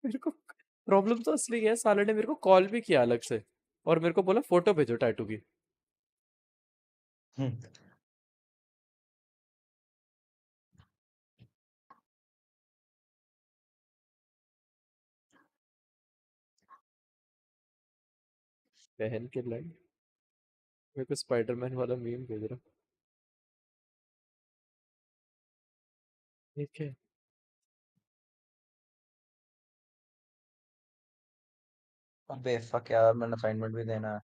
मेरे को प्रॉब्लम तो असली है, साले ने मेरे को कॉल भी किया अलग से और मेरे को बोला फोटो भेजो टैटू की। हम्म। बहन के लड़ मेरे को स्पाइडरमैन वाला मीम भेज रहा। ठीक है। अबे फक यार, मैंने असाइनमेंट भी देना है।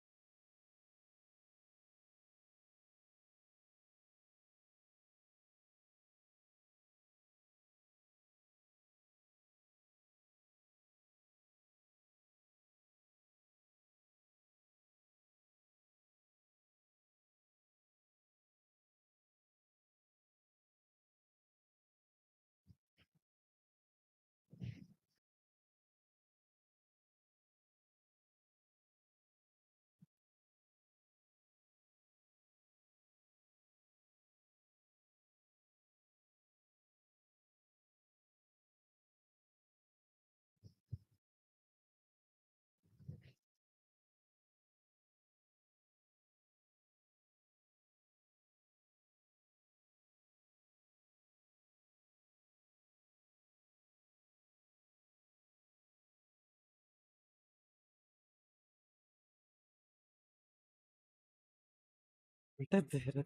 बेटा तेरा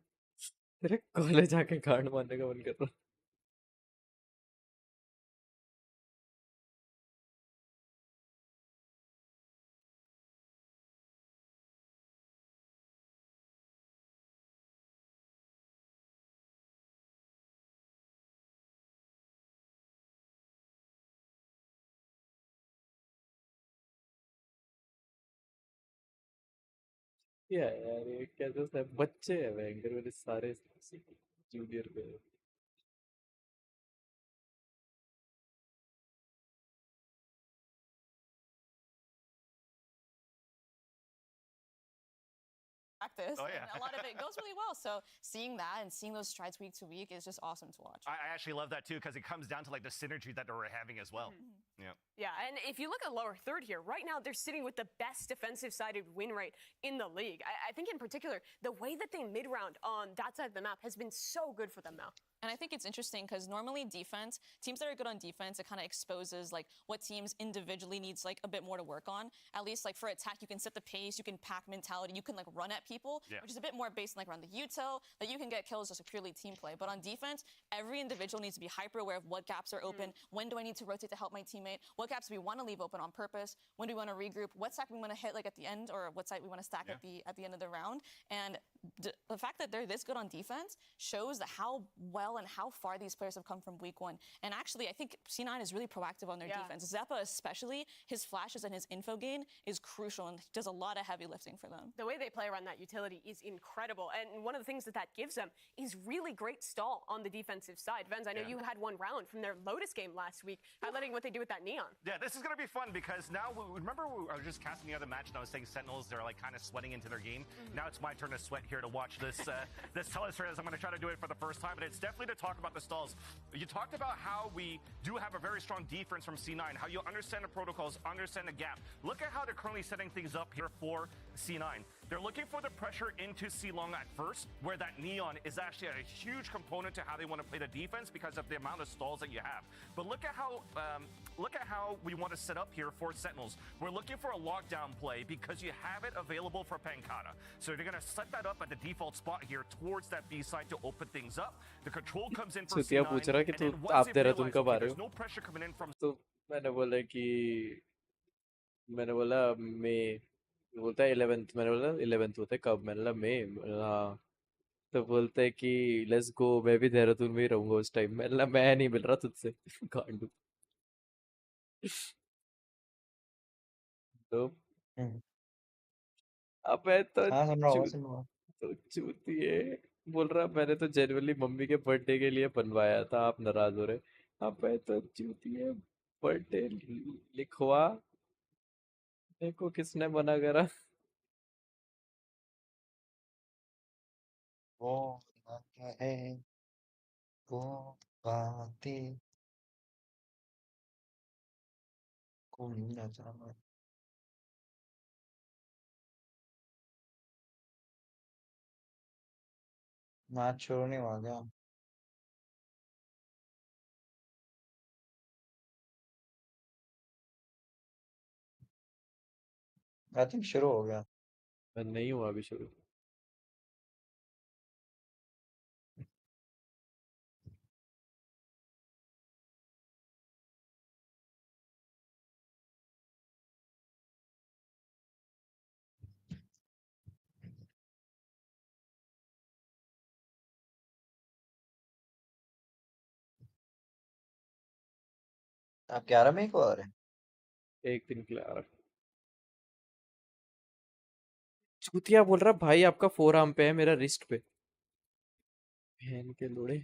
तेरे कॉलेज आके गांड मारने का मन कर रहा। क्या है यार, ये कैसे सब बच्चे हैं भयंकर, मेरे सारे जूनियर पे। Practice, Oh, yeah. and a lot of it goes really well. So seeing that and seeing those strides week to week is just awesome to watch. I actually love that too because it comes down to like the synergy that we're having as well. Yeah. Yeah, and if you look at lower third here, right now they're sitting with the best defensive-sided win rate in the league. I think in particular, the way that they mid-round on that side of the map has been so good for them now. And I think it's interesting because normally defense, teams that are good on defense, it kind of exposes like what teams individually needs like a bit more to work on. At least like for attack, you can set the pace, you can pack mentality, you can like run at people, which is a bit more based on like around the util, that you can get kills just a purely team play. But on defense, every individual needs to be hyper aware of what gaps are open, when do I need to rotate to help my teammate, what gaps we want to leave open on purpose, when do we want to regroup, what stack we want to hit like at the end, or what site we want to stack at the end of the round. And the fact that they're this good on defense shows that how well and how far these players have come from week one. And actually, I think C9 is really proactive on their defense. Zeppa especially, his flashes and his info gain is crucial and does a lot of heavy lifting for them. The way they play around that utility is incredible. And one of the things that gives them is really great stall on the defensive side. Venz, I know you had one round from their Lotus game last week, highlighting what they do with that Neon. Yeah, this is going to be fun because now, remember I was just casting the other match and I was saying Sentinels, they're like kind of sweating into their game. Now it's my turn to sweat here to watch this this telestrator as I'm going to try to do it for the first time. But it's definitely to talk about the stalls. You talked about how we do have a very strong defense from C9, how you understand the protocols, understand the gap. Look at how they're currently setting things up here for C9. They're looking for the pressure into C-Long at first, where that Neon is actually a huge component to how they want to play the defense because of the amount of stalls that you have. But look at how we want to set up here for Sentinels. We're looking for a lockdown play because you have it available for Pankata. So they're going to set that up at the default spot here towards that B side to open things up. The control comes in for छुतिया C9, पूछ रहा है कि and तू then once आप they Dehradun realize, कब आ okay, रहे there's हो? no pressure coming in from तो मैंने बोला मई, बोलता है 11th, मैंने बोला 11th होता है कब, मैंने बोला मई, हाँ। तो बोलते हैं कि लेट्स गो, मैं भी देहरादून में ही रहूंगा उस टाइम। मैंने बोला मैं नहीं मिल रहा तुझसे गांडू। तो अब मैं तो हाँ, सुन रहा हूँ, चू सुन रहा हूँ। तो चूतिए बोल रहा, मैंने तो जेनुअनली मम्मी के बर्थडे के लिए बनवाया था, आप नाराज हो रहे। अब मैं तो चूतिए बर्थडे लिखवा, देखो किसने मना करा। वो ना है वो बातें को नहीं ना जाना। मैच शुरू नहीं हुआ क्या? आई थिंक शुरू हो गया। नहीं हुआ अभी शुरू। आप 11 मई को आ रहे हैं? एक दिन के लिए आ रहा। चूतिया बोल रहा भाई आपका फोर आर्म पे है, मेरा रिस्ट पे। बहन के लोड़े।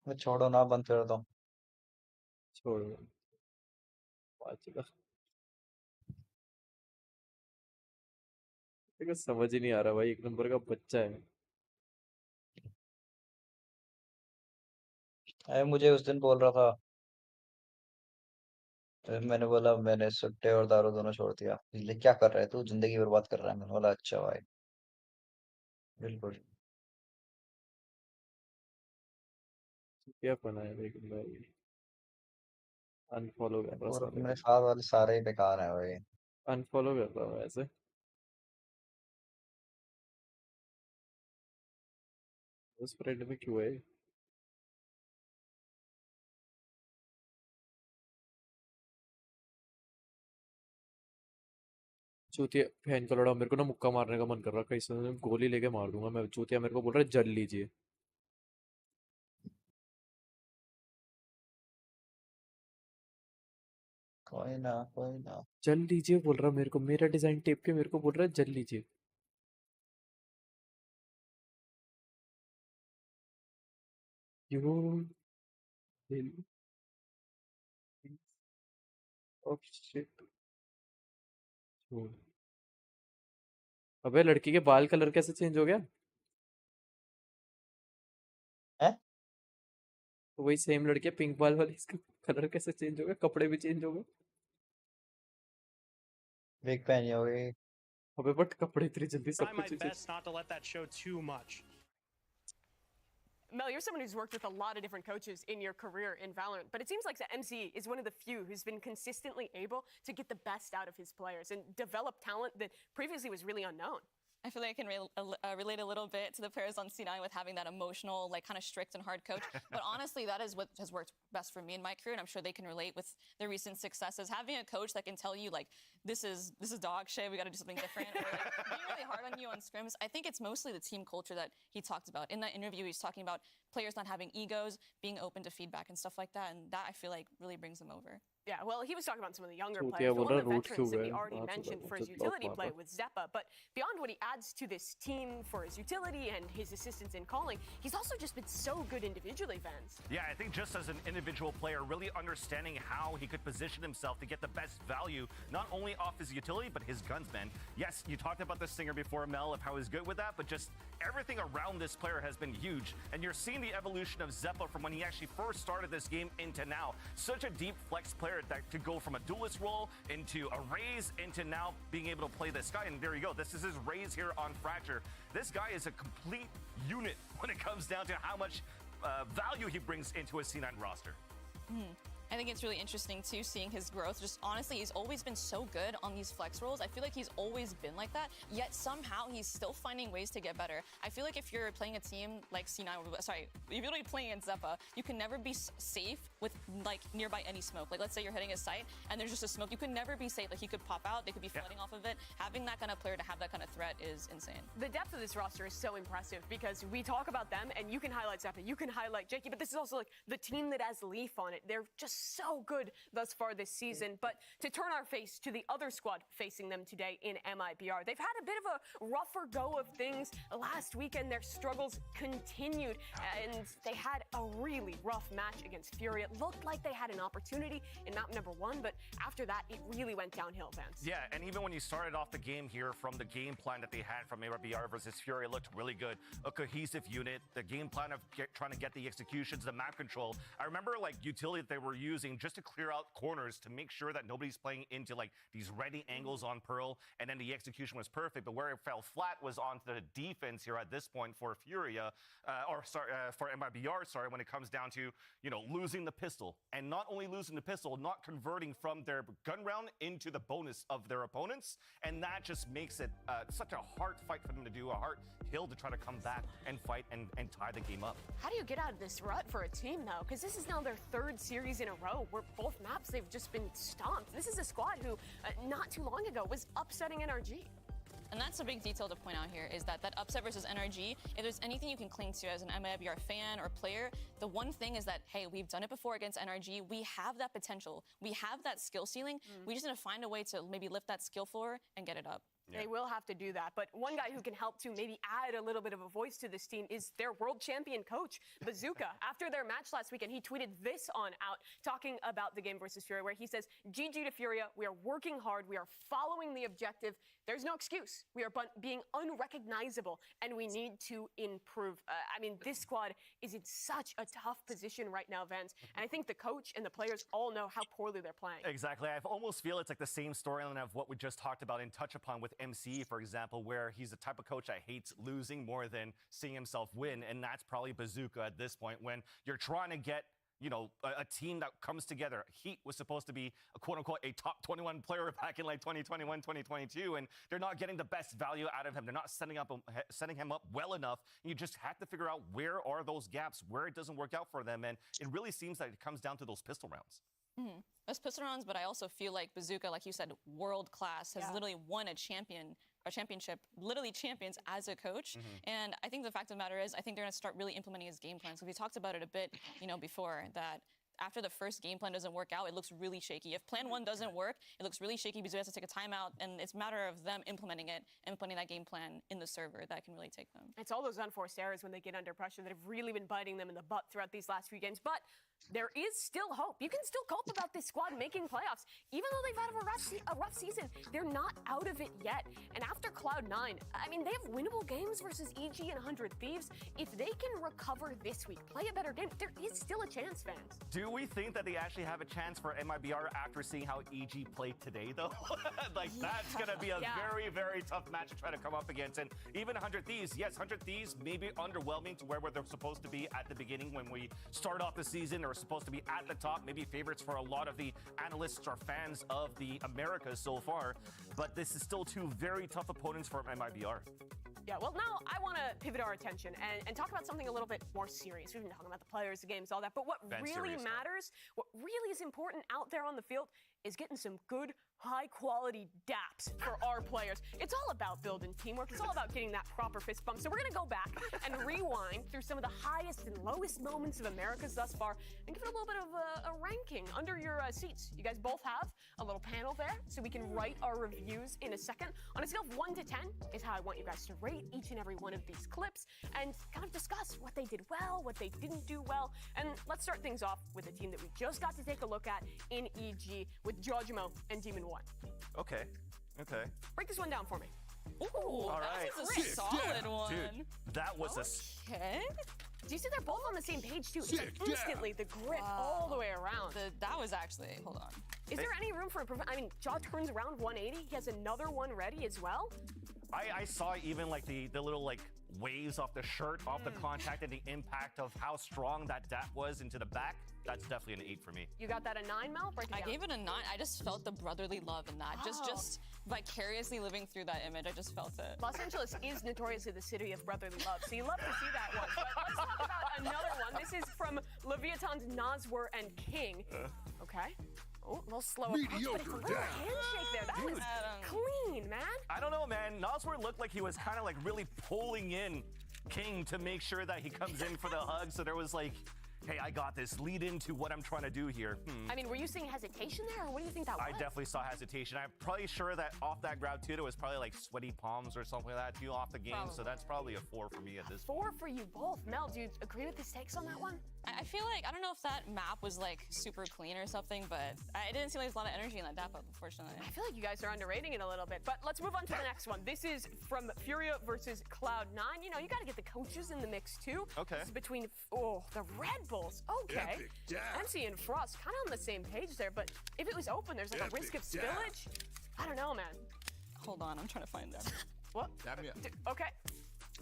मैं छोड़ो ना, बंद कर दो। छोड़ो। बात का समझ ही नहीं आ रहा भाई, एक नंबर का बच्चा है। अरे मुझे उस दिन बोल रहा था, फिर मैंने बोला मैंने सुट्टे और दारू दोनों छोड़ दिया। इसलिए क्या कर रहा है तू, जिंदगी बर्बाद कर रहा है। मैंने बोला अच्छा भाई, बिल्कुल। क्या पना है लेकिन भाई, अनफॉलो कर रहा और साले मेरे को। साथ वाले सारे ही बेकार हैं भाई। अनफॉलो कर रहा हूँ ऐसे। उस फ्रेंड में क्यों है? चूतिया फैन का लड़ा, मेरे को ना मुक्का मारने का मन कर रहा है, कहीं से गोली लेके मार दूंगा मैं। चूतिया मेरे को बोल रहा है जल लीजिए। कोई ना कोई ना। जल लीजिए बोल रहा मेरे को, मेरा डिजाइन टेप के मेरे को बोल रहा है जल लीजिए। You will of shit. अबे लड़की के बाल कलर कैसे चेंज हो गया? है? तो वही सेम लड़की पिंक बाल वाली, इसका कलर कैसे चेंज हो गया? कपड़े भी चेंज हो गए। बिग पहनी होगी। अबे बट कपड़े इतनी जल्दी सब Try my कुछ best not to let that show too much. Mel, you're someone who's worked with a lot of different coaches in your career in Valorant, but it seems like the MC is one of the few who's been consistently able to get the best out of his players and develop talent that previously was really unknown. I feel like I can relate a little bit to the players on C9 with having that emotional, like kind of strict and hard coach. But honestly, that is what has worked best for me in my career, and I'm sure they can relate with their recent successes. Having a coach that can tell you like, this is dog shit, we got to do something different, or like being really hard on you on scrims. I think it's mostly the team culture that he talked about. In that interview, he's talking about players not having egos, being open to feedback and stuff like that, and that I feel like really brings them over. Yeah, well, he was talking about some of the younger Chutiya players, the बोल one रहा of the root veterans that we क्यों already गए? mentioned for his just block utility मार play रहा। with Zeppa, but beyond what he adds to this team for his utility and his assistance in calling, he's also just been so good individually, Vans. Yeah, I think just as an individual player, really understanding how he could position himself to get the best value, not only off his utility, but his guns, man. Yes, you talked about the Stinger before, Mel, of how he's good with that, but just everything around this player has been huge. And you're seeing the evolution of Zeppa from when he actually first started this game into now. Such a deep flex player that could go from a duelist role into a raise into now being able to play this guy. And there you go. This is his raise here on Fracture. This guy is a complete unit when it comes down to how much value he brings into a C9 roster. I think it's really interesting too, seeing his growth. Just honestly, he's always been so good on these flex roles. I feel like he's always been like that, yet somehow he's still finding ways to get better. I feel like if you're playing a team like C9, sorry, if you're playing against Zeppa, you can never be safe with like nearby any smoke. Like let's say you're hitting a site and there's just a smoke, you can never be safe. Like he could pop out, they could be flooding off of it. Having that kind of player to have that kind of threat is insane. The depth of this roster is so impressive because we talk about them and you can highlight Zeppa, you can highlight Jakey, but this is also like the team that has Leaf on it. They're just so good thus far this season. But to turn our face to the other squad facing them today in MIBR, they've had a bit of a rougher go of things. Last weekend, their struggles continued, and they had a really rough match against Fury. It looked like they had an opportunity in map number 1, but after that, it really went downhill, Vance. Yeah, and even when you started off the game here from the game plan that they had from MIBR versus Fury, it looked really good. A cohesive unit, the game plan of trying to get the executions, the map control. I remember like utility that they were using just to clear out corners to make sure that nobody's playing into like these ready angles on Pearl, and then the execution was perfect. But where it fell flat was on the defense here at this point for Furia, for MIBR, sorry, when it comes down to, you know, losing the pistol. And not only losing the pistol, not converting from their gun round into the bonus of their opponents. And that just makes it such a hard fight for them to do, a hard hill to try to come back and fight and tie the game up. How do you get out of this rut for a team, though? Because this is now their 3rd series in a row where both maps they've just been stomped. This is a squad who, not too long ago, was upsetting NRG. And that's a big detail to point out here, is that upset versus NRG, if there's anything you can cling to as an MIBR fan or player, the one thing is that, hey, we've done it before against NRG. We have that potential. We have that skill ceiling. We just need to find a way to maybe lift that skill floor and get it up. They will have to do that. But one guy who can help to maybe add a little bit of a voice to this team is their world champion coach, Bazooka. After their match last weekend, he tweeted this on out, talking about the game versus Furia, where he says, GG to Furia, we are working hard, we are following the objective. There's no excuse. We are being unrecognizable, and we need to improve. I mean, this squad is in such a tough position right now, Vance. And I think the coach and the players all know how poorly they're playing. Exactly. I almost feel it's like the same storyline of what we just talked about and touch upon with MC, for example, where he's the type of coach that hates losing more than seeing himself win. And that's probably Bazooka at this point, when you're trying to get, you know, a team that comes together. Heat was supposed to be a quote-unquote a top 21 player back in like 2021, 2022, and they're not getting the best value out of him. They're not setting him up well enough. You just have to figure out where are those gaps, where it doesn't work out for them, and it really seems like it comes down to those pistol rounds. Those pistol rounds, but I also feel like Bazooka, like you said, world class, has literally won a championship, literally champions as a coach. And I think the fact of the matter is, I think they're going to start really implementing his game plan. So we talked about it a bit, you know, before, that after the first game plan doesn't work out, it looks really shaky. If plan one doesn't work, it looks really shaky because he has to take a timeout, and it's a matter of them implementing that game plan in the server that can really take them. It's all those unforced errors when they get under pressure that have really been biting them in the butt throughout these last few games. But there is still hope. You can still cope about this squad making playoffs. Even though they've had a rough season, they're not out of it yet. And after Cloud9, I mean, they have winnable games versus EG and 100 Thieves. If they can recover this week, play a better game, there is still a chance, fans. Do we think that they actually have a chance for MIBR after seeing how EG played today, though? Like, that's going to be a very, very tough match to try to come up against. And even 100 Thieves, yes, 100 Thieves may be underwhelming to where they're supposed to be at the beginning when we start off the season. They're supposed to be at the top, maybe favorites for a lot of the analysts or fans of the Americas so far. But this is still two very tough opponents for MIBR. Yeah, well, now I want to pivot our attention and talk about something a little bit more serious. We've been talking about the players, the games, all that. But what really matters, what really is important out there on the field, is getting some good, high-quality daps for our players. It's all about building teamwork. It's all about getting that proper fist bump. So we're going to go back and rewind through some of the highest and lowest moments of Americas thus far and give it a little bit of a ranking under your seats. You guys both have a little panel there, so we can write our reviews in a second. On a scale of 1 to 10 is how I want you guys to rate each and every one of these clips and kind of discuss what they did well, what they didn't do well. And let's start things off with a team that we just got to take a look at in EG with Jojimo and Demon One. Okay. Break this one down for me. Ooh, all right. That was a solid one. Dude, that was Okay. Do you see they're both on the same page, too? It's like instantly the grip all the way around. That was actually, hold on. Is there any room for improvement? I mean, Jaw turns around 180. He has another one ready as well. I saw even like the little like waves off the shirt, off the contact, and the impact of how strong that dap was into the back. That's definitely an 8 for me. You got that a 9, Mel? Break it down. I gave it a 9. I just felt the brotherly love in that. Just vicariously living through that image. I just felt it. Los Angeles is notoriously the city of brotherly love, so you love to see that one. But let's talk about another one. This is from Leviathan's Nazwar and King. Okay. Oh, a little slow approach, but it's a little handshake there. That was clean, man. I don't know, man. Nazwar looked like he was kind of like really pulling in King to make sure that he comes in for the hug. So there was like, hey, I got this. Lead into what I'm trying to do here. I mean, were you seeing hesitation there, or what do you think that was? I definitely saw hesitation. I'm probably sure that off that grab, too, there was probably like sweaty palms or something like that, too, off the game. Probably. So that's probably a 4 for me at this point. 4 for you both. Mel, do you agree with his takes on that one? I feel like, I don't know if that map was like super clean or something, but it didn't seem like there's a lot of energy in that dap up, unfortunately. I feel like you guys are underrating it a little bit, but let's move on to the next one. This is from Furia versus Cloud9. You know, you got to get the coaches in the mix, too. Okay. This is between, the Red Bulls. Okay. MC and Frost, kind of on the same page there, but if it was open, there's like a risk of spillage. I don't know, man. Hold on, I'm trying to find that. What? Okay.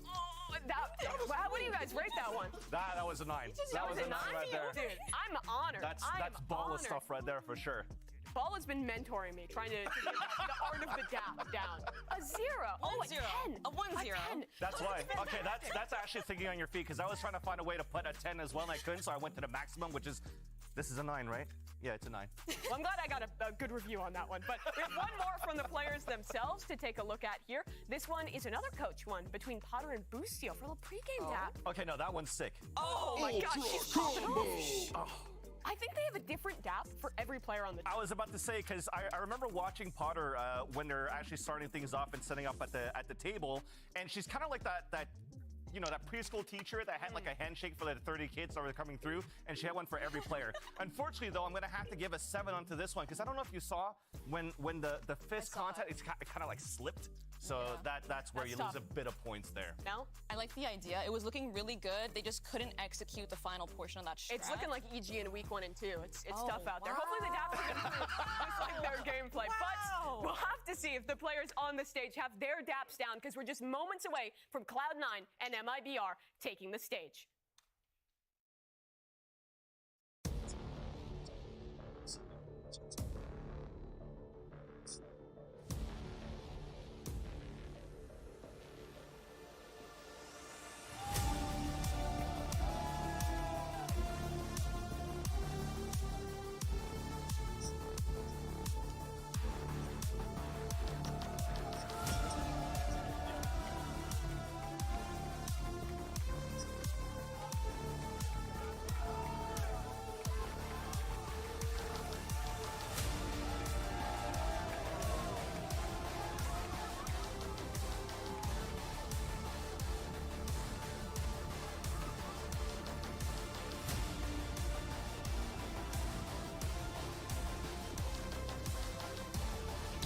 Wow, what do you guys rate that one? That was a 9. That was a 9 right there. Dude, I'm honored. That's baller stuff right there for sure. Ball has been mentoring me, trying to get the art of the dap down. A 0. Oh, a 10. A 1-0. That's why. Okay, that's actually thinking on your feet, because I was trying to find a way to put a 10 as well, and I couldn't, so I went to the maximum, which is This is a 9, right? Yeah, it's a 9. Well, I'm glad I got a good review on that one. But we have one more from the players themselves to take a look at here. This one is another coach one between Potter and Boostio for a little pregame dap. Okay, no, that one's sick. Oh my gosh, she's popping off. I think they have a different dap for every player on the team. I was about to say, because I remember watching Potter when they're actually starting things off and setting up at the table, and she's kind of like that you know, that preschool teacher that had like a handshake for the 30 kids that were coming through, and she had one for every player. Unfortunately, though, I'm going to have to give a 7 onto this one, because I don't know if you saw when the fist contact, it kind of like slipped. So that's where you lose a bit of points there. No? I like the idea. It was looking really good. They just couldn't execute the final portion of that strat. It's looking like EG in week 1 and 2. It's tough out there. Hopefully the daps are going to just like their gameplay. But we'll have to see if the players on the stage have their daps down, because we're just moments away from Cloud9 and Mibr taking the stage.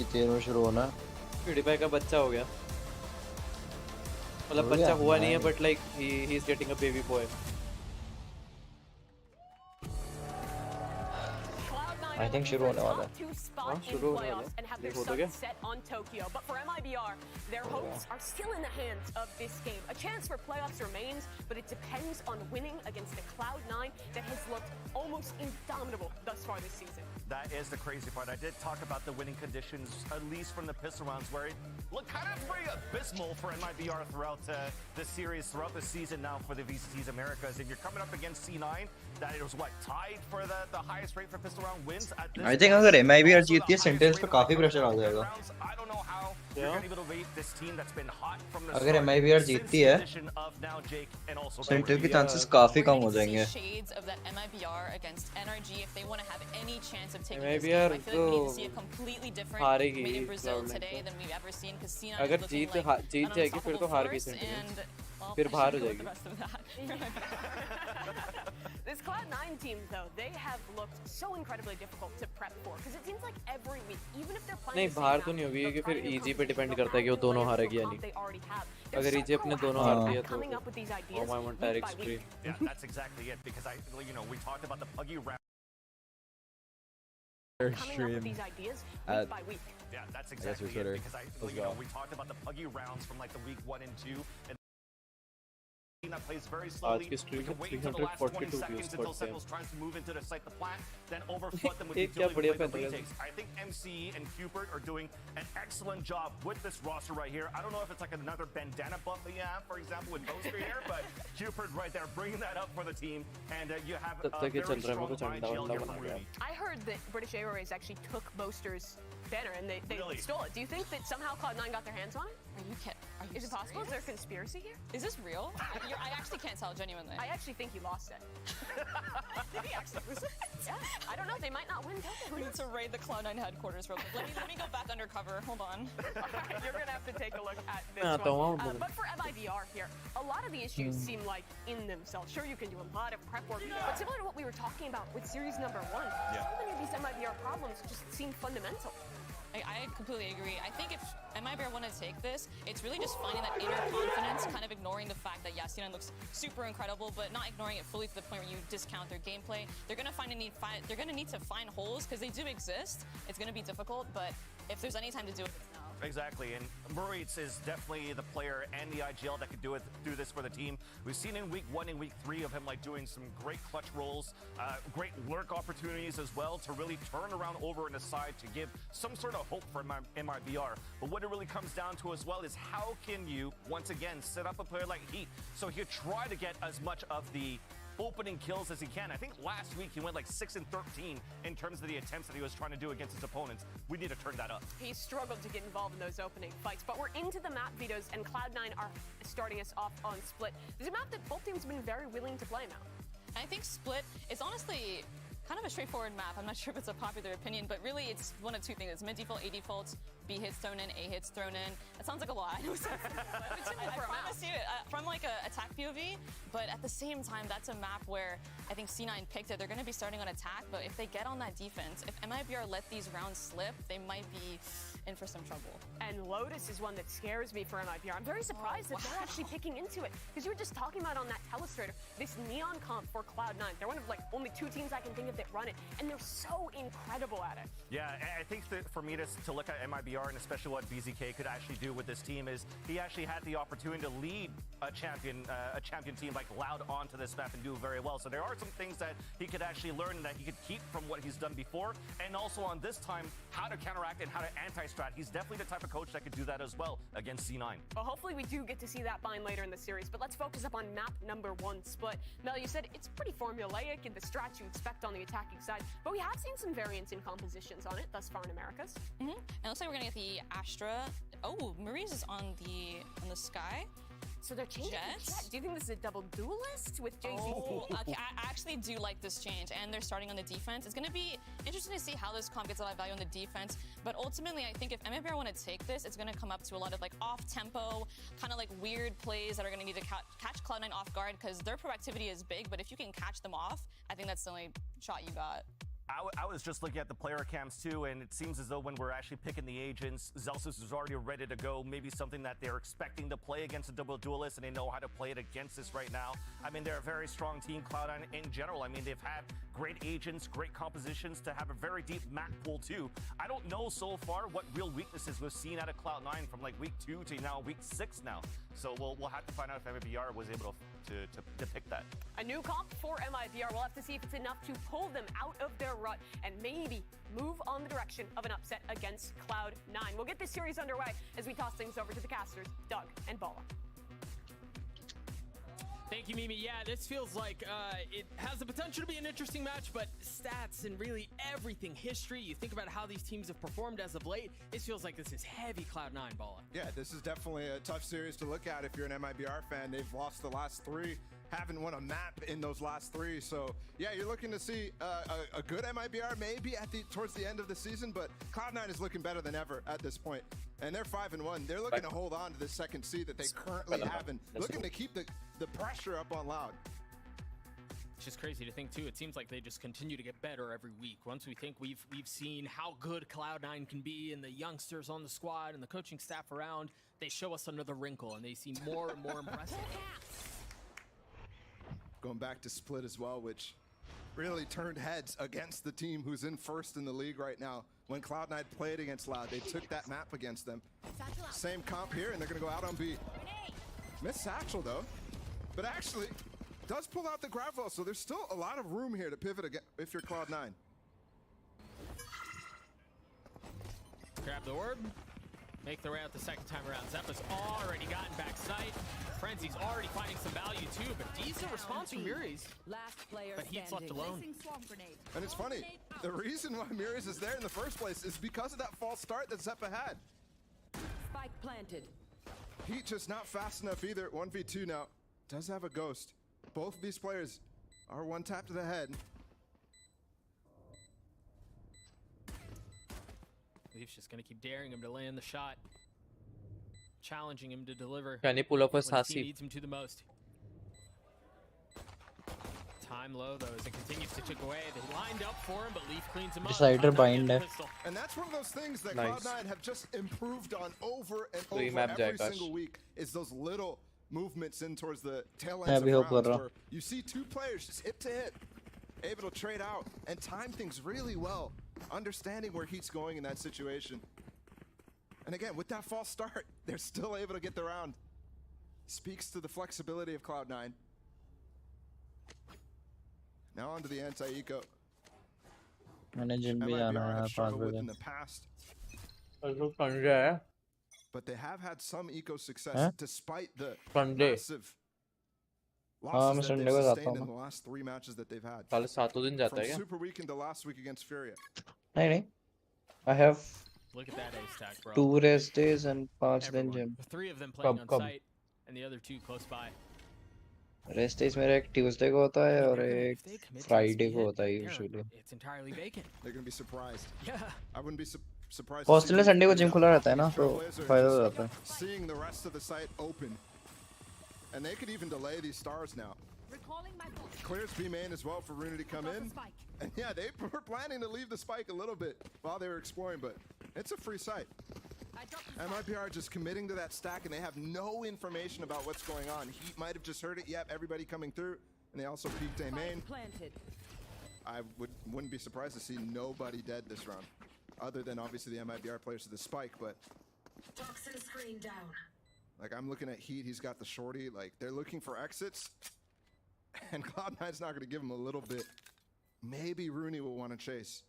कितने में शुरू होना PewDiePie का बच्चा हो गया मतलब बच्चा हुआ नहीं है but like he is getting a baby boy. I think शुरू होने वाला है. शुरू होने वाला है. And have their देखो तो क्या? sights set on Tokyo. But for Mibr, their hopes are still in the hands of this game. A chance for playoffs remains, but it depends on winning against a Cloud9 that has looked almost indomitable thus far this season. That is the crazy part. I did talk about the winning conditions, at least from the pistol rounds, where it looked kind of pretty abysmal for Mibr throughout the series, throughout the season now for the VCTs Americas. And you're coming up against C9, that it was what, tied for the highest rate for pistol round wins at this I think अगर Mibr जीतती है Sentinels पे काफी pressure आ जाएगा. I don't know how you're going to be able to beat this team that's been hot from the अगर start. Mibr जीतती है Sentinel के chances काफी कम हो जाएंगे. Shades of that Mibr against NRG if they want to have any chance of taking Mibr this game. I feel like we need to see a completely different हारेगी made in Brazil Cloud9 today than we've ever seen, because C9 अगर is looking Jeet like Jeet an जाएगी फिर तो unstoppable हार गई force, Sentinels. and well, फिर I बाहर should हो go with the जाएगी. rest of that. This Cloud9 team, though, they have looked so incredibly difficult to prep for, because it seems like every week, even if they're playing नहीं the same बाहर map, तो नहीं होगी they're क्योंकि फिर trying new EG पे depend competitions, करता है कि वो they'll दोनों add हारेगी या comp नहीं. they already have. They're अगर so EG अपने दोनों proactive हारती है तो coming up with these ideas oh my want week direct by week. stream. Yeah, that's exactly it, because we talked about the Puggy round. Coming up with these ideas week by week. Yeah, that's exactly it, because we talked about the Puggy rounds from like the week 1 and 2. And that plays very slowly. आज की stream We can में wait until the last 20 342 seconds views until per Sentinels tries to move into the site to plant, then overflood them with एक क्या utility बढ़िया with the पहन retakes. I think MC and Cupid are doing an excellent job with this roster right here. I don't know if it's like another bandana buff that you have, for example, with Ghost here, but Cupid right there bringing that up for the team, and you have a very strong IGL here from Ruby. I heard that British Airways actually took Boaster's banner and they Really? stole it. Do you think that somehow Cloud9 got their hands on it? Are you kidding? Is it possible? Is there a conspiracy here? Is this real? I actually can't tell, genuinely. I actually think he lost it. Did he actually lose it? Yeah. I don't know. They might not win. We need to raid the Cloud9 headquarters real quick. Let me go back undercover. Hold on. You're going to have to take a look at this हाँ, तो one. वहाँ But for Mibr here, a lot of the issues seem like in themselves. Sure, you can do a lot of prep work, but similar to what we were talking about with series number 1, so many of these Mibr problems just seem fundamental. I completely agree. I think if Mibr want to take this, it's really just finding that inner confidence, kind of ignoring the fact that Yasinan looks super incredible, but not ignoring it fully to the point where you discount their gameplay. They're gonna they're gonna need to find holes, because they do exist. It's gonna be difficult, but if there's any time to do it, it's now. Exactly, and Moritz is definitely the player and the IGL that could do this for the team. We've seen in week 1 and week 3 of him like doing some great clutch rolls, great lurk opportunities as well to really turn around over and aside to give some sort of hope for Mibr. But what it really comes down to as well is how can you once again set up a player like Heat so he try to get as much of the opening kills as he can. I think last week he went like 6 and 13 in terms of the attempts that he was trying to do against his opponents. We need to turn that up. He struggled to get involved in those opening fights, but we're into the map vetoes, and Cloud9 are starting us off on Split. This is a map that both teams have been very willing to play now. I think Split is honestly kind of a straightforward map. I'm not sure if it's a popular opinion, but really it's one of two things. It's mid default, A defaults, B hits thrown in, A hits thrown in. It sounds like a lot. I promise you, from like a attack POV, but at the same time, that's a map where I think C9 picked it. They're going to be starting on attack, but if they get on that defense, if MIBR let these rounds slip, they might be in for some trouble. And Lotus is one that scares me for MIBR. I'm very surprised that they're actually picking into it, because you were just talking about on that telestrator, this neon comp for Cloud9. They're one of like only two teams I can think of that run it, and they're so incredible at it. Yeah, I think that for me to look at MIBR, and especially what BZK could actually do with this team, is he actually had the opportunity to lead a champion team like Loud onto this map and do very well. So there are some things that he could actually learn and that he could keep from what he's done before, and also on this time, how to counteract and how to anti-strat. He's definitely the type of coach that could do that as well against C9. Well, hopefully we do get to see that bind later in the series, but let's focus up on map number 1, Split. Mel, you said it's pretty formulaic in the strats you expect on the attacking side, but we have seen some variance in compositions on it thus far in Americas. And it looks like we're gonna get the Astra. Oh, Marie's is on the sky. So they're changing Jets? the jet. Do you think this is a double duelist with Jay-Z? Oh, okay, I actually do like this change, and they're starting on the defense. It's going to be interesting to see how this comp gets a lot of value on the defense, but ultimately, I think if MIBR want to take this, it's going to come up to a lot of like off-tempo, kind of like weird plays that are going to need to catch Cloud9 off guard, because their proactivity is big, but if you can catch them off, I think that's the only shot you got. I was just looking at the player cams too, and it seems as though when we're actually picking the agents, Zelsus is already ready to go. Maybe something that they're expecting to play against a double duelist, and they know how to play it against this right now. I mean, they're a very strong team, Cloud9 in general. I mean, they've had great agents, great compositions to have a very deep map pool too. I don't know so far what real weaknesses we've seen out of Cloud9 from like week 2 to now week 6 now. So we'll have to find out if MIBR was able to pick that. A new comp for MIBR. We'll have to see if it's enough to pull them out of their rut and maybe move on the direction of an upset against Cloud9. We'll get this series underway as we toss things over to the casters, Doug and Bala. Thank you, Mimi. Yeah, this feels like it has the potential to be an interesting match, but stats and really everything, history, you think about how these teams have performed as of late, it feels like this is heavy Cloud9, Bala. Yeah, this is definitely a tough series to look at if you're an MIBR fan. They've lost the last 3, haven't won a map in those last 3. So yeah, you're looking to see a good MIBR maybe towards the end of the season, but Cloud9 is looking better than ever at this point. And they're 5-1. They're looking to hold on to the second seed that they currently have and looking to keep the pressure up on Loud. It's just crazy to think too. It seems like they just continue to get better every week. Once we think we've seen how good Cloud9 can be and the youngsters on the squad and the coaching staff around, they show us another wrinkle and they seem more and more impressive. Going back to Split as well, which really turned heads against the team who's in first in the league right now. When Cloud9 played against Loud, they took that map against them. Same comp here, and they're gonna go out on B. Missed Satchel though, but actually does pull out the grab wall, so there's still a lot of room here to pivot again if you're Cloud9. Grab the orb, make their way out the second time around. Zeppa's already gotten back sight. Frenzy's already finding some value too, but decent response from Muri's. But Heat's left alone. And it's funny, the reason why Muri's is there in the first place is because of that false start that Zeppa had. Spike planted. Heat just not fast enough either. 1v2 now. Does have a ghost. Both of these players are one tap to the head. Leaf's just gonna keep daring him to land the shot, challenging him to deliver. Can he pull up a when his team sassy? needs him to the most. Time low though as it continues to tick away. They lined up for him, but Leaf cleans him up. Decider bind. And that's one of those things that Nice. Cloud9 have just improved on over and Three over map every Jackass. single week, is those little movements in towards the tail Yeah, ends we of hope rounds we're where you see 2 players just hip to hip, able to trade out and time things really well, understanding where Heat's going in that situation. And again, with that false start, they're still able to get the round. Speaks to the flexibility of Cloud9. Now onto the anti-eco. मैंने gym भी जाना है 5 with in बजे. the past, लोग पंजा है but they have had some eco success Huh? despite the Sunday. massive हाँ मैं संडे को जाता हूँ in ना। the last 3 matches that they've had. साले सातों दिन जाता From है क्या? Super Weekend to last week against Furia. नहीं, I have Look at that ace stack, bro. 2 rest days and 5 दिन Everyone. gym. The 3 of them playing on कब? site, and the other 2 close by. Rest days मेरा एक Tuesday को होता है और एक फ्राइडे को होता है They're- usually. It's entirely vacant. They're going to be surprised. Yeah. I wouldn't be surprised. Hostel में संडे को जिम खुला रहता है ना, तो फायदा हो जाता है। Seeing the rest of the site open, and they could even delay these stars now. Clears B main as well for Rooney to come in, and yeah, they were planning to leave the spike a little bit while they were exploring, but it's a free site. MIBR just committing to that stack, and they have no information about what's going on. Heat might have just heard it. Yep, everybody coming through, and they also peeked A main. I wouldn't be surprised to see nobody dead this round, other than obviously the MIBR players to the spike. But Toxin screen down. like I'm looking at Heat, he's got the shorty. Like they're looking for exits, and Cloud9's not going to give him a little bit. Maybe Rooney will want to chase.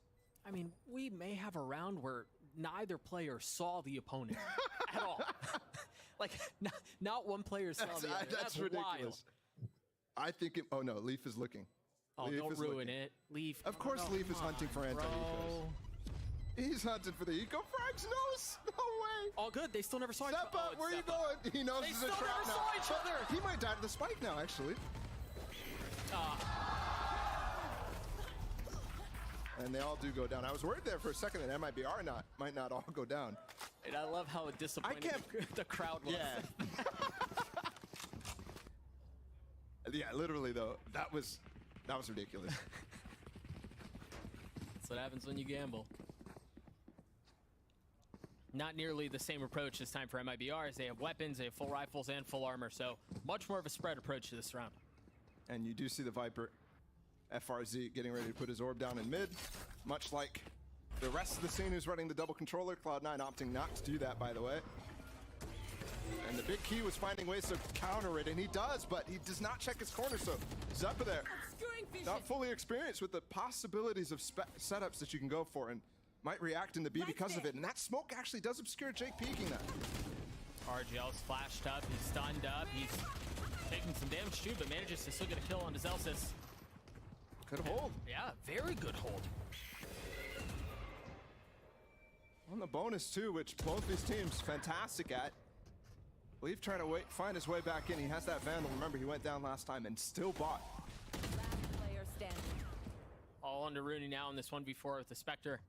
I mean, we may have a round where neither player saw the opponent at all. Like, not one player saw the other. That's ridiculous. Wild. I think it. Oh no, Leaf is looking. Oh, Leaf don't is ruin looking. it. Leaf. Of course, Leaf is hunting for anti-ecos. He's hunting for the eco frags. No way. All good. They still never saw each other. Step up. Where are you going? He knows They this is a still trap never now. saw each other. He might die to the spike now, actually. And they all do go down. I was worried there for a second that MIBR might not all go down. And I love how disappointed the crowd was. Yeah. Yeah, literally though, that was ridiculous. That's what happens when you gamble. Not nearly the same approach this time for MIBR, as they have weapons, they have full rifles and full armor, so much more of a spread approach to this round. And you do see the Viper FRZ getting ready to put his orb down in mid, much like the rest of the scene who's running the double controller. Cloud9 opting not to do that, by the way. And the big key was finding ways to counter it, and he does, but he does not check his corner, so Zeppa there, not fully experienced with the possibilities of setups that you can go for, and might react in the B because of it, and that smoke actually does obscure Jake peeking that. RGL's flashed up, he's stunned up, he's taking some damage too, but manages to still get a kill on Zelsis. Good hold. Yeah, very good hold. On the bonus too, which both these teams fantastic at. Leaf trying to find his way back in. He has that Vandal. Remember, he went down last time and still bought. All under Rooney now in this 1v4 with the Spectre.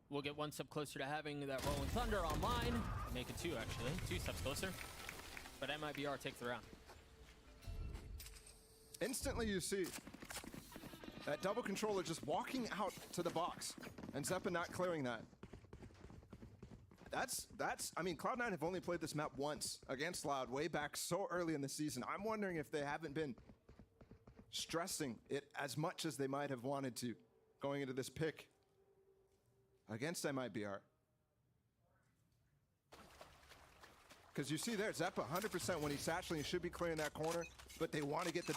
We'll get one step closer to having that Rolling Thunder online. Make it 2 actually, 2 steps closer. But MIBR takes the round. Instantly you see that double controller just walking out to the box and Zeppa not clearing that. I mean, Cloud9 have only played this map once against Loud way back so early in the season. I'm wondering if they haven't been stressing it as much as they might have wanted to going into this pick against MIBR. Because you see there, Zeppa 100% when he's satcheling, he should be clearing that corner, but they want to get the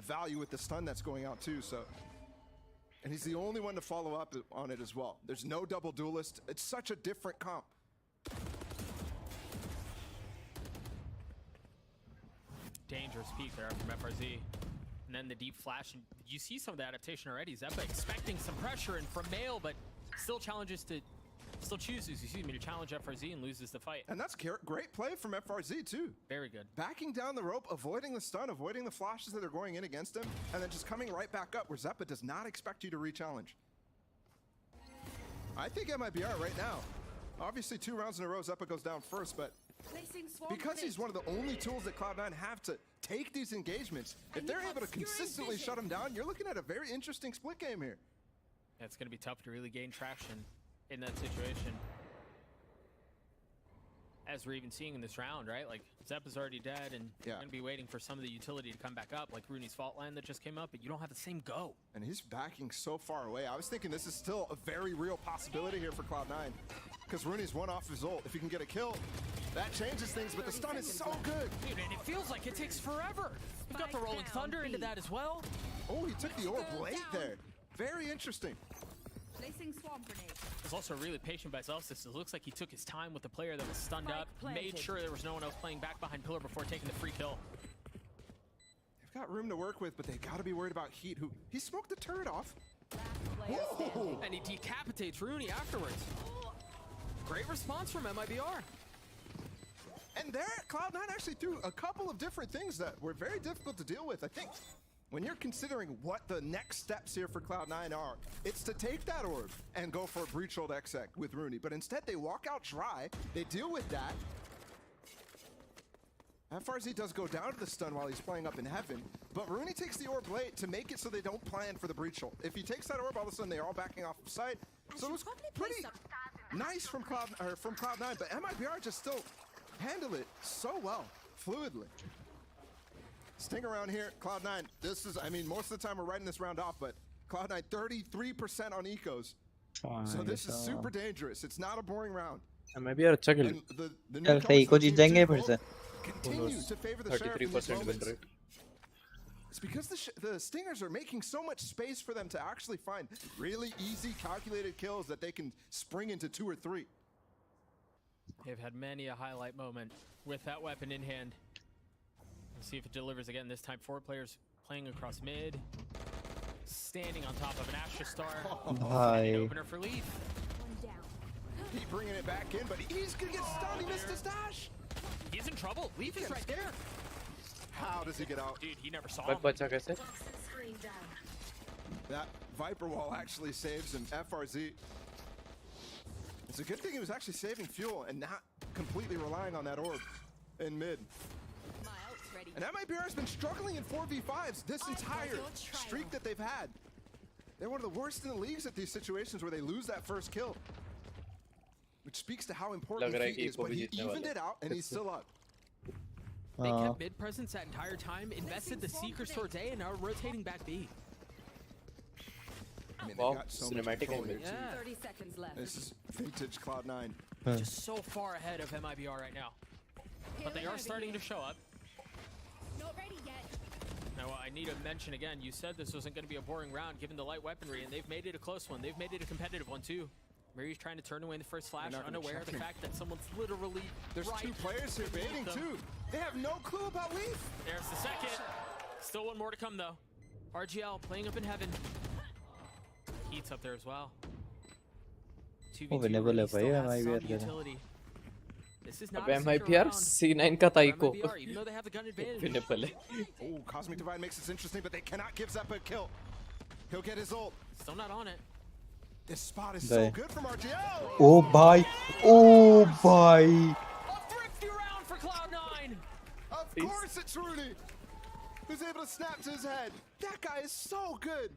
value with the stun that's going out too, so. And he's the only one to follow up on it as well. There's no double duelist. It's such a different comp. Dangerous peek there from FRZ. And then the deep flash, and you see some of the adaptation already. Zeppa expecting some pressure and from Mail, but still chooses, to challenge FRZ and loses the fight. And that's great play from FRZ too. Very good. Backing down the rope, avoiding the stun, avoiding the flashes that are going in against him, and then just coming right back up where Zeppa does not expect you to re-challenge. I think MIBR right now, obviously 2 rounds in a row, Zeppa goes down first, but because he's one of the only tools that Cloud9 have to take these engagements, if they're able to consistently shut him down, you're looking at a very interesting split game here. Yeah, it's going to be tough to really gain traction in that situation. As we're even seeing in this round, right? Like, Zeppa's already dead, and you're going to be waiting for some of the utility to come back up, like Rooney's fault line that just came up, but you don't have the same go. And he's backing so far away. I was thinking this is still a very real possibility here for Cloud9, because Rooney's one off his ult. If he can get a kill, that changes things, but the stun is so good. Dude, and it feels like it takes forever. We've got the Rolling Thunder into that as well. Oh, he took the orb late there. Very interesting. Placing swamp grenade. Was also really patient by Zelsis. It looks like he took his time with the player that was stunned up, made sure there was no one else playing back behind pillar before taking the free kill. They've got room to work with, but they got to be worried about Heat, who he smoked the turret off. Whoa! And he decapitates Rooney afterwards. Great response from MIBR. And there, Cloud9 actually threw a couple of different things that were very difficult to deal with. I think when you're considering what the next steps here for Cloud9 are, it's to take that orb and go for a breach hold exec with Rooney. But instead, they walk out dry. They deal with that. FRZ does go down to the stun while he's playing up in heaven, but Rooney takes the orb late to make it so they don't plan for the breach hold. If he takes that orb, all of a sudden they're all backing off of sight. So it was pretty nice from Cloud9, but MIBR just still handle it so well, fluidly. Sting around here, Cloud9. This is, I mean, most of the time we're writing this round off, but Cloud9 33% on ecos. So this is super dangerous. It's not a boring round. MIBR अच्छा खेल चल सही को जीत जाएंगे फिर से continue to favor the Sheriff in these 33% win moments. rate. It's because the Stingers are making so much space for them to actually find really easy, calculated kills that they can spring into 2 or 3. They've had many a highlight moment with that weapon in hand. Let's see if it delivers again. This time 4 players playing across mid. Standing on top of an Astra Star. Bhai. Opener for Leaf. He bringing it back in, but he's gonna get stunned. He missed his dash. He's in trouble. Leaf is right there. How does he get out? Dude, he never saw Bug him. बचा कैसे? That Viper wall actually saves him. FRZ. It's a good thing he was actually saving fuel and not completely relying on that orb in mid. And MIBR has been struggling in 4v5s this entire streak that they've had. They're one of the worst in the leagues at these situations where they lose that first kill. Which speaks to how important he is, but he evened it out and he's still up. They kept mid presence that entire time, invested the Seekers towards A, and now rotating back B. I mean, Wow, they got so much cinematic control angle. here, too. Yeah. 30 seconds left. This is vintage Cloud9. Just so far ahead of MIBR right now. But they are starting to show up. Not ready yet. Now, I need to mention again, you said this wasn't going to be a boring round given the light weaponry, and they've made it a close one. They've made it a competitive one, too. Murray's trying to turn away in the first flash, unaware of the fact that someone's literally There's 2 players here baiting, too. They have no clue about Leaf. There's the second. Still one more to come, though. RGL playing up in heaven. Heat's up there as well. 2v2, winnable है still भाई has some MIBR के utility. This is not अब a secure MIBR round C9 का for ताई को MIBR, even though they have the gun advantage. winnable है. Oh, Cosmic Divide makes this interesting, but they cannot give Zeppa a kill. He'll get his ult. Still not on it. This spot is so good from RGL. Oh bhai, oh bhai. A thrifty round for Cloud9. Of course it's Rooney, who's able to snap to his head. That guy is so good.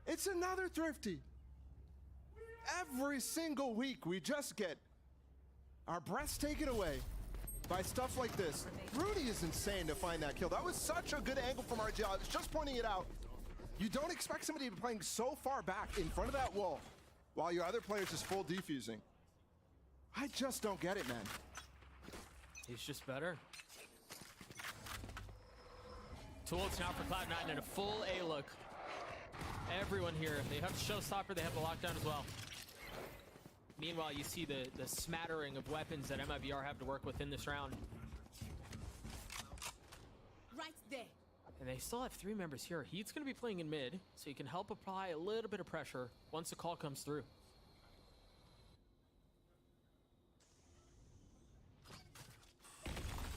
It's another thrifty. Every single week we just get our breaths taken away by stuff like this. Rooney is insane to find that kill. That was such a good angle from RGL. I was just pointing it out. You don't expect somebody to be playing so far back in front of that wall while your other player's just full defusing. I just don't get it, man. He's just better. 2 ults now for Cloud9 and a full A look. Everyone here, they have the showstopper, they have the lockdown as well. Meanwhile, you see the smattering of weapons that MIBR have to work with in this round. Right there. And they still have 3 members here. Heat's going to be playing in mid, so he can help apply a little bit of pressure once the call comes through.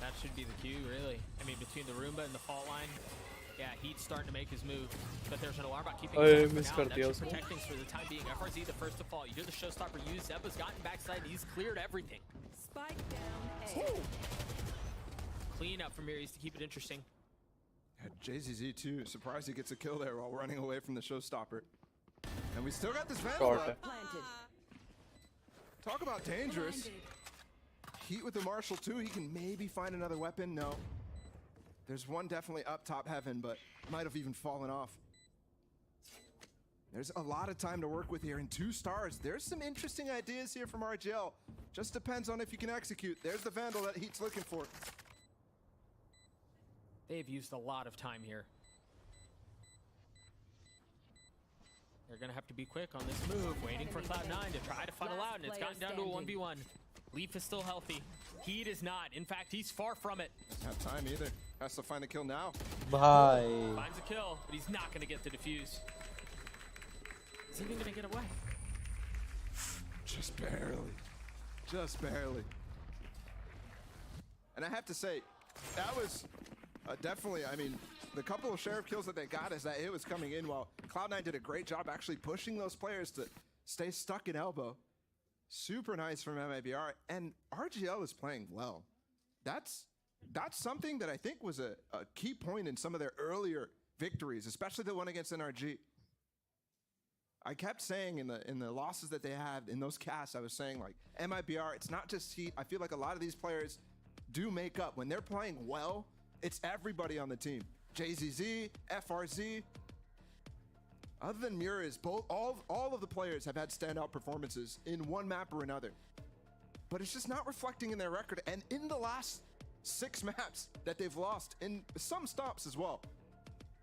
That should be the cue, really. I mean, between the Roomba and the fault line, yeah, Heat's starting to make his move. But there's an alarm bot keeping him down. That's just protecting for the time being. FRZ the first to fall. You do the showstopper use. Zeppa's gotten backside. He's cleared everything. Spike down A. Clean up from Miris to keep it interesting. JZZ too. Surprised he gets a kill there while running away from the showstopper. And we still got this Vandal up. Talk about dangerous. Heat with the Marshall too. He can maybe find another weapon. No. There's one definitely up top heaven, but might have even fallen off. There's a lot of time to work with here, and 2 stars. There's some interesting ideas here from RGL. Just depends on if you can execute. There's the Vandal that Heat's looking for. They've used a lot of time here. They're going to have to be quick on this move, waiting for Cloud9 to try to funnel out, and it's gotten down to a 1v1. Leaf is still healthy. Heat is not. In fact, he's far from it. Doesn't have time either. Has to find a kill now. Bye. Finds a kill, but he's not going to get the defuse. Is he even going to get away? Just barely. Just barely. And I have to say, that was definitely, I mean, the couple of sheriff kills that they got is that it was coming in while Cloud9 did a great job actually pushing those players to stay stuck in elbow. Super nice from MIBR, and RGL is playing well. That's something that I think was a key point in some of their earlier victories, especially the one against NRG. I kept saying in the losses that they had in those casts, I was saying like MIBR, it's not just Heat. I feel like a lot of these players do make up. When they're playing well, it's everybody on the team. JZZ, FRZ. Other than Mibr, all of the players have had standout performances in one map or another. But it's just not reflecting in their record. And in the last 6 maps that they've lost, in some stops as well,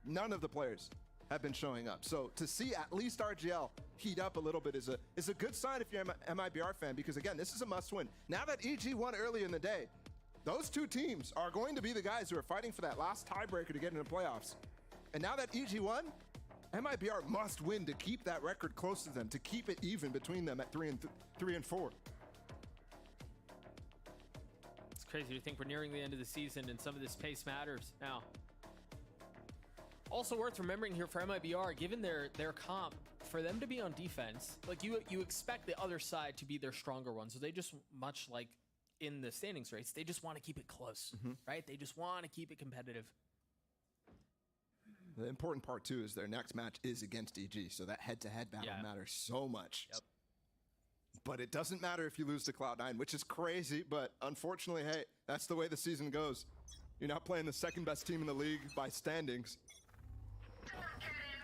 none of the players have been showing up. So to see at least RGL heat up a little bit is a good sign if you're an MIBR fan, because again, this is a must win. Now that EG won early in the day, those two teams are going to be the guys who are fighting for that last tiebreaker to get into the playoffs. And now that EG won, MIBR must win to keep that record close to them, to keep it even between them at 3 and 4. It's crazy to think we're nearing the end of the season and some of this pace matters now. Also worth remembering here for MIBR, given their comp, for them to be on defense, like you expect the other side to be their stronger one. So they just, much like in the standings race, they just want to keep it close, right? They just want to keep it competitive. The important part too is their next match is against EG, so that head-to-head battle matters so much. Yep. But it doesn't matter if you lose to Cloud9, which is crazy, but unfortunately, hey, that's the way the season goes. You're not playing the second best team in the league by standings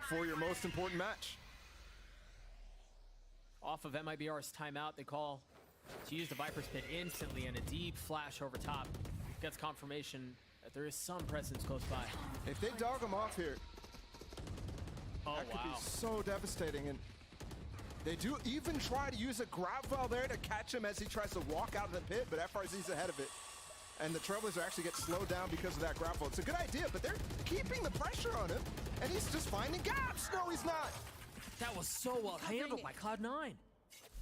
for your most important match. Off of MIBR's timeout, they call to use the Viper's Pit instantly, and a deep flash over top gets confirmation that there is some presence close by. If they dog him off here, that could be so devastating. And they do even try to use a grab file there to catch him as he tries to walk out of the pit, but FRZ's ahead of it. And the Trailblazer actually get slowed down because of that grab file. It's a good idea, but they're keeping the pressure on him, and he's just finding gaps. No, he's not. That was so well handled by Cloud9.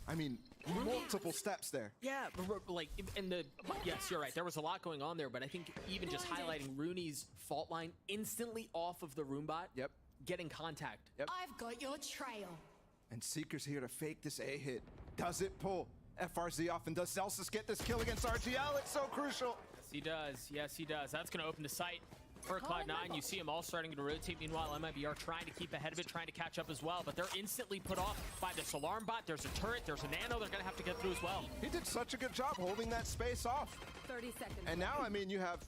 I mean, multiple steps there. Yeah, like, yes, you're right. There was a lot going on there, but I think even just highlighting Rooney's fault line instantly off of the Roombot. Yep. Getting contact. Yep. I've got your trail. And Seeker's here to fake this A hit. Does it pull? FRZ off, and does Celsius get this kill against RGL? It's so crucial. Yes, he does. Yes, he does. That's going to open the sight for Cloud9. You see them all starting to rotate. Meanwhile, MIBR trying to keep ahead of it, trying to catch up as well, but they're instantly put off by this alarm bot. There's a turret, there's a nano they're going to have to get through as well. He did such a good job holding that space off. 30 seconds. And now, I mean, you have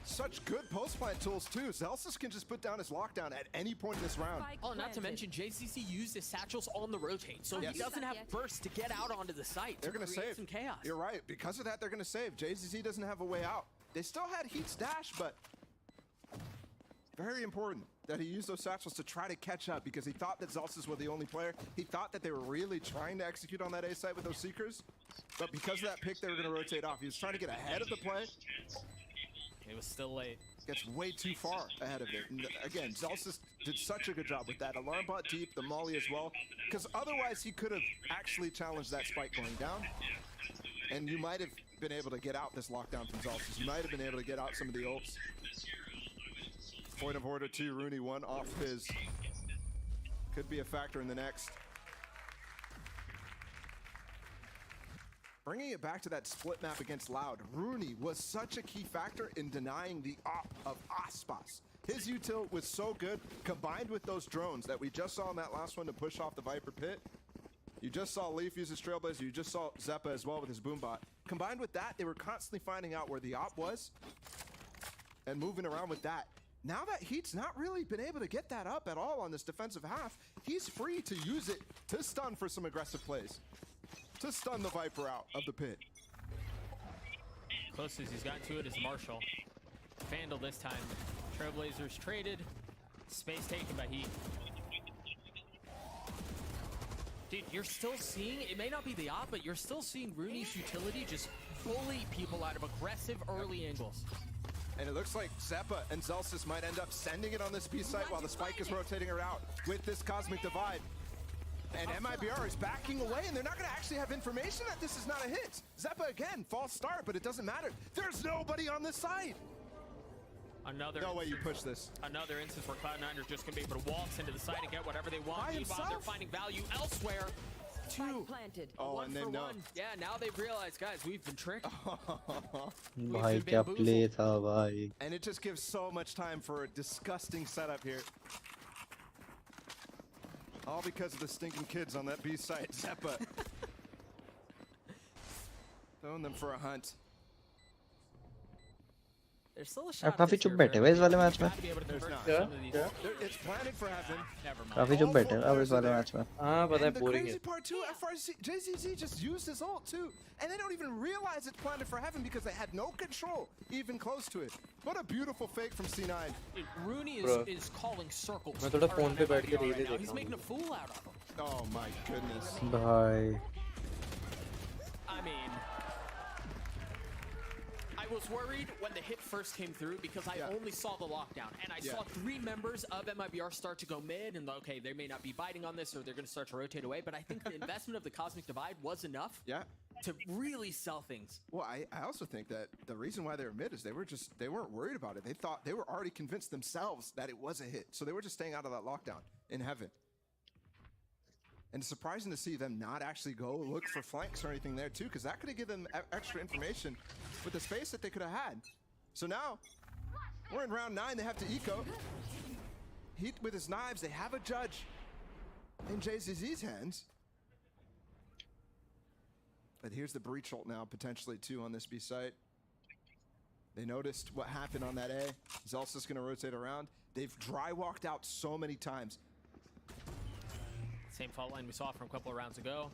such good post-plant tools too. Celsius can just put down his lockdown at any point in this round. Oh, not to mention, JCC used his satchels on the rotate, so he doesn't have burst to get out onto the site. They're going to save some chaos. You're right. Because of that, they're going to save. JCC doesn't have a way out. They still had Heat's dash, but very important that he used those satchels to try to catch up, because he thought that Celsius was the only player. He thought that they were really trying to execute on that A site with those Seekers, but because of that pick, they were going to rotate off. He was trying to get ahead of the play. It was still late. Gets way too far ahead of it. And again, Celsius did such a good job with that. Alarm bot deep, the molly as well, because otherwise he could have actually challenged that spike going down. And you might have been able to get out this lockdown from Celsius. You might have been able to get out some of the ults. Point of order 2, Rooney 1 off his. Could be a factor in the next. Bringing it back to that split map against Loud, Rooney was such a key factor in denying the op of Aspas. His util was so good, combined with those drones that we just saw in that last one to push off the Viper pit. You just saw Leaf use his Trailblazer, you just saw Zeppa as well with his Boombot. Combined with that, they were constantly finding out where the op was and moving around with that. Now that Heat's not really been able to get that up at all on this defensive half, he's free to use it to stun for some aggressive plays, to stun the Viper out of the pit. Closest he's gotten to it is Marshall. Vandal this time. Trailblazers traded. Space taken by Heat. Dude, you're still seeing, it may not be the op, but you're still seeing Rooney's utility just bully people out of aggressive early angles. And it looks like Zeppa and Zelsis might end up sending it on this B site while the spike is rotating around with this Cosmic Divide. And MIBR is backing away, and they're not going to actually have information that this is not a hit. Zeppa again, false start, but it doesn't matter. There's nobody on this side. No way you push this. Another instance where Cloud9 are just going to be able to waltz into the site and get whatever they want. By Meanwhile, they're himself? finding value elsewhere. Two. Planted. Oh, One and they for know. one. Yeah, now they've realized, guys, we've been tricked. भाई क्या play था भाई. And it just gives so much time for a disgusting setup here. All because of the stinking kids on that B site. Zeppa. Throwing them for a hunt. There's still a आप shot. काफी चुप बैठे हुए इस वाले match में. There's not. It's planted for heaven. Never mind. काफी चुप बैठे हैं अब इस वाले मैच में. हाँ पता है And the boring है. crazy part too, JZZ just used his ult too. And they don't even realize it's planted for heaven because they had no control even close to it. What a beautiful fake from C9. Rooney is calling circles. मैं थोड़ा phone पे बैठ के right reel now. देख He's रहा making a हूँ. fool out of him. Oh my goodness. भाई. I mean, I was worried when the hit first came through because I only saw the lockdown and I saw 3 members of MIBR start to go mid and okay, they may not be biting on this or they're going to start to rotate away, but I think the investment of the Cosmic Divide was enough to really sell things. Well, I also think that the reason why they were mid is they weren't worried about it. They thought they were already convinced themselves that it was a hit. So they were just staying out of that lockdown in heaven. And it's surprising to see them not actually go look for flanks or anything there too, because that could have given them extra information with the space that they could have had. So now, we're in round 9, they have to eco. Heat with his knives, they have a judge in JZZ's hands. But here's the breach ult now, potentially too, on this B site. They noticed what happened on that A. Zelsa's gonna rotate around. They've dry walked out so many times. Same fault line we saw from a couple of rounds ago.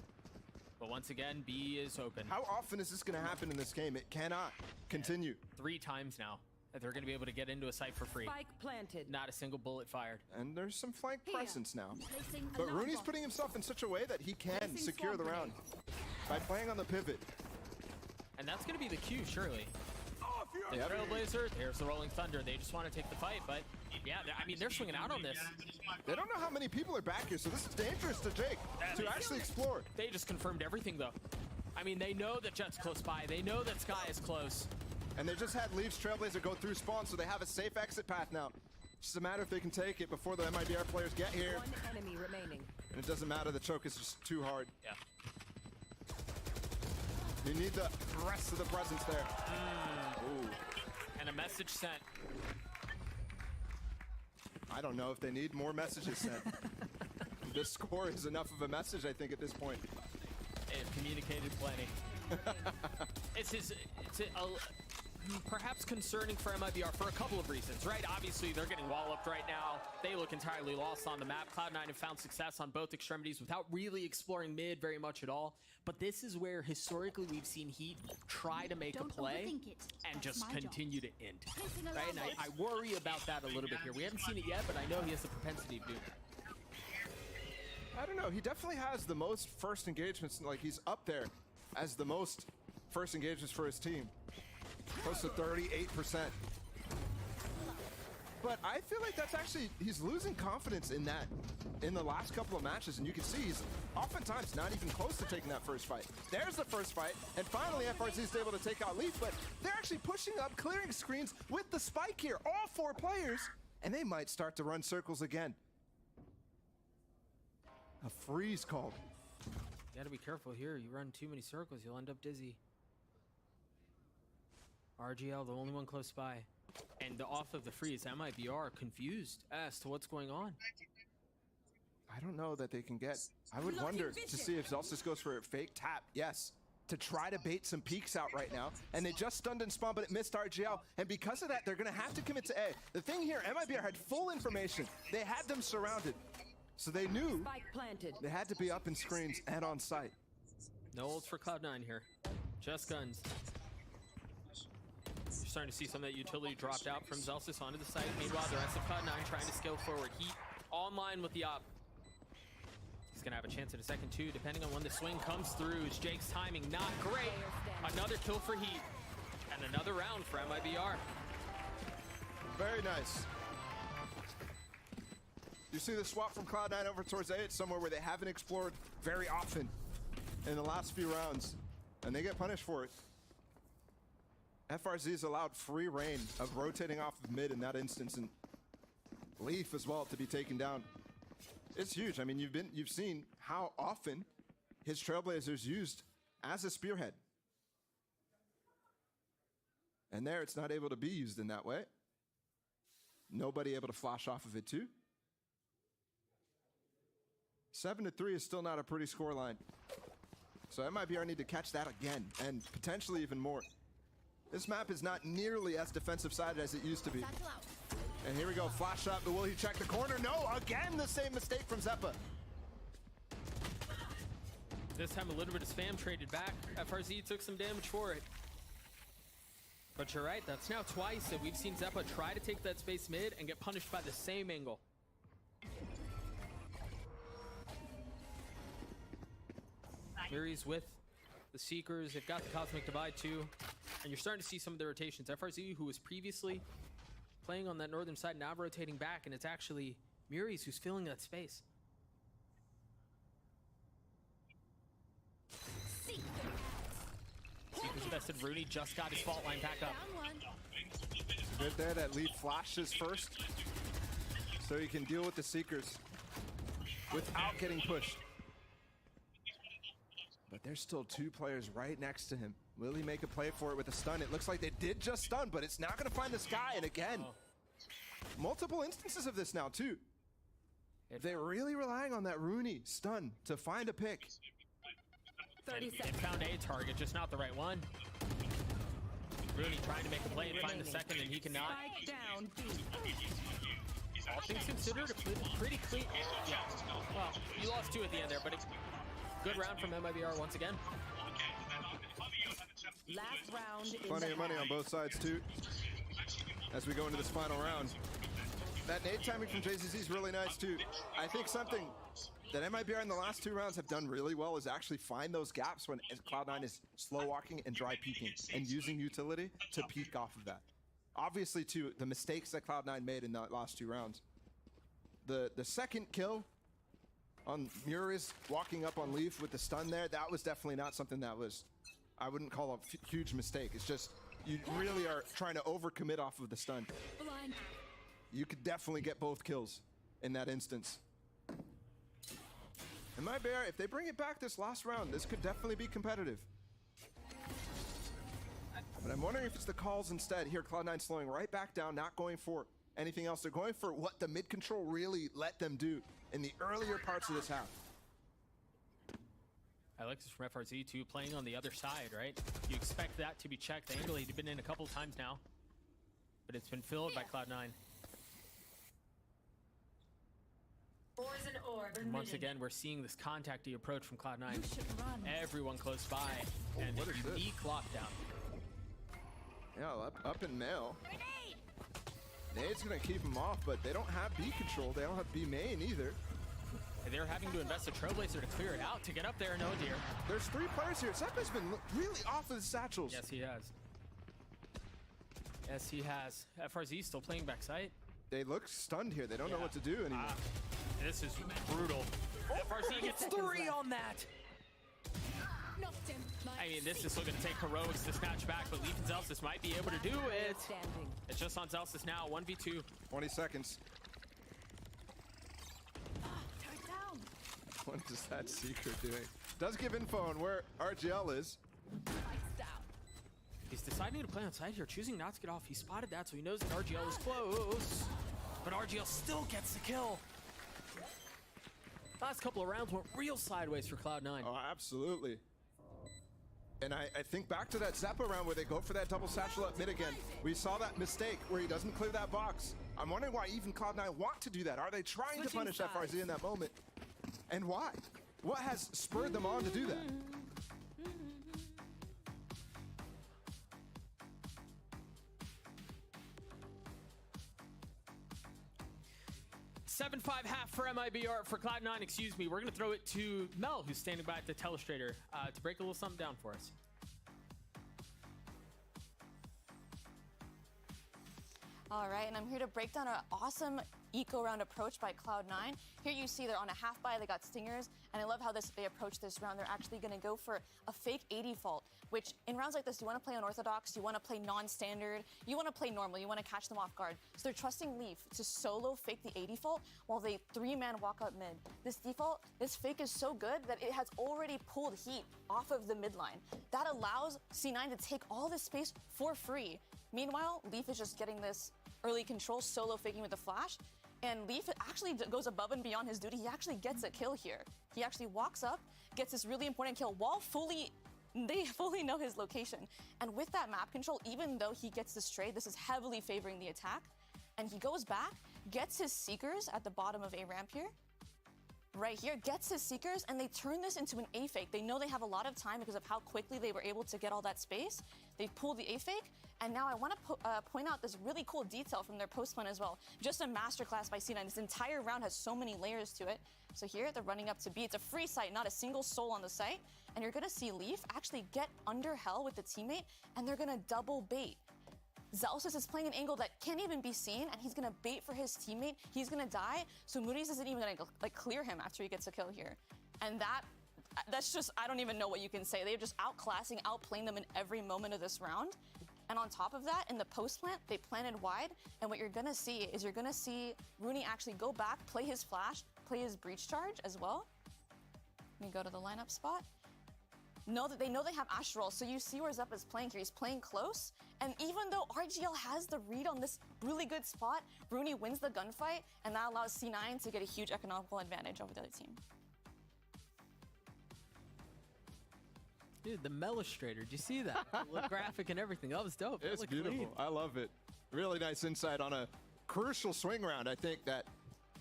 But once again, B is open. How often is this going to happen in this game? It cannot continue. 3 times now that they're going to be able to get into a site for free. Spike planted. Not a single bullet fired. And there's some flank presence now. But Rooney's putting himself in such a way that he can secure the round by playing on the pivot. And that's going to be the cue, surely. The Trailblazer, there's the Rolling Thunder. They just want to take the fight, but yeah, I mean, they're swinging out on this. They don't know how many people are back here, so this is dangerous to Jake to actually explore. They just confirmed everything, though. I mean, they know that Jet's close by. They know that Sky is close. And they just had Leafs Trailblazer go through spawn, so they have a safe exit path now. It's just a matter if they can take it before the MIBR players get here. 1 enemy remaining. And it doesn't matter, the choke is just too hard. Yeah. You need the rest of the presence there. Ooh. And a message sent. I don't know if they need more messages sent. This score is enough of a message, I think, at this point. They've communicated plenty. It's perhaps concerning for MIBR for a couple of reasons, right? Obviously, they're getting walloped right now. They look entirely lost on the map. Cloud9 have found success on both extremities without really exploring mid very much at all. But this is where historically we've seen Heat try to make a play and just continue to end, right? And I worry about that a little bit here. We haven't seen it yet, but I know he has the propensity of doing that. I don't know. He definitely has the most first engagements. Like, he's up there as the most first engagements for his team. Close to 38%. But I feel like that's actually, he's losing confidence in that in the last couple of matches, and you can see he's oftentimes not even close to taking that first fight. There's the first fight, and finally FRZ is able to take out Leaf, but they're actually pushing up, clearing screens with the spike here, all 4 players, and they might start to run circles again. A freeze called. You gotta be careful here. You run too many circles, you'll end up dizzy. RGL, the only one close by. And off of the freeze, MIBR confused as to what's going on. I don't know that they can get. I would wonder to see if Zelsis goes for a fake tap. Yes. To try to bait some peeks out right now. And they just stunned in spawn, but it missed RGL. And because of that, they're going to have to commit to A. The thing here, MIBR had full information. They had them surrounded. So they knew they had to be up in screens and on site. No ults for Cloud9 here. Just guns. You're starting to see some of that utility dropped out from Zelsis onto the site. Meanwhile, the rest of Cloud9 trying to scale forward. Heat online with the op. He's going to have a chance at a second too, depending on when the swing comes through. Jake's timing not great. Another kill for Heat. And another round for MIBR. Very nice. You see the swap from Cloud9 over towards A. It's somewhere where they haven't explored very often in the last few rounds, and they get punished for it. FRZ's allowed free reign of rotating off of mid in that instance, and Leaf as well to be taken down. It's huge. I mean, you've seen how often his Trailblazers used as a spearhead. And there it's not able to be used in that way. Nobody able to flash off of it too. 7-3 is still not a pretty score line. So MIBR need to catch that again, and potentially even more. This map is not nearly as defensive-sided as it used to be. And here we go, flash up, but will he check the corner? No, again the same mistake from Zeppa. This time a little bit of spam traded back. FRZ took some damage for it. But you're right, that's now twice that we've seen Zeppa try to take that space mid and get punished by the same angle. Murray's with the Seekers. They've got the Cosmic Divide too. And you're starting to see some of the rotations. FRZ, who was previously playing on that northern side, now rotating back, and it's actually Murray's who's filling that space. Seekers bested. Rooney just got his fault line back up. Good there that Leaf flashes first, so he can deal with the Seekers without getting pushed. But there's still two players right next to him. Will he make a play for it with a stun? It looks like they did just stun, but it's not going to find the sky. And again, multiple instances of this now too. They're really relying on that Rooney stun to find a pick. 30 seconds. They found a target, just not the right one. Rooney trying to make a play and find the second, and he cannot. Down. All things considered, a pretty clean. Yeah. Well, you lost two at the end there, but it's good round from MIBR once again. Last round. Plenty of money on both sides too, as we go into this final round. That nade timing from JCC is really nice too. I think something that MIBR in the last two rounds have done really well is actually find those gaps when Cloud9 is slow walking and dry peeking, and using utility to peek off of that. Obviously too, the mistakes that Cloud9 made in the last two rounds. The second kill on Murray's walking up on Leaf with the stun there, that was definitely not something that was, I wouldn't call a huge mistake. It's just, you really are trying to overcommit off of the stun. You could definitely get both kills in that instance. And MIBR, if they bring it back this last round, this could definitely be competitive. But I'm wondering if it's the calls instead. Here, Cloud9 slowing right back down, not going for anything else. They're going for what the mid control really let them do in the earlier parts of this half. I like this from FRZ too, playing on the other side, right? You expect that to be checked. The angle he'd been in a couple times now, but it's been filled by Cloud9. And once again, we're seeing this contacty approach from Cloud9. Everyone close by, and a unique lockdown. Yeah, up in mail. Nade's gonna keep him off, but they don't have B control. They don't have B main either. They're having to invest a Trailblazer to clear it out to get up there. No dear. There's three players here. Zeppa's been really off of the satchels. Yes, he has. Yes, he has. FRZ still playing backside. They look stunned here. They don't know what to do anymore. This is brutal. FRZ gets 3 on that. I mean, this is looking to take heroics to snatch back, but Leaf and Zelsis might be able to do it. It's just on Zelsis now, 1v2. 20 seconds. What is that Secret doing? Does give info on where RGL is. He's deciding to play on side here, choosing not to get off. He spotted that, so he knows that RGL is close. But RGL still gets the kill. Last couple of rounds went real sideways for Cloud9. Oh, absolutely. And I think back to that Zeppa round where they go for that double satchel up mid again. We saw that mistake where he doesn't clear that box. I'm wondering why even Cloud9 want to do that. Are they trying to punish FRZ in that moment? And why? What has spurred them on to do that? $7-5 half for MIBR, for Cloud9, excuse me. We're going to throw it to Mel, who's standing by at the telestrator, to break a little something down for us. All right, and I'm here to break down an awesome eco round approach by Cloud9. Here you see they're on a half buy, they got stingers, and I love how they approach this round. They're actually gonna go for a fake 80 fault, which in rounds like this, you wanna play unorthodox, you wanna play non-standard, you wanna play normal, you wanna catch them off guard. So they're trusting Leaf to solo fake the 80 fault while they 3-man walk up mid. This default, this fake is so good that it has already pulled heat off of the mid line. That allows C9 to take all this space for free. Meanwhile, Leaf is just getting this early control, solo faking with the flash, and Leaf actually goes above and beyond his duty. He actually gets a kill here. He actually walks up, gets this really important kill while they fully know his location. And with that map control, even though he gets this trade, this is heavily favoring the attack, and he goes back, gets his Seekers at the bottom of A ramp here, right here, gets his Seekers, and they turn this into an A fake. They know they have a lot of time because of how quickly they were able to get all that space. They pulled the A fake, and now I want to point out this really cool detail from their post plan as well. Just a masterclass by C9. This entire round has so many layers to it. So here, they're running up to B. It's a free site, not a single soul on the site. And you're going to see Leaf actually get under hell with the teammate, and they're going to double bait. Zelsis is playing an angle that can't even be seen, and he's gonna bait for his teammate. He's gonna die, so Moody's isn't even gonna like clear him after he gets a kill here. And that's just, I don't even know what you can say. They're just outclassing, outplaying them in every moment of this round. And on top of that, in the post plant, they planted wide, and what you're gonna see is you're gonna see Rooney actually go back, play his flash, play his breach charge as well. Let me go to the lineup spot. They know they have Astral, so you see where Zepp is playing here. He's playing close, and even though RGL has the read on this really good spot, Rooney wins the gunfight, and that allows C9 to get a huge economical advantage over the other team. Dude, the Melistrator, did you see that? The graphic and everything, that was dope. It's beautiful. Clean. I love it. Really nice insight on a crucial swing round, I think, that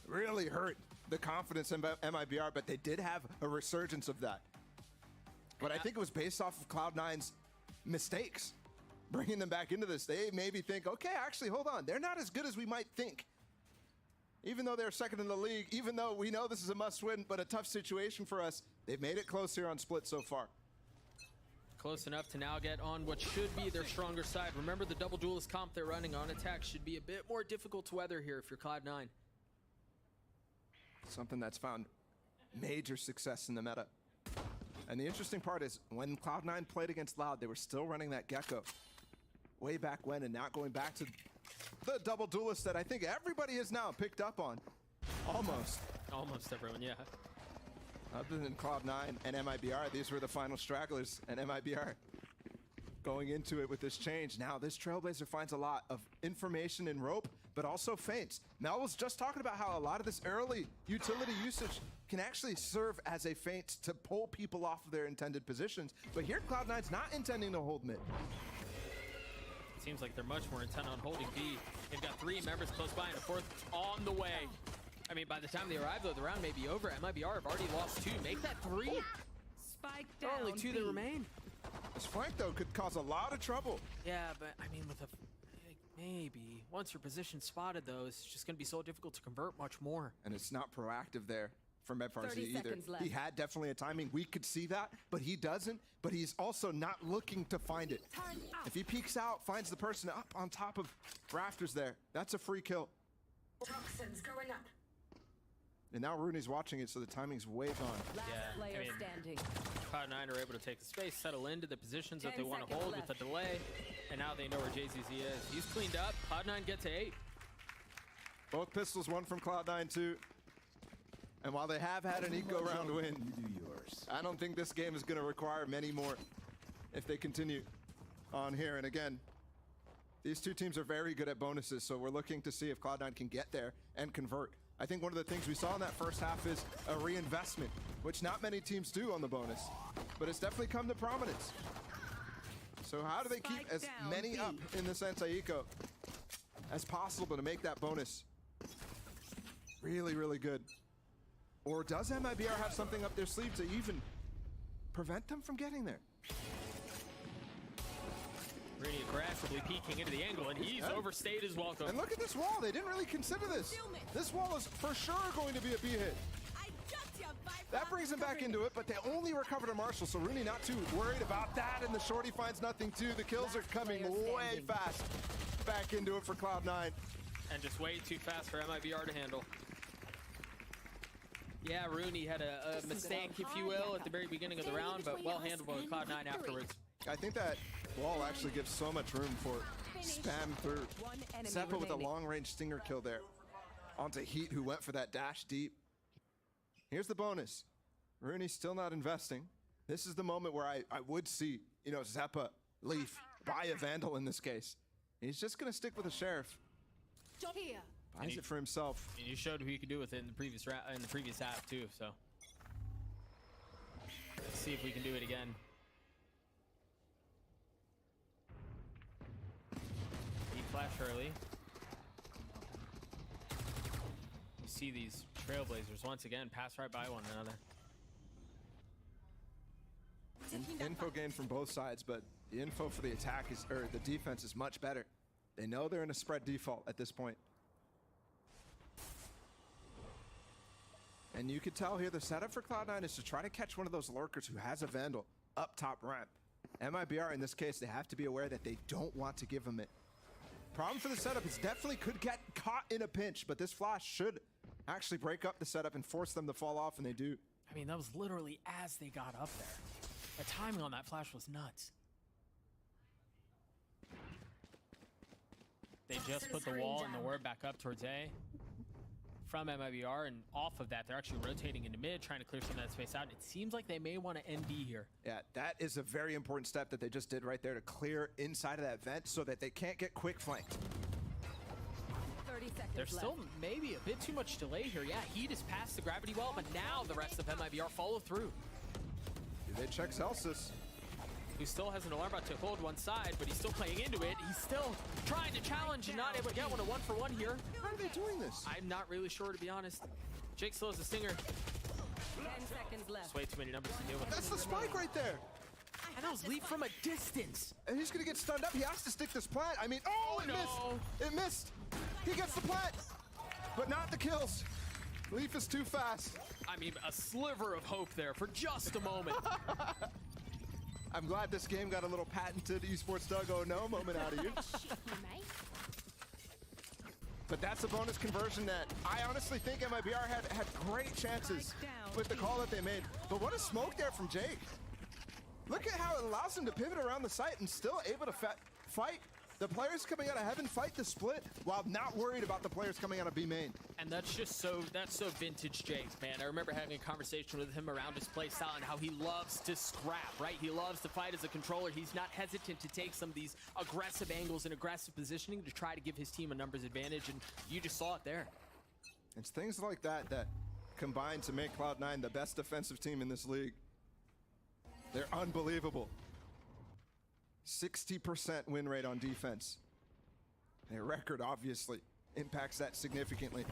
really hurt the confidence in MIBR, but they did have a resurgence of that. But I think it was based off of Cloud9's mistakes, bringing them back into this. They maybe think, okay, actually, hold on. They're not as good as we might think. Even though they're second in the league, even though we know this is a must-win, but a tough situation for us, they've made it close here on Split so far. Close enough to now get on what should be their stronger side. Remember, the double duelist comp they're running on attack should be a bit more difficult to weather here if you're Cloud9. Something that's found major success in the meta. And the interesting part is, when Cloud9 played against Loud, they were still running that Gecko way back when, and not going back to the double duelist that I think everybody has now picked up on. Almost. Almost everyone, yeah. Other than Cloud9 and MIBR, these were the final stragglers, and MIBR going into it with this change. Now, this Trailblazer finds a lot of information in rope, but also feints. Mel was just talking about how a lot of this early utility usage can actually serve as a feint to pull people off of their intended positions. But here, Cloud9's not intending to hold mid. Seems like they're much more intent on holding B. They've got 3 members close by and a 4th on the way. I mean, by the time they arrive, though, the round may be over. MIBR have already lost 2. Make that 3. Spike there are only 2 that remain. This flank, though, could cause a lot of trouble. Yeah, but I mean, with a maybe once your position spotted, though, it's just going to be so difficult to convert much more. And it's not proactive there from Medfarsi either. He had definitely a timing. We could see that, but he doesn't. But he's also not looking to find it. If he peeks out, finds the person up on top of rafters there, that's a free kill. Toxins going up. And now Rooney's watching it, so the timing's way gone. Yeah, I mean, Cloud9 are able to take the space, settle into the positions that they want to hold with the delay, and now they know where JZZ is. He's cleaned up. Cloud9 get to 8. Both pistols, one from Cloud9 too. And while they have had an eco round win, I don't think this game is going to require many more if they continue on here. And again, these two teams are very good at bonuses, so we're looking to see if Cloud9 can get there and convert. I think one of the things we saw in that first half is a reinvestment, which not many teams do on the bonus, but it's definitely come to prominence. So how do they keep as many up in this anti-eco as possible to make that bonus really, really good? Or does MIBR have something up their sleeve to even prevent them from getting there? Really aggressively peeking into the angle, and he's overstayed his welcome. And look at this wall. They didn't really consider this. This wall is for sure going to be a B hit. That brings him back into it, but they only recovered a Marshall, so Rooney not too worried about that, and the shorty finds nothing too. The kills are coming way fast. right back into it for Cloud9. And just way too fast for MIBR to handle. Yeah, Rooney had a mistake, if you will, at the very beginning of the round, but well handled by Cloud9 afterwards. I think that wall actually gives so much room for spam through. Seppa with a long-range stinger kill there. Onto Heat, who went for that dash deep. Here's the bonus. Rooney still not investing. This is the moment where I would see, you know, Zeppa, Leaf, buy a Vandal in this case. He's just going to stick with the Sheriff. Buys it for himself. And you showed who you could do with it in the previous half too, so. Let's see if we can do it again. Deep flash early. You see these Trailblazers once again pass right by one another. Info gain from both sides, but the info for the attack is, or the defense is much better. They know they're in a spread default at this point. And you could tell here the setup for Cloud9 is to try to catch one of those lurkers who has a Vandal up top ramp. MIBR in this case, they have to be aware that they don't want to give him it. Problem for the setup is definitely could get caught in a pinch, but this flash should actually break up the setup and force them to fall off, and they do. I mean, that was literally as they got up there. The timing on that flash was nuts. They just put the wall and the word back up towards A from MIBR, and off of that, they're actually rotating into mid, trying to clear some of that space out. It seems like they may want to end B here. Yeah, that is a very important step that they just did right there to clear inside of that vent so that they can't get quick flanked. 30 seconds There's still maybe a bit too much delay here. Yeah, Heat is past the gravity well, but now the rest of MIBR follow through. Do they check Celsius? Who still has an alarm about to hold one side, but he's still playing into it. He's still trying to challenge and not able to get one, a 1-for-1 here. How are they doing this? I'm not really sure, to be honest. Jake still has a stinger. 10 seconds left. Just way too many numbers to deal with. That's the spike right there. And that was Leaf from a distance. And he's gonna get stunned up. He has to stick this plant. I mean, oh, it missed. It missed. He gets the plant, but not the kills. Leaf is too fast. I mean, a sliver of hope there for just a moment. I'm glad this game got a little patented esports Doug oh no moment out of you. But that's a bonus conversion that I honestly think MIBR had great chances with the call that they made. But what a smoke there from Jake. Look at how it allows him to pivot around the site and still able to fight the players coming out of heaven, fight the split, while not worried about the players coming out of B main. And that's just so vintage Jake, man. I remember having a conversation with him around his play style and how he loves to scrap, right? He loves to fight as a controller. He's not hesitant to take some of these aggressive angles and aggressive positioning to try to give his team a numbers advantage, and you just saw it there. It's things like that that combine to make Cloud9 the best defensive team in this league. They're unbelievable. 60% win rate on defense. Their record obviously impacts that significantly.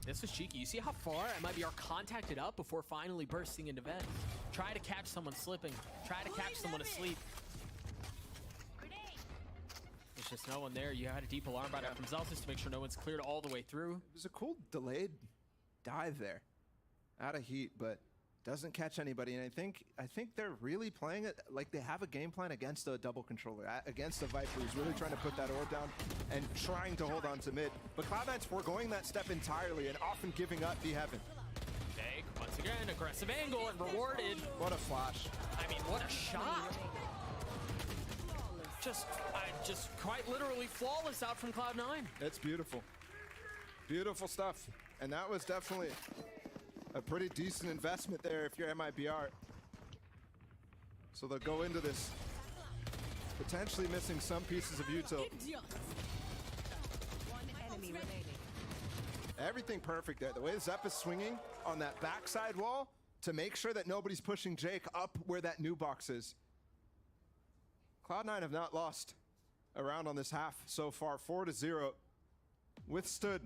This was cheeky. You see how far MIBR contacted up before finally bursting into vent? Try to catch someone slipping. Try to catch someone asleep. There's just no one there. You had a deep alarm bot out from Zeltis to make sure no one's cleared all the way through. It was a cool delayed dive there. Out of heat, but doesn't catch anybody, and I think they're really playing it like they have a game plan against a double controller, against a Viper who's really trying to put that orb down and trying to hold on to mid. But Cloud9's foregoing that step entirely and often giving up B heaven. Jake, once again, aggressive angle and rewarded. What a flash. I mean, what a shot. Just quite literally flawless out from Cloud9. It's beautiful. Beautiful stuff. And that was definitely a pretty decent investment there if you're MIBR. So they'll go into this potentially missing some pieces of util. One enemy remaining. Everything perfect there. The way Zepp is swinging on that backside wall to make sure that nobody's pushing Jake up where that new box is. Cloud9 have not lost a round on this half so far. 4-0. Withstood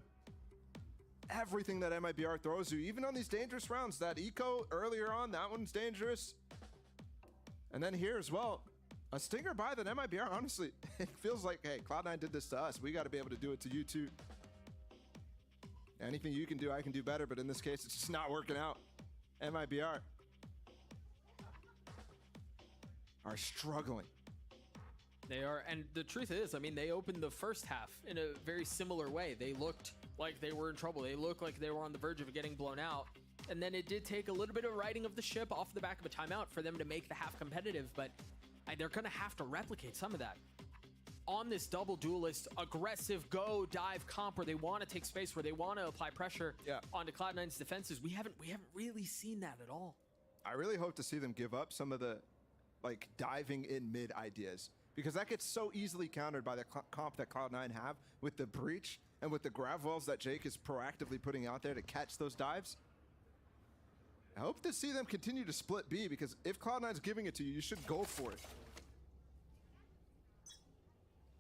everything that MIBR throws you, even on these dangerous rounds. That eco earlier on, that one's dangerous. And then here as well, a stinger by that MIBR, honestly, it feels like, hey, Cloud9 did this to us. We got to be able to do it to you too. Anything you can do, I can do better, but in this case, it's just not working out. MIBR are struggling. They are, and the truth is, I mean, they opened the first half in a very similar way. They looked like they were in trouble. They looked like they were on the verge of getting blown out. And then it did take a little bit of riding of the ship off the back of a timeout for them to make the half competitive, but they're going to have to replicate some of that. On this double duelist, aggressive go dive comp where they want to take space, where they want to apply pressure onto Cloud9's defenses, we haven't really seen that at all. I really hope to see them give up some of the like diving in mid ideas, because that gets so easily countered by the comp that Cloud9 have with the breach and with the grab walls that Jake is proactively putting out there to catch those dives. I hope to see them continue to split B, because if Cloud9's giving it to you, you should go for it.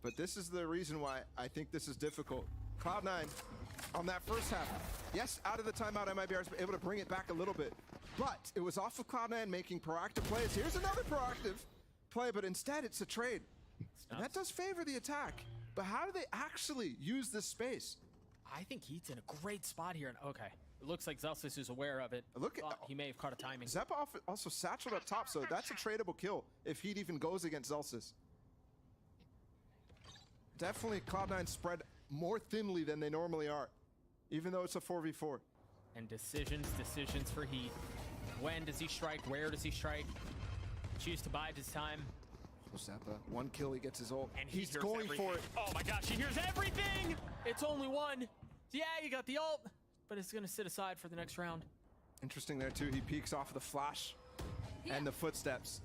But this is the reason why I think this is difficult. Cloud9 on that first half, yes, out of the timeout, MIBR was able to bring it back a little bit, but it was off of Cloud9 making proactive plays. Here's another proactive play, but instead it's a trade. And that does favor the attack. But how do they actually use this space? I think Heat's in a great spot here. And okay, it looks like Zelsis is aware of it. Look at, he may have caught a timing. Zeppa also satcheled up top, so that's a tradable kill if Heat even goes against Zelsis. Definitely Cloud9 spread more thinly than they normally are, even though it's a 4v4. And decisions for Heat. When does he strike? Where does he strike? Choose to bide his time. Zeppa, one kill, he gets his ult. And he's going for it. Oh my gosh, he hears everything! It's only one. Yeah, you got the ult, but it's gonna sit aside for the next round. Interesting there too, he peeks off the flash and the footsteps.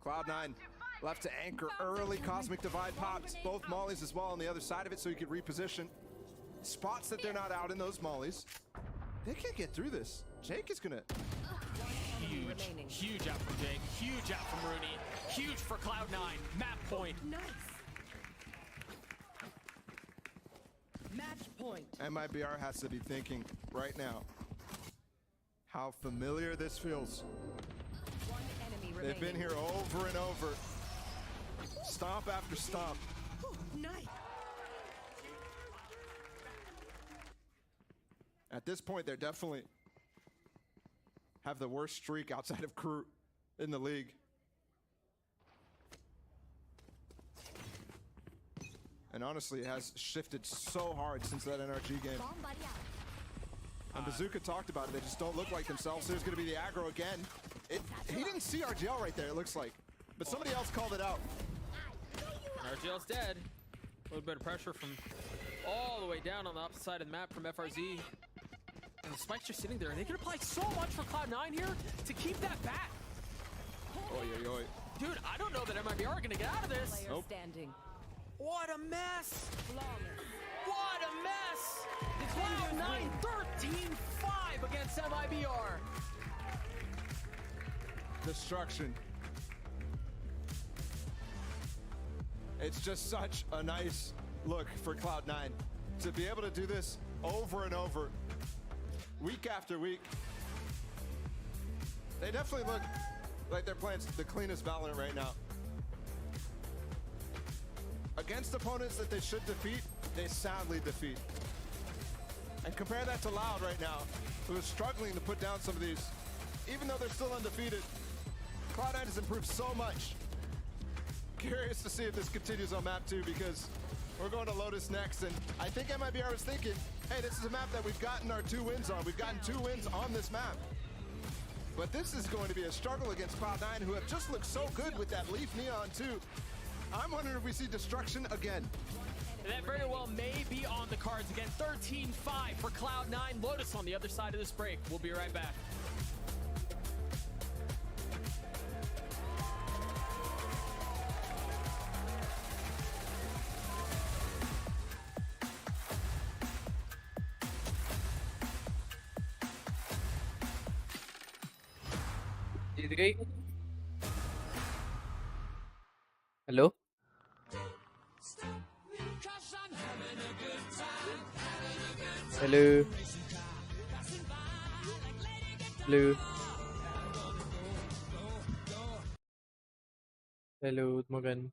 Cloud9 left to anchor early. Cosmic Divide popped both mollies as well on the other side of it, so he could reposition. Spots that they're not out in those mollies. They can't get through this. Jake is gonna... Huge out from Jake, huge out from Rooney, huge for Cloud9. Map point. Nice. Match point. MIBR has to be thinking right now how familiar this feels. One enemy They've been here over and over. Stomp after stomp. Nice. At this point, they're definitely have the worst streak outside of Crew in the league. And honestly, it has shifted so hard since that NRG game. And Bazooka talked about it. They just don't look like themselves. There's going to be the aggro again. He didn't see RGL right there, it looks like. But somebody else called it out. RGL's dead. A little bit of pressure from all the way down on the opposite side of the map from FRZ. And the spike's just sitting there. They can apply so much for Cloud9 here to keep that back. Oy, oy, oy. Dude, I don't know that MIBR are going to get out of this. Player standing. What a mess. Flawless. What a mess. Cloud9 13-5 against MIBR. Destruction. It's just such a nice look for Cloud9 to be able to do this over and over, week after week. They definitely look like they're playing the cleanest Valorant right now. Against opponents that they should defeat, they soundly defeat. And compare that to Loud right now, who is struggling to put down some of these. Even though they're still undefeated, Cloud9 has improved so much. Curious to see if this continues on map 2, because we're going to Lotus next, and I think MIBR was thinking, hey, this is a map that we've gotten our 2 wins on. We've gotten 2 wins on this map. But this is going to be a struggle against Cloud9, who have just looked so good with that Leaf Neon too. I'm wondering if we see destruction again. That very well may be on the cards again. 13-5 for Cloud9. Lotus on the other side of this break. We'll be right back. जीत गई hello hello hello hello मगन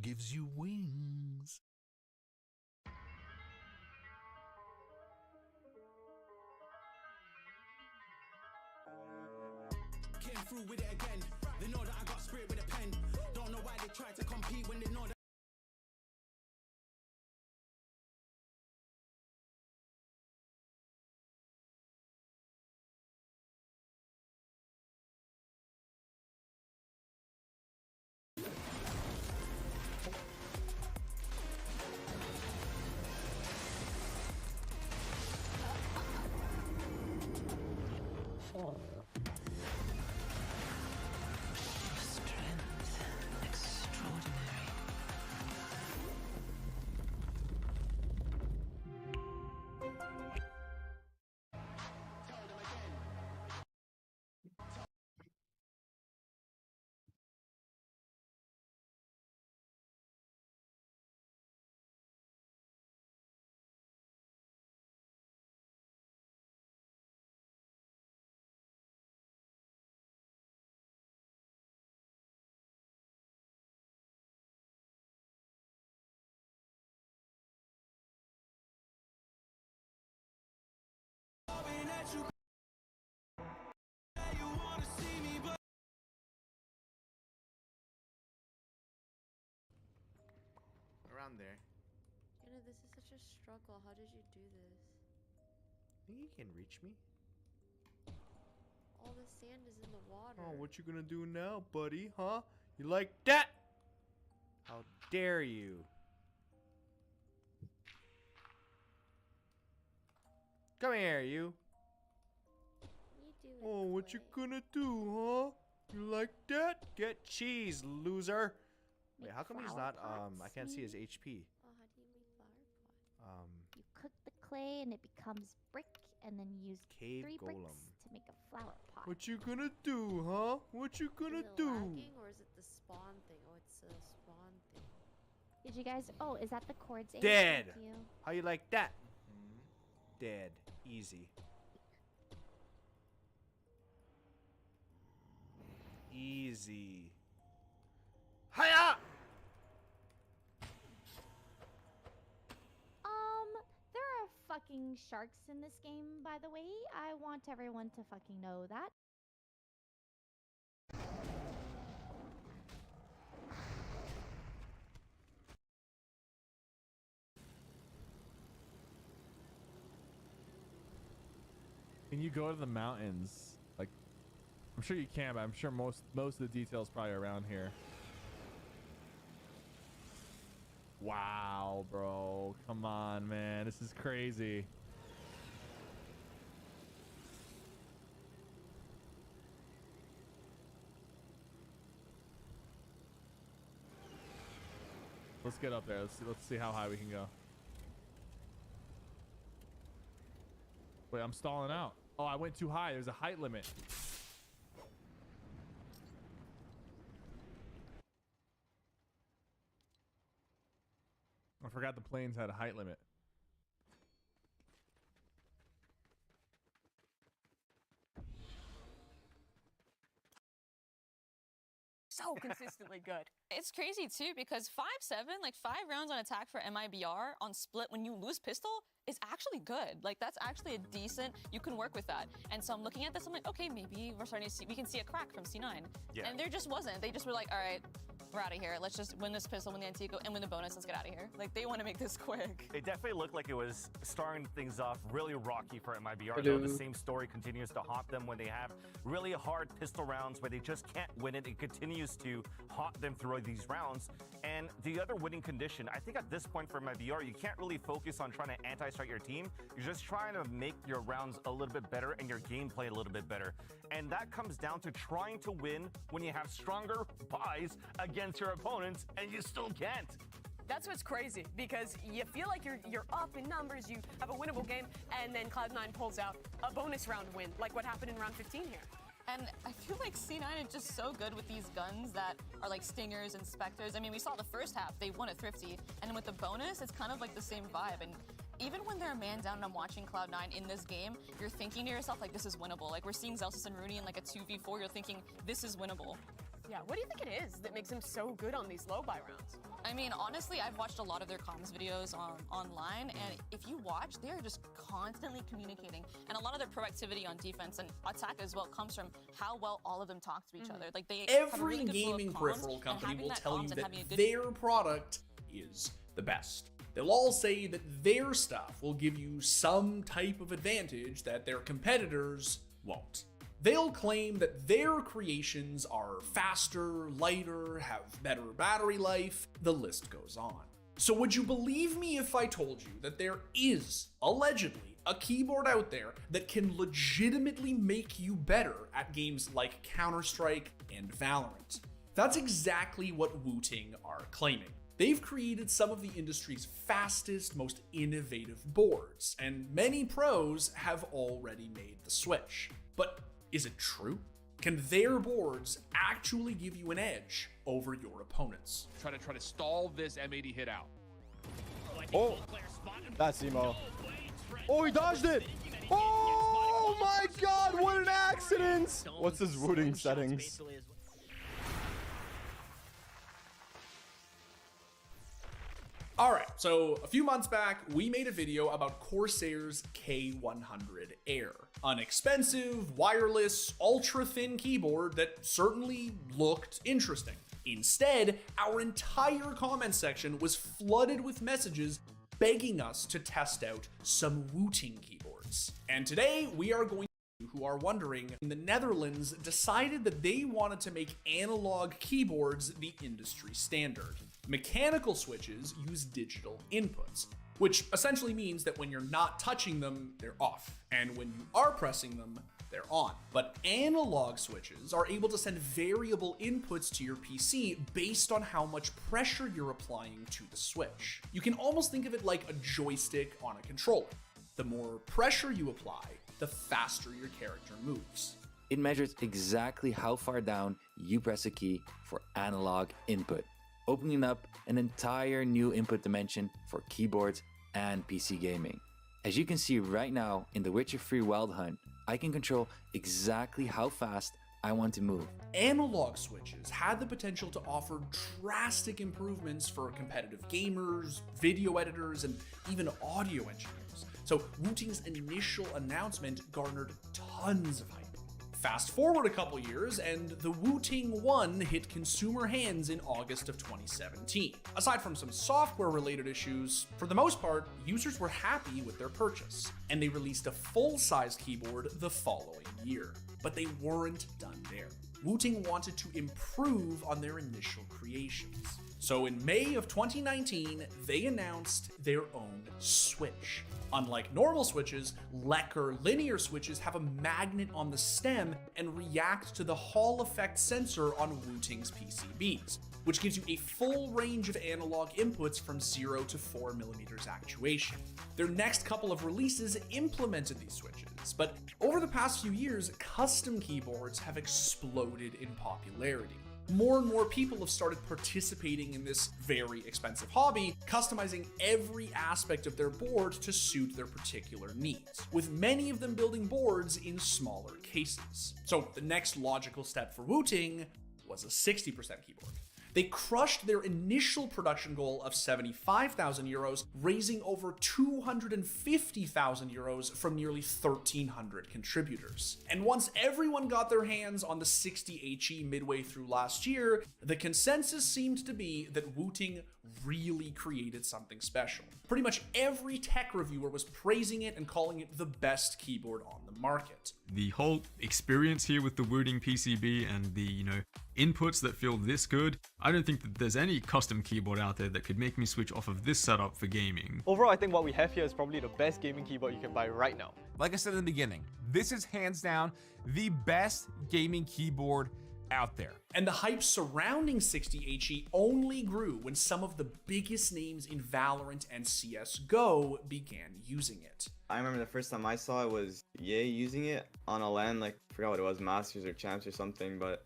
gives you wings. Came through with it again. They know that I got spirit with a pen. Don't know why they try to compete when they know that. Around there. You know, this is such a struggle. How did you do this? Think you can reach me? All the sand is in the water. Oh, what you gonna do now, buddy? Huh? You like that? How dare you? Come here, you. You do it, Oh, what you gonna do, huh? You like that? Get cheese, loser. Wait, how come he's not, I can't see his HP. Oh, how do you make flower pot? You cook the clay and it becomes brick, and then you use Cave 3 bricks golem. to make a flower pot. What you gonna do, huh? What you gonna Is it do? lagging or is it the spawn thing? Oh, it's a spawn thing. Did you guys? Oh, is that the chords? Ace? Dead. Thank you. How you like that? Dead. Easy. Easy. Hiya! There are fucking sharks in this game, by the way. I want everyone to fucking know that. Can you go to the mountains? Like, I'm sure you can, but I'm sure most of the details probably around here. Wow, bro. Come on, man. This is crazy. Let's get up there. Let's see how high we can go. Wait, I'm stalling out. Oh, I went too high. There's a height limit. I forgot the planes had a height limit. So consistently good. It's crazy too because 5-7, like 5 rounds on attack for MIBR on split when you lose pistol is actually good. Like that's actually a decent, you can work with that. And so I'm looking at this, I'm like, okay, maybe we're starting to see, we can see a crack from C9. Yeah. And there just wasn't. They just were like, all right, we're out of here. Let's just win this pistol, win the Antigo, and win the bonus. Let's get out of here. Like they want to make this quick. It definitely looked like it was starting things off really rocky for MIBR. Hello. Though the same story continues to haunt them when they have really hard pistol rounds where they just can't win it. It continues to haunt them through these rounds. And the other winning condition, I think at this point for MIBR, you can't really focus on trying to anti-start your team. You're just trying to make your rounds a little bit better and your gameplay a little bit better. And that comes down to trying to win when you have stronger buys against your opponents and you still can't. That's what's crazy, because you feel like you're up in numbers, you have a winnable game, and then Cloud9 pulls out a bonus round win, like what happened in round 15 here. And I feel like C9 is just so good with these guns that are like Stingers and Spectres. I mean, we saw the first half, they won at Thrifty, and with the bonus, it's kind of like the same vibe. And even when they're a man down and I'm watching Cloud9 in this game, you're thinking to yourself, like, this is winnable. Like, we're seeing Zelsus and Rooney in like a 2v4, you're thinking, this is winnable. Yeah, what do you think it is that makes him so good on these low buy rounds? I mean, honestly, I've watched a lot of their comms videos online, and if you watch, they're just constantly communicating. And a lot of their proactivity on defense and attack as well comes from how well all of them talk to each other. Like they have a Every really good flow of gaming comms, peripheral and company having will that tell comms you and that having a good their product is the best. They'll all say that their stuff will give you some type of advantage that their competitors won't. They'll claim that their creations are faster, lighter, have better battery life, the list goes on. So would you believe me if I told you that there is, allegedly, a keyboard out there that can legitimately make you better at games like Counter-Strike and Valorant? That's exactly what Wooting are claiming. They've created some of the industry's fastest, most innovative boards, and many pros have already made the switch. But is it true? Can their boards actually give you an edge over your opponents? Try to stall this M80 hit out. Oh, that's emo. Oh, he dodged it. Oh my god, what an accident! What's his Wooting settings? Alright, so a few months back, we made a video about Corsair's K100 Air. An expensive, wireless, ultra-thin keyboard that certainly looked interesting. Instead, our entire comment section was flooded with messages begging us to test out some Wooting keyboards. And today, we are going to, who are wondering, the Netherlands decided that they wanted to make analog keyboards the industry standard. Mechanical switches use digital inputs, which essentially means that when you're not touching them, they're off, and when you are pressing them, they're on. But analog switches are able to send variable inputs to your PC based on how much pressure you're applying to the switch. You can almost think of it like a joystick on a controller. The more pressure you apply, the faster your character moves. It measures exactly how far down you press a key for analog input, opening up an entire new input dimension for keyboards and PC gaming. As you can see right now in the Witcher 3 Wild Hunt, I can control exactly how fast I want to move. Analog switches had the potential to offer drastic improvements for competitive gamers, video editors, and even audio engineers. So Wooting's initial announcement garnered tons of hype. Fast forward a couple years, and the Wooting 1 hit consumer hands in August of 2017. Aside from some software-related issues, for the most part, users were happy with their purchase, and they released a full-size keyboard the following year. But they weren't done there. Wooting wanted to improve on their initial creations. So in May of 2019, they announced their own switch. Unlike normal switches, Lecker linear switches have a magnet on the stem and react to the Hall effect sensor on Wooting's PCBs, which gives you a full range of analog inputs from 0 to 4mm actuation. Their next couple of releases implemented these switches, but over the past few years, custom keyboards have exploded in popularity. More and more people have started participating in this very expensive hobby, customizing every aspect of their board to suit their particular needs, with many of them building boards in smaller cases. So the next logical step for Wooting was a 60% keyboard. They crushed their initial production goal of 75,000 euros, raising over 250,000 euros from nearly 1,300 contributors. And once everyone got their hands on the 60HE midway through last year, the consensus seemed to be that Wooting really created something special. Pretty much every tech reviewer was praising it and calling it the best keyboard on the market. The whole experience here with the Wooting PCB and the, inputs that feel this good, I don't think that there's any custom keyboard out there that could make me switch off of this setup for gaming. Overall, I think what we have here is probably the best gaming keyboard you can buy right now. Like I said in the beginning, this is hands down the best gaming keyboard out there. And the hype surrounding 60HE only grew when some of the biggest names in Valorant and CSGO began using it. I remember the first time I saw it was Ye using it on a LAN, I forgot what it was, Masters or Champs or something, but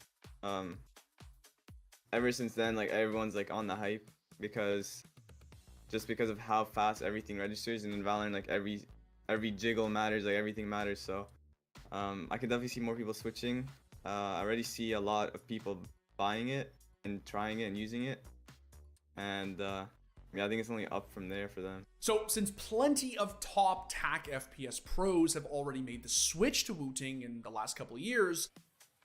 ever since then, everyone's on the hype because of how fast everything registers, and in Valorant, every jiggle matters, everything matters. So I could definitely see more people switching. I already see a lot of people buying it and trying it and using it. And yeah, I think it's only up from there for them. So since plenty of top TAC FPS pros have already made the switch to Wooting in the last couple of years,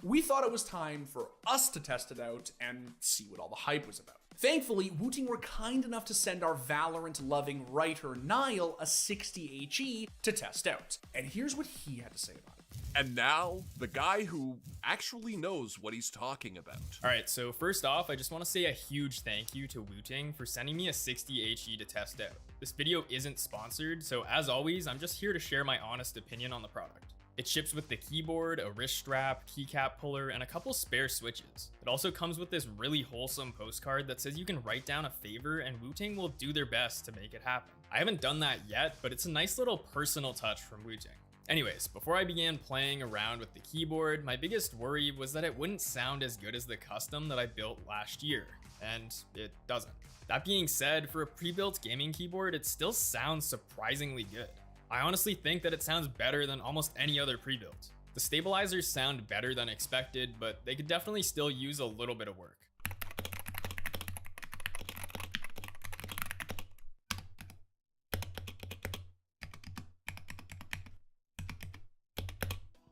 we thought it was time for us to test it out and see what all the hype was about. Thankfully, Wooting were kind enough to send our Valorant-loving writer Niall a 60 HE to test out. And here's what he had to say about it. And now, the guy who actually knows what he's talking about. Alright, so first off, I just want to say a huge thank you to Wooting for sending me a 60 HE to test out. This video isn't sponsored, so as always, I'm just here to share my honest opinion on the product. It ships with the keyboard, a wrist strap, keycap puller, and a couple spare switches. It also comes with this really wholesome postcard that says you can write down a favor and Wooting will do their best to make it happen. I haven't done that yet, but it's a nice little personal touch from Wooting. Anyways, before I began playing around with the keyboard, my biggest worry was that it wouldn't sound as good as the custom that I built last year, and it doesn't. That being said, for a pre-built gaming keyboard, it still sounds surprisingly good. I honestly think that it sounds better than almost any other pre-built. The stabilizers sound better than expected, but they could definitely still use a little bit of work.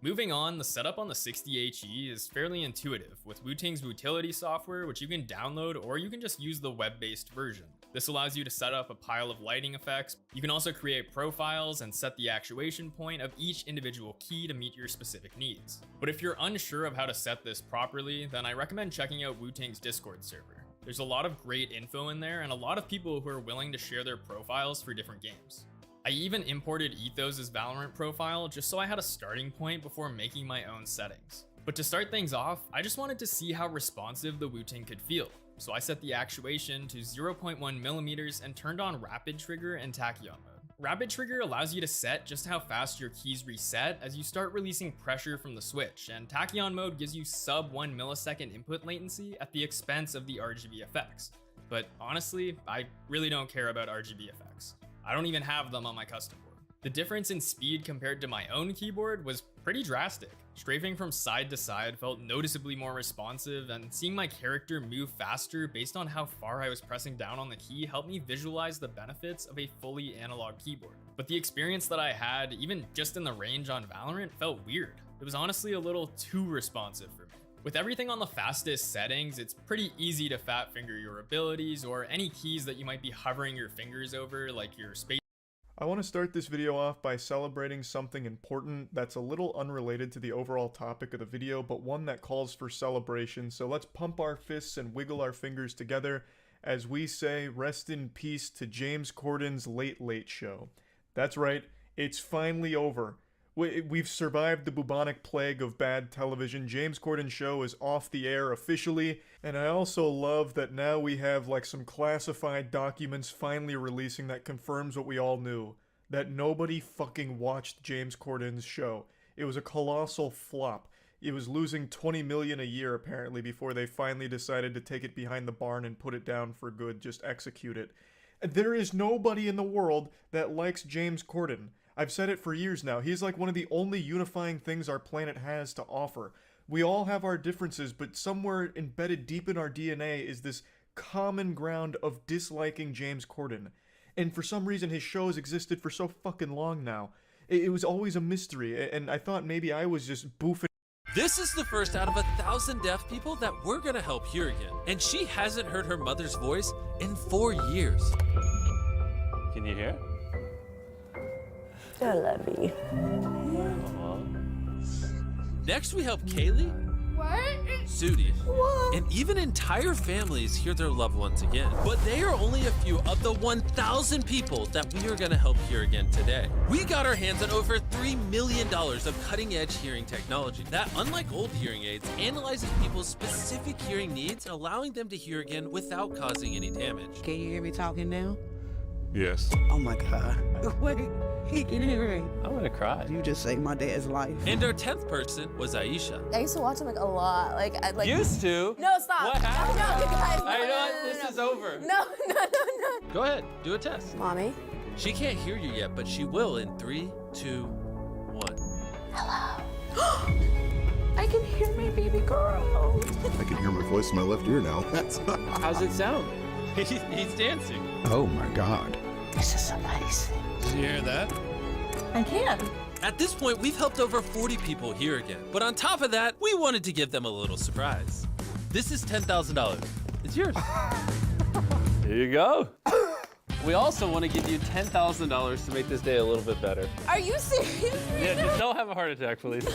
Moving on, the setup on the 60 HE is fairly intuitive, with Wooting's Wootility software, which you can download or you can just use the web-based version. This allows you to set up a pile of lighting effects. You can also create profiles and set the actuation point of each individual key to meet your specific needs. But if you're unsure of how to set this properly, then I recommend checking out Wooting's Discord server. There's a lot of great info in there and a lot of people who are willing to share their profiles for different games. I even imported Ethos' Valorant profile just so I had a starting point before making my own settings. But to start things off, I just wanted to see how responsive the Wooting could feel. So I set the actuation to 0.1 millimeters and turned on Rapid Trigger and Tachyon mode. Rapid Trigger allows you to set just how fast your keys reset as you start releasing pressure from the switch, and Tachyon mode gives you sub 1 millisecond input latency at the expense of the RGB effects. But honestly, I really don't care about RGB effects. I don't even have them on my custom board. The difference in speed compared to my own keyboard was pretty drastic. Strafing from side to side felt noticeably more responsive, and seeing my character move faster based on how far I was pressing down on the key helped me visualize the benefits of a fully analog keyboard. But the experience that I had, even just in the range on Valorant, felt weird. It was honestly a little too responsive for me. With everything on the fastest settings, it's pretty easy to fat finger your abilities or any keys that you might be hovering your fingers over, like your space. I want to start this video off by celebrating something important that's a little unrelated to the overall topic of the video, but one that calls for celebration. So let's pump our fists and wiggle our fingers together as we say rest in peace to James Corden's Late Late Show. That's right, it's finally over. We've survived the bubonic plague of bad television. James Corden's show is off the air officially, and I also love that now we have like some classified documents finally releasing that confirms what we all knew, that nobody fucking watched James Corden's show. It was a colossal flop. It was losing 20 million a year apparently before they finally decided to take it behind the barn and put it down for good, just execute it. There is nobody in the world that likes James Corden. I've said it for years now. He's like one of the only unifying things our planet has to offer. We all have our differences, but somewhere embedded deep in our DNA is this common ground of disliking James Corden. And for some reason his shows existed for so fucking long now. It was always a mystery, and I thought maybe I was just boofing. This is the first out of 1,000 deaf people that we're gonna help hear again. And she hasn't heard her mother's voice in 4 years. Can you hear? I love you. Next, we help Kaylee, Sudi, and even entire families hear their loved ones again. But they are only a few of the 1,000 people that we are going to help hear again today. We got our hands on over $3 million of cutting-edge hearing technology that, unlike old hearing aids, analyzes people's specific hearing needs, allowing them to hear again without causing any damage. Can you hear me talking now? Yes. Oh my God. Wait, he can hear me. I'm gonna cry. You just saved my dad's life. And our 10th person was Aisha. I used to watch him like a lot. I'd like. Used to? No, stop. What happened? No, guys. I know this is over. No. Go ahead, do a test. Mommy. She can't hear you yet, but she will in 3, 2, 1. Hello. I can hear my baby girl. I can hear my voice in my left ear now. How's it sound? He's dancing. Oh my god. This is amazing. Did you hear that? I can. At this point, we've helped over 40 people here again. But on top of that, we wanted to give them a little surprise. This is $10,000. It's yours. Here you go. We also want to give you $10,000 to make this day a little bit better. Are you serious? Yeah, just don't have a heart attack, please.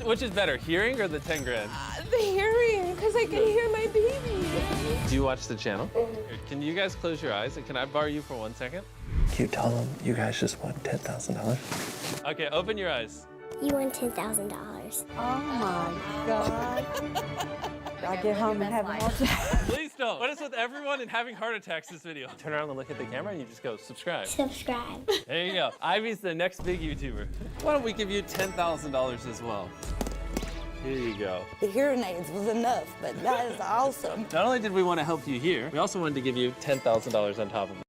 Which is better, hearing or the 10 grand? The hearing, because I can hear my baby. Do you watch the channel? Can you guys close your eyes? And can I borrow you for 1 second? Can you tell them you guys just won $10,000? Okay, open your eyes. You won $10,000. Oh my God. I'll get home and have a heart attack. Please don't. Put us with everyone and having heart attacks this video. Turn around and look at the camera and you just go, subscribe. Subscribe. There you go. Ivy's the next big YouTuber. Why don't we give you $10,000 as well? Here you go. The hearing aids was enough, but that is awesome. Not only did we want to help you here, we also wanted to give you $10,000 on top of it.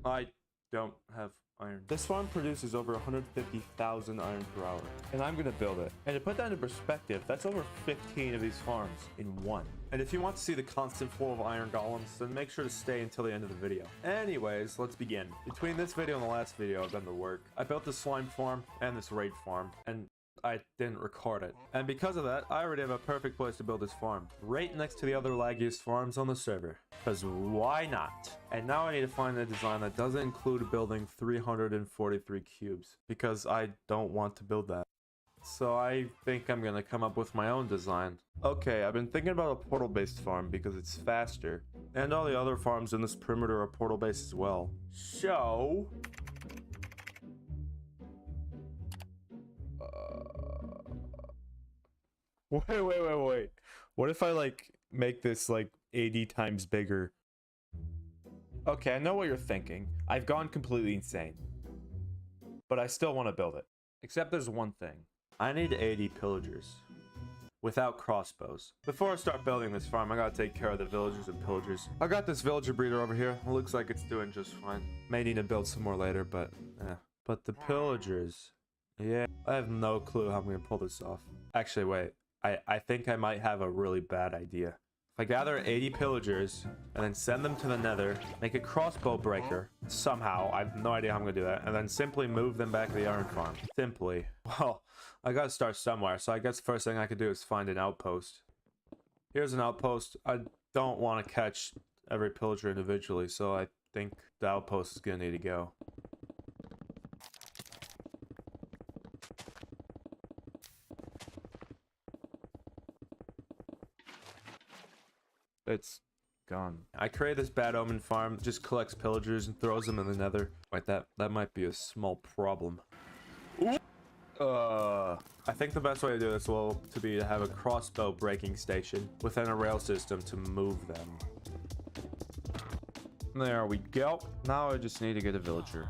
I don't have iron. This farm produces over 150,000 iron per hour, and I'm gonna build it. And to put that into perspective, that's over 15 of these farms in one. And if you want to see the constant flow of iron golems, then make sure to stay until the end of the video. Anyways, let's begin. Between this video and the last video, I've done the work. I built this slime farm and this raid farm, and I didn't record it. And because of that, I already have a perfect place to build this farm, right next to the other laggiest farms on the server. Because why not? And now I need to find a design that doesn't include building 343 cubes, because I don't want to build that. So I think I'm gonna come up with my own design. Okay, I've been thinking about a portal-based farm because it's faster, and all the other farms in this perimeter are portal-based as well. So wait. What if I like make this like 80 times bigger? Okay, I know what you're thinking. I've gone completely insane. But I still want to build it. Except there's one thing. I need 80 pillagers. Without crossbows. Before I start building this farm, I gotta take care of the villagers and pillagers. I got this villager breeder over here. It looks like it's doing just fine. May need to build some more later, but But the pillagers... Yeah, I have no clue how I'm gonna pull this off. Actually, wait. I think I might have a really bad idea. If I gather 80 pillagers and then send them to the nether, make a crossbow breaker somehow, I have no idea how I'm gonna do that, and then simply move them back to the iron farm. Simply. Well, I gotta start somewhere, so I guess the first thing I could do is find an outpost. Here's an outpost. I don't want to catch every pillager individually, so I think the outpost is gonna need to go. It's gone. I created this bad omen farm, just collects pillagers and throws them in the nether. Wait, that might be a small problem. I think the best way to do this will be to have a crossbow breaking station within a rail system to move them. There we go. Now I just need to get a villager.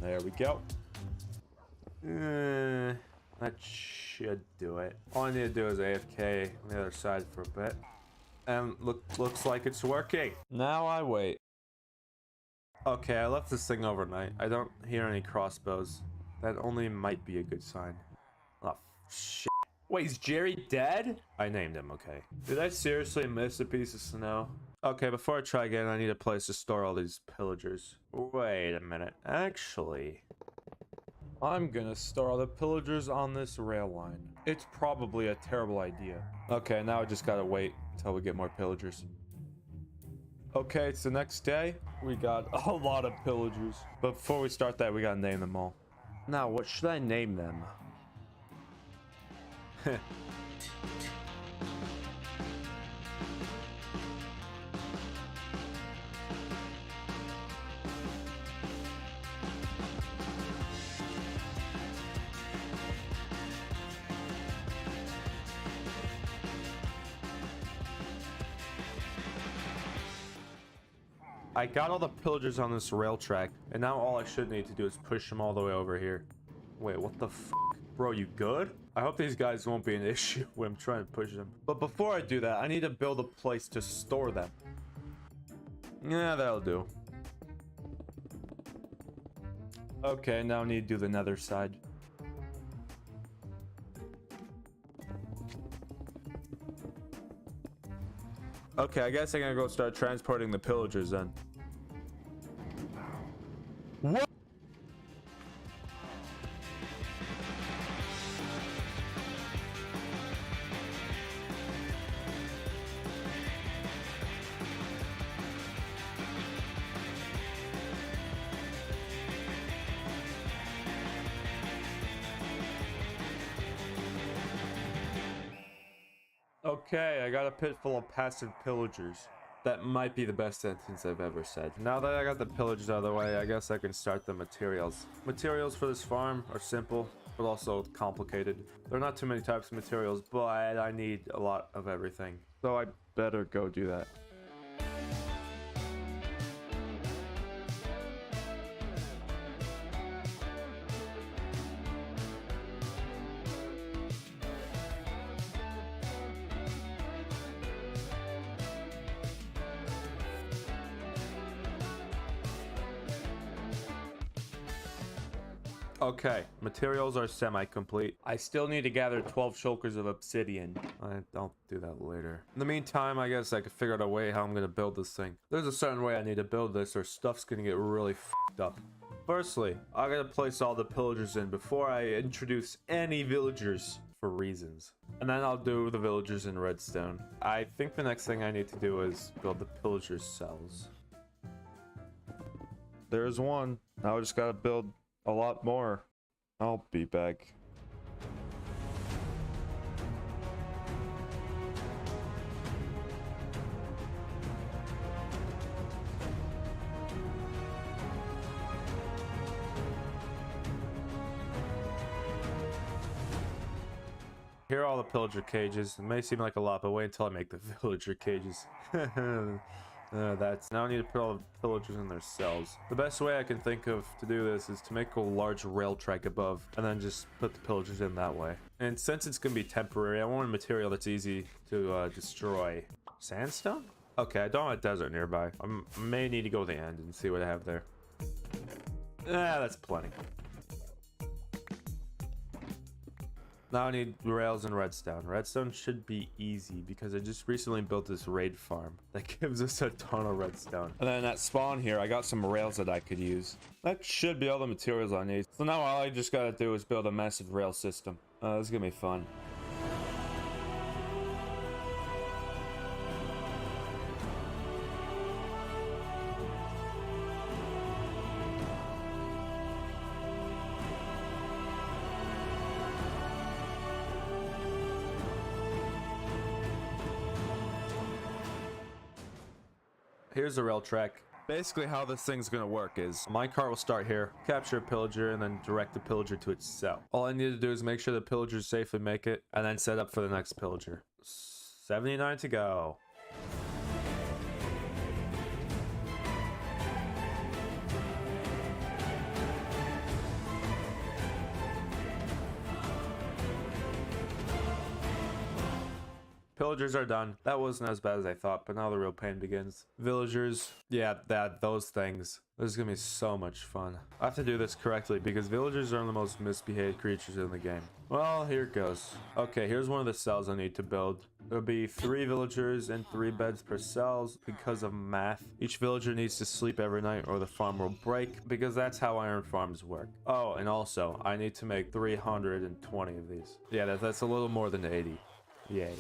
There we go. That should do it. All I need to do is AFK on the other side for a bit. And looks like it's working. Now I wait. Okay, I left this thing overnight. I don't hear any crossbows. That only might be a good sign. Oh, shit. Wait, is Jerry dead? I named him, okay. Did I seriously miss a piece of snow? Okay, before I try again, I need a place to store all these pillagers. Wait a minute. Actually... I'm gonna store all the pillagers on this rail line. It's probably a terrible idea. Okay, now I just gotta wait until we get more pillagers. Okay, it's the next day. We got a lot of pillagers. But before we start that, we gotta name them all. Now, what should I name them? I got all the pillagers on this rail track, and now all I should need to do is push them all the way over here. Wait, what the f***? Bro, you good? I hope these guys won't be an issue when I'm trying to push them. But before I do that, I need to build a place to store them. Yeah, that'll do. Okay, now I need to do the nether side. Okay, I guess I'm gonna go start transporting the pillagers then. What? Okay, I got a pit full of passive pillagers. That might be the best sentence I've ever said. Now that I got the pillagers out of the way, I guess I can start the materials. Materials for this farm are simple, but also complicated. There are not too many types of materials, but I need a lot of everything. So I better go do that. Okay, materials are semi-complete. I still need to gather 12 shulkers of obsidian. I'll do that later. In the meantime, I guess I could figure out a way how I'm gonna build this thing. There's a certain way I need to build this or stuff's gonna get really f***ed up. Firstly, I gotta place all the pillagers in before I introduce any villagers for reasons. And then I'll do the villagers in redstone. I think the next thing I need to do is build the pillagers cells. There's one. Now I just gotta build a lot more. I'll be back. Here are all the pillager cages. It may seem like a lot, but wait until I make the villager cages. Now I need to put all the pillagers in their cells. The best way I can think of to do this is to make a large rail track above and then just put the pillagers in that way. And since it's going to be temporary, I want a material that's easy to destroy. Sandstone? Okay, I don't have a desert nearby. I may need to go to the end and see what I have there. That's plenty. Now I need rails and redstone. Redstone should be easy because I just recently built this raid farm that gives us a ton of redstone. And then at spawn here, I got some rails that I could use. That should be all the materials I need. So now all I just gotta do is build a massive rail system. This is gonna be fun. Here's the rail track. Basically how this thing's gonna work is my cart will start here, capture a pillager, and then direct the pillager to its cell. All I need to do is make sure the pillagers safely make it, and then set up for the next pillager. 79 to go. Pillagers are done. That wasn't as bad as I thought, but now the real pain begins. Villagers, yeah, those things. This is gonna be so much fun. I have to do this correctly because villagers are the most misbehaved creatures in the game. Well, here it goes. Okay, here's one of the cells I need to build. There'll be 3 villagers and 3 beds per cells because of math. Each villager needs to sleep every night or the farm will break because that's how iron farms work. Oh, and also, I need to make 320 of these. Yeah, that's a little more than 80. Yay.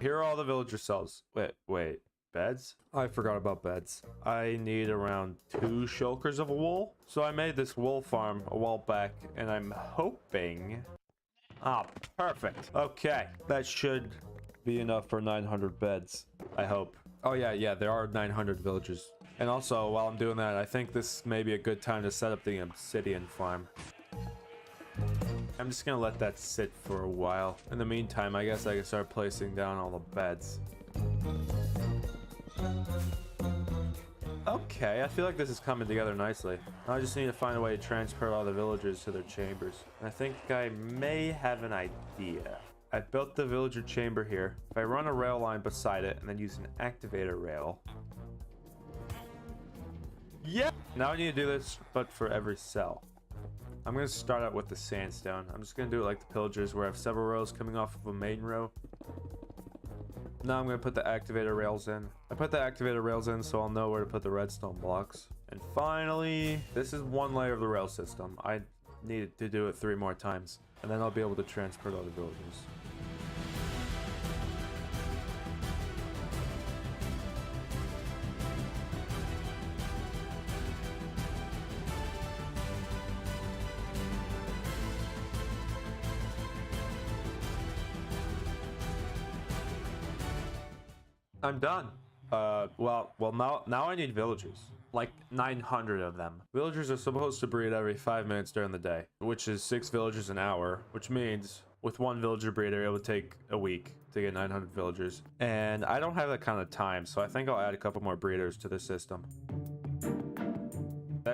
Here are all the villager cells. Wait, beds? I forgot about beds. I need around 2 shulkers of wool. So I made this wool farm a while back, and I'm hoping... Ah, perfect. Okay, that should be enough for 900 beds, I hope. Oh yeah, there are 900 villagers. And also, while I'm doing that, I think this may be a good time to set up the obsidian farm. I'm just gonna let that sit for a while. In the meantime, I guess I can start placing down all the beds. Okay, I feel like this is coming together nicely. I just need to find a way to transfer all the villagers to their chambers. I think I may have an idea. I built the villager chamber here. If I run a rail line beside it and then use an activator rail. Yeah! Now I need to do this, but for every cell. I'm going to start out with the sandstone. I'm just going to do it like the pillagers where I have several rows coming off of a main row. Now I'm going to put the activator rails in. I put the activator rails in so I'll know where to put the redstone blocks. And finally, this is one layer of the rail system. I needed to do it 3 more times. And then I'll be able to transport all the villagers. I'm done. Well, now I need villagers. Like 900 of them. Villagers are supposed to breed every 5 minutes during the day, which is 6 villagers an hour, which means with 1 villager breeder, it would take a week to get 900 villagers. And I don't have that kind of time, so I think I'll add a couple more breeders to the system.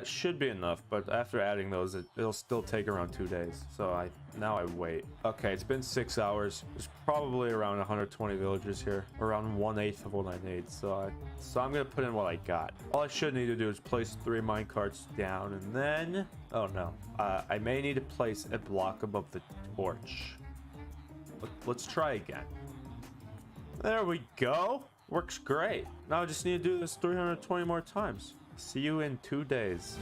That should be enough, but after adding those, it'll still take around 2 days. So now I wait. Okay, it's been 6 hours. There's probably around 120 villagers here, around 1/8 of what I need. So I'm gonna put in what I got. All I should need to do is place 3 minecarts down, and then, oh no, I may need to place a block above the torch. Let's try again. There we go. Works great. Now I just need to do this 320 more times. See you in 2 days.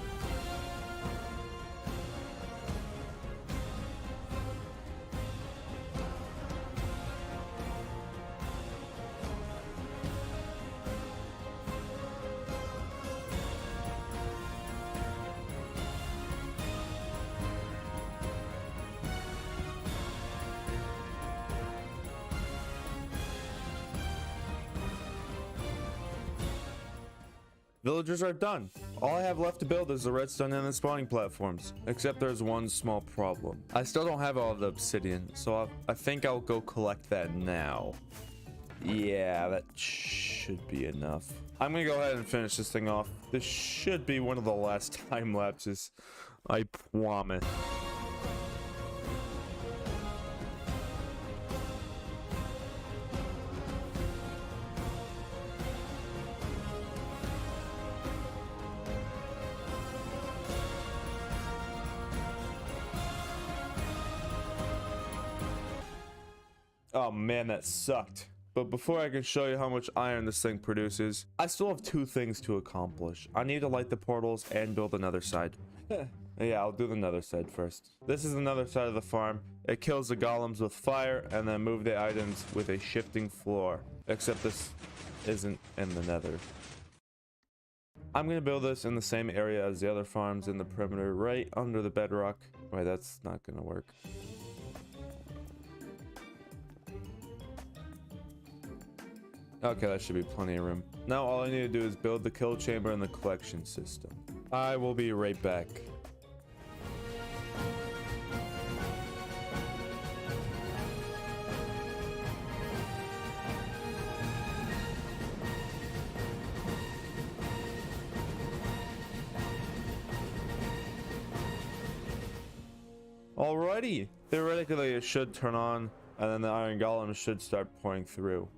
Villagers are done. All I have left to build is the redstone and the spawning platforms. Except there's one small problem. I still don't have all of the obsidian, so I think I'll go collect that now. Yeah, that should be enough. I'm gonna go ahead and finish this thing off. This should be one of the last time lapses. I promise. Oh man, that sucked. But before I can show you how much iron this thing produces, I still have 2 things to accomplish. I need to light the portals and build another side. Yeah, I'll do the nether side first. This is another side of the farm. It kills the golems with fire and then move the items with a shifting floor. Except this isn't in the nether. I'm gonna build this in the same area as the other farms in the perimeter, right under the bedrock. Wait, that's not gonna work. Okay, that should be plenty of room. Now all I need to do is build the kill chamber and the collection system. I will be right back. Alrighty, theoretically it should turn on and then the iron golem should start pouring through.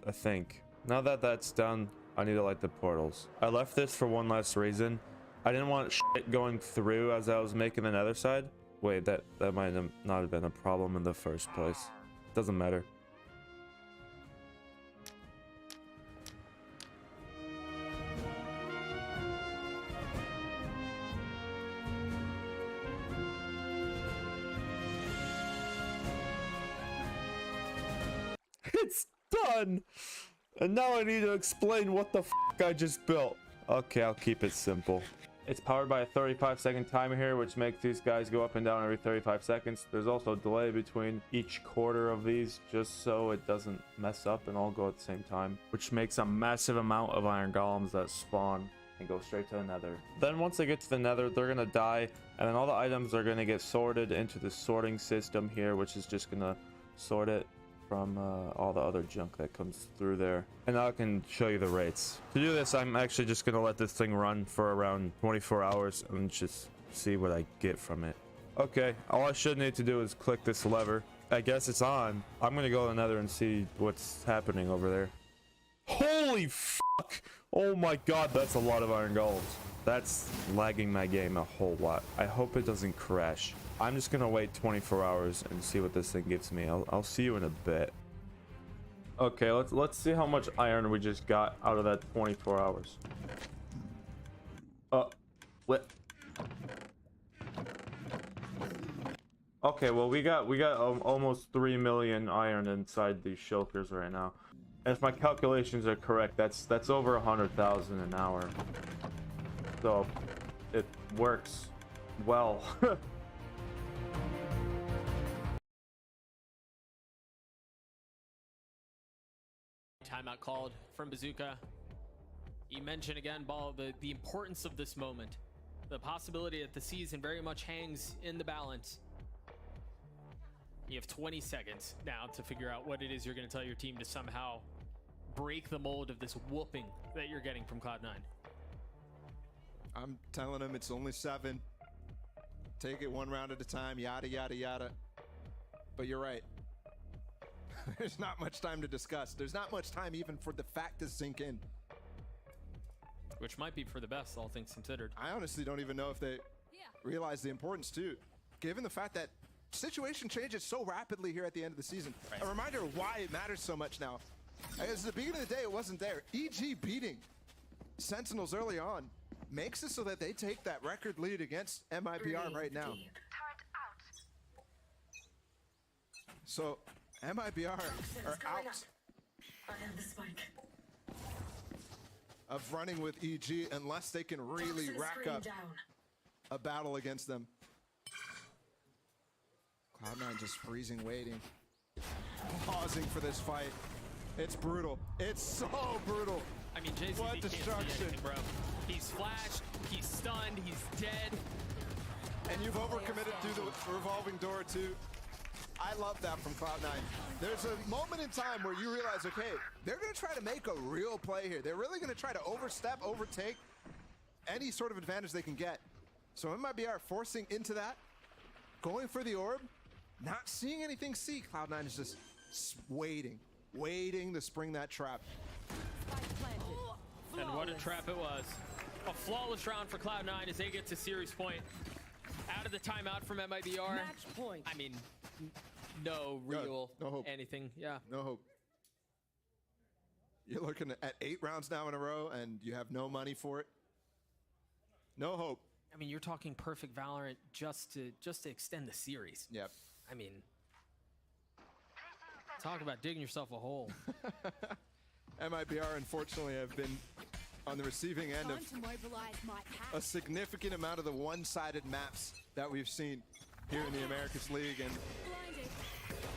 I think. Now that that's done, I need to light the portals. I left this for one last reason. I didn't want shit going through as I was making the nether side. Wait, that might not have been a problem in the first place. Doesn't matter. It's done! And now I need to explain what the f I just built. Okay, I'll keep it simple. It's powered by a 35-second timer here, which makes these guys go up and down every 35 seconds. There's also a delay between each quarter of these, just so it doesn't mess up and all go at the same time, which makes a massive amount of iron golems that spawn and go straight to the nether. Then once they get to the nether, they're gonna die, and then all the items are gonna get sorted into the sorting system here, which is just gonna sort it from all the other junk that comes through there. And now I can show you the rates. To do this, I'm actually just gonna let this thing run for around 24 hours and just see what I get from it. Okay, all I should need to do is click this lever. I guess it's on. I'm gonna go to the nether and see what's happening over there. Holy fuck! Oh my god, that's a lot of iron golems. That's lagging my game a whole lot. I hope it doesn't crash. I'm just gonna wait 24 hours and see what this thing gives me. I'll see you in a bit. Okay, let's see how much iron we just got out of that 24 hours. What? Okay, well we got almost 3 million iron inside these shulkers right now. And if my calculations are correct, that's over 100,000 an hour. So it works well. Timeout called from Bazooka. You mentioned again, Ball, the importance of this moment. The possibility that the season very much hangs in the balance. You have 20 seconds now to figure out what it is you're going to tell your team to somehow break the mold of this whooping that you're getting from Cloud9. I'm telling him it's only 7. Take it one round at a time, yada, yada, yada. But you're right. There's not much time to discuss. There's not much time even for the fact to sink in. Which might be for the best, all things considered. I honestly don't even know if they realize the importance too, given the fact that situation changes so rapidly here at the end of the season. Right. A reminder of why it matters so much now. As at the beginning of the day, it wasn't there. EG beating Sentinels early on makes it so that they take that record lead against MIBR right now. So MIBR are out of running with EG unless they can really rack up a battle against them. Cloud9 just freezing, waiting, pausing for this fight. It's brutal. It's so brutal. I mean, JCB what can't see destruction, anything, bro. He's flashed, he's stunned, he's dead. And you've overcommitted through the revolving door too. I love that from Cloud9. There's a moment in time where you realize, okay, they're gonna try to make a real play here. They're really gonna try to overstep, overtake any sort of advantage they can get. So MIBR forcing into that, going for the orb, not seeing anything see. Cloud9 is just waiting to spring that trap. And what a trap it was. A flawless round for Cloud9 as they get to series point. Out of the timeout from MIBR. Match point. I mean, no real no hope. anything. Yeah. No hope. You're looking at 8 rounds now in a row and you have no money for it. No hope. I mean, you're talking perfect Valorant just to extend the series. Yep. I mean, talk about digging yourself a hole. MIBR, unfortunately, have been on the receiving end of a significant amount of the one-sided maps that we've seen here in the Americas League, and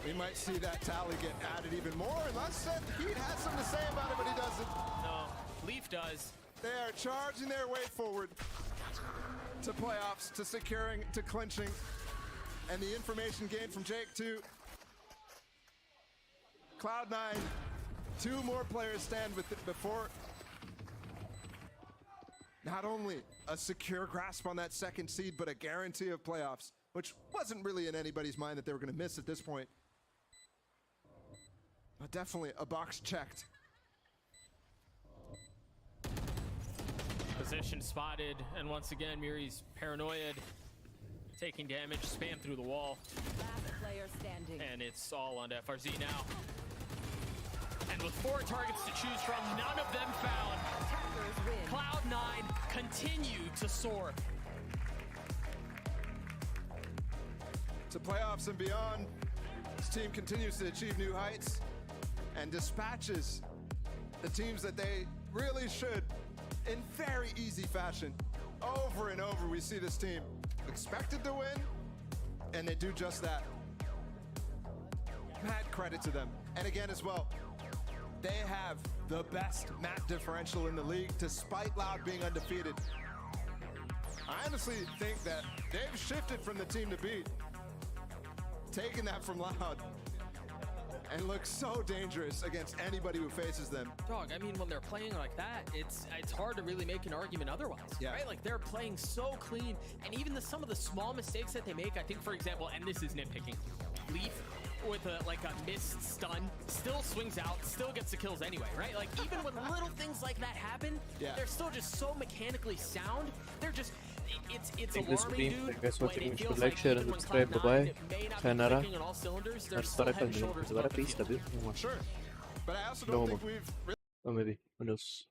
we might see that tally get added even more unless Heat has something to say about it, but he doesn't. No, Leaf does. They are charging their way forward to playoffs, to securing, to clinching, and the information gained from Jake too. Cloud9, 2 more players stand with it before not only a secure grasp on that 2nd seed, but a guarantee of playoffs, which wasn't really in anybody's mind that they were going to miss at this point. But definitely a box checked. Position spotted, and once again, Miri's paranoid, taking damage, spam through the wall. Last player standing. And it's all on FRZ now. And with 4 targets to choose from, none of them found. Cloud9 continue to soar. To playoffs and beyond, this team continues to achieve new heights and dispatches the teams that they really should in very easy fashion. Over and over, we see this team expected to win, and they do just that. Mad credit to them. And again as well, they have the best map differential in the league, despite Loud being undefeated. I honestly think that they've shifted from the team to beat, taking that from Loud, and look so dangerous against anybody who faces them. Dog, I mean, when they're playing like that, it's hard to really make an argument otherwise, right? Like, they're playing so clean, and even some of the small mistakes that they make, I think, for example, and this is nitpicking, Leaf with a missed stun still swings out, still gets the kills anyway, right? Like, even when little things like that happen, they're still just so mechanically sound. They're just, it's alarming, dude. When it feels like even when Cloud9 may not be clicking on all cylinders, they're still head and shoulders above the field. Sure, but I also don't think we've maybe, who knows.